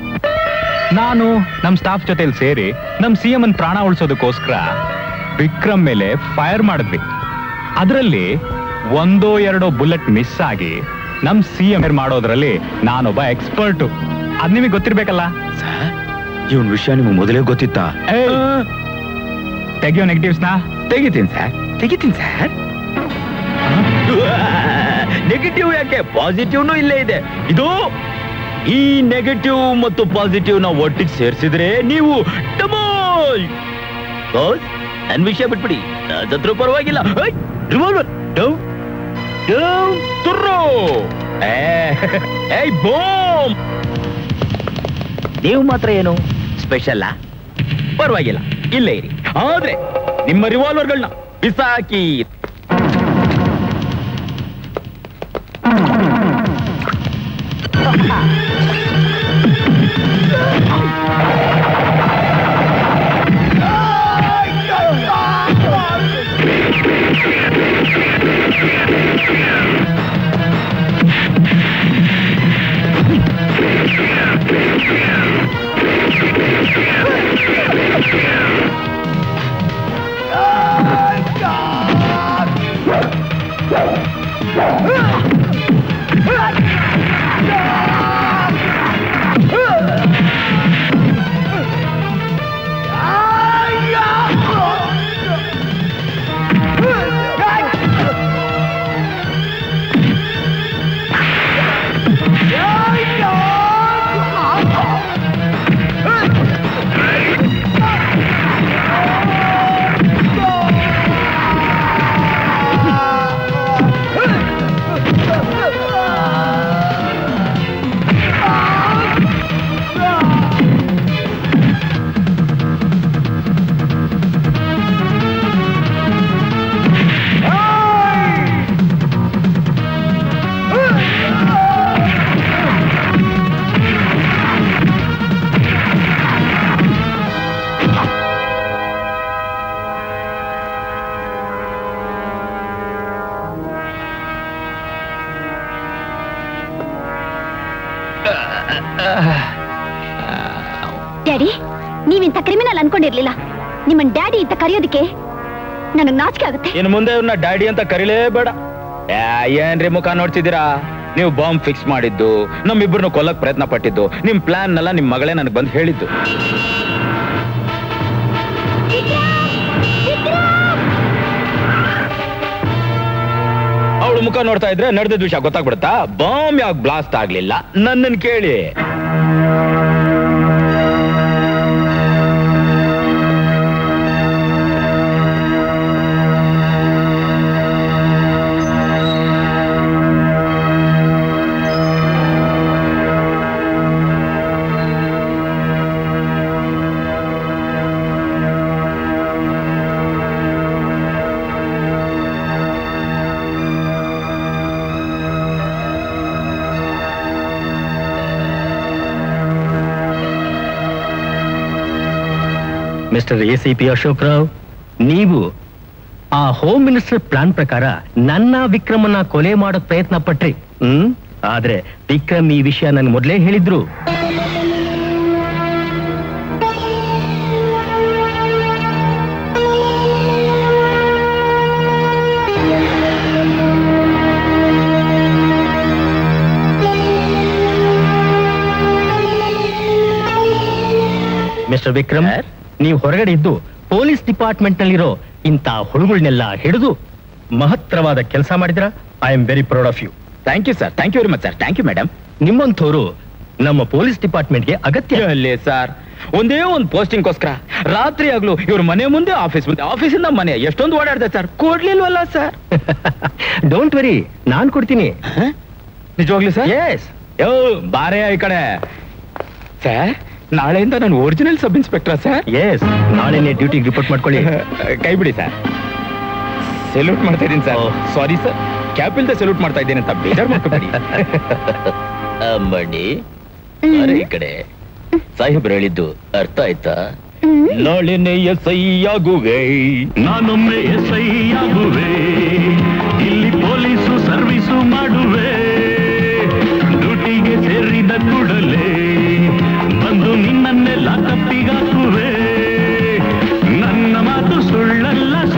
ನಾನು ನಮ್ ಸ್ಟಾಫ್ ಜೊತೆಲಿ ಸೇರಿ ನಮ್ ಸಿಎಂ ಅನ್ ಪ್ರಾಣ ಉಳಿಸೋದಕ್ಕೋಸ್ಕರ ವಿಕ್ರಮ್ ಮೇಲೆ ಫೈರ್ ಮಾಡಿದ್ವಿ. ಅದರಲ್ಲಿ 1-2 ಬುಲೆಟ್ ಮಿಸ್ ಆಗಿ ನಮ್ ಸಿಎಂ ಮಾಡೋದ್ರಲ್ಲಿ ನಾನೊಬ್ಬ ಎಕ್ಸ್ಪರ್ಟು. ಅದ್ ನಿಮಗೆ ಗೊತ್ತಿರ್ಬೇಕಲ್ಲ. ಇವನ್ ವಿಷಯ ನಿಮ್ಗೆ ಮೊದಲೇ ಗೊತ್ತಿತ್ತಾ? ತೆಗಿಯೋ ನೆಗೆಟಿವ್ಸ್ನ. ತೆಗಿತೀನಿ ಸರ್. ನೆಗೆಟಿವ್ ಯಾಕೆ? ಪಾಸಿಟಿವ್ನು ಇಲ್ಲೇ ಇದೆ. ಇದು ಈ ನೆಗೆಟಿವ್ ಮತ್ತು ಪಾಸಿಟಿವ್ ನ ಒಟ್ಟಿಗೆ ಸೇರಿಸಿದ್ರೆ ನೀವು ಡಬಲ್. ನನ್ ವಿಷಯ ಬಿಟ್ಬಿಡಿ, ಅದ್ರ ಪರವಾಗಿಲ್ಲ. Revolver bomb. ನೀವು ಮಾತ್ರ ಏನು ಸ್ಪೆಷಲ್? ಪರವಾಗಿಲ್ಲ, ಇಲ್ಲೇ ಇರಿ. ಆದ್ರೆ ನಿಮ್ಮ ರಿವಾಲ್ವರ್ಗಳನ್ನ ಬಿಸಾಕಿ. ಡ್ಯಾಡಿ, ನೀವಿಂತ ಕ್ರಿಮಿನಲ್ ಅನ್ಕೊಂಡಿರ್ಲಿಲ್ಲ. ನಿಮ್ಮನ್ ಡ್ಯಾಡಿ ಅಂತ ಕರೆಯೋದಕ್ಕೆ ನನಗ್ ನಾಚಿಕೆ ಆಗುತ್ತೆ. ಇನ್ನು ಮುಂದೆ ಇವ್ರನ್ನ ಡ್ಯಾಡಿ ಅಂತ ಕರೀಲೇಬೇಡ. ಏನ್ರಿ ಮುಖ ನೋಡ್ತಿದ್ದೀರಾ? ನೀವು ಬಾಂಬ್ ಫಿಕ್ಸ್ ಮಾಡಿದ್ದು, ನಮ್ಮಿಬ್ಬರನ್ನು ಕೊಲ್ಲಕ್ ಪ್ರಯತ್ನ ಪಟ್ಟಿದ್ದು, ನಿಮ್ ಪ್ಲಾನ್ ನೆಲ್ಲ ನಿಮ್ ಮಗಳೇ ನನಗೆ ಬಂದು ಹೇಳಿದ್ದು. ಅವಳು ಮುಖ ನೋಡ್ತಾ ಇದ್ರೆ ನಡೆದ ವಿಷಯ ಗೊತ್ತಾಗ್ಬಿಡುತ್ತಾ? ಬಾಂಬ್ ಯಾಕೆ ಬ್ಲಾಸ್ಟ್ ಆಗ್ಲಿಲ್ಲ ನನ್ನನ್ನು ಕೇಳಿ. ಮಿಸ್ಟರ್ ಎಸಿಪಿ ಅಶೋಕ್ ರಾವ್, ನೀವು ಆ ಹೋಮ್ ಮಿನಿಸ್ಟರ್ ಪ್ಲಾನ್ ಪ್ರಕಾರ ನನ್ನ ವಿಕ್ರಮನ್ನ ಕೊಲೆ ಮಾಡೋಕ್ ಪ್ರಯತ್ನ ಪಟ್ರಿ. ಆದ್ರೆ ವಿಕ್ರಮ್ ಈ ವಿಷಯ ನನ್ ಮೊದಲೇ ಹೇಳಿದ್ರು. ಮಿಸ್ಟರ್ ವಿಕ್ರಮ್, ನೀವು ಹೊರಗಡೆ ಇದ್ದು ಪೊಲೀಸ್ ಡಿಪಾರ್ಟ್ಮೆಂಟ್ ನಲ್ಲಿರೋ ಇಂಥ ಹುಳುಗಳನ್ನೆಲ್ಲ ಹಿಡಿದು ಮಹತ್ತರವಾದ ಕೆಲಸ ಮಾಡಿದ್ರ. I am very proud of you. Thank you sir, thank you very much sir, thank you madam. ನಿಮ್ಮಂಥವ್ರು ನಮ್ಮ ಪೊಲೀಸ್ ಡಿಪಾರ್ಟ್ಮೆಂಟ್ಗೆ ಅಗತ್ಯ. ಅಲ್ಲೇ ಸರ್, ಒಂದೇ ಒಂದು ಪೋಸ್ಟಿಂಗ್ಗೋಸ್ಕರ ರಾತ್ರಿ ಆಗ್ಲು ಇವ್ರ ಮನೆ ಮುಂದೆ ಆಫೀಸ್ ಮುಂದೆ, ಆಫೀಸಿಂದ ಮನೆ ಎಷ್ಟೊಂದು ಓಡಾಡ್ದೆ ಸರ್, ಕೊಡ್ಲಿಲ್ವಲ್ಲ ಸರ್. ಡೋಂಟ್ ವೆರಿ, ನಾನ್ ಕೊಡ್ತೀನಿ. ನಿಜವಾಗ್ಲಿ ಸರ್? ಎಸ್. ಯೋ ಬಾರೇ ಈ ಕಡೆ ಸರ್. ನಾಳೆಯಿಂದ ನಾನು original sub inspector sir. Yes, ನಾಳೆನೆ ಡ್ಯೂಟಿಗೆ ರಿಪೋರ್ಟ್ ಮಾಡ್ಕೊಳ್ಳಿ. ಕೈ ಬಿಡಿ ಸರ್. ಸೆಲ್ಯೂಟ್ ಮಾಡ್ತಾ ಇದ್ದೀನಿ ಸರ್. ಸಾರಿ ಸರ್, ಕ್ಯಾಪ್ ಇಲ್ದೆ ಸೆಲ್ಯೂಟ್ ಮಾಡ್ತಾ ಇದ್ದೀನಿ ಅಂತ ಬೇಜಾರು ಮಾಡ್ಕೊಬೇಡಿ. ಅಮ್ಮಣ್ಣಿ, ಅರೆ ಈ ಕಡೆ ಸಾಹೇಬ್ರು ಹೇಳಿದ್ದು ಅರ್ಥ ಆಯ್ತಾ? ನಾಳೆನೆ ಎಸ್ಐ ಆಗುವೆ, ನಾನೊಮ್ಮೆ ಎಸ್ಐ ಆಗುವೆ.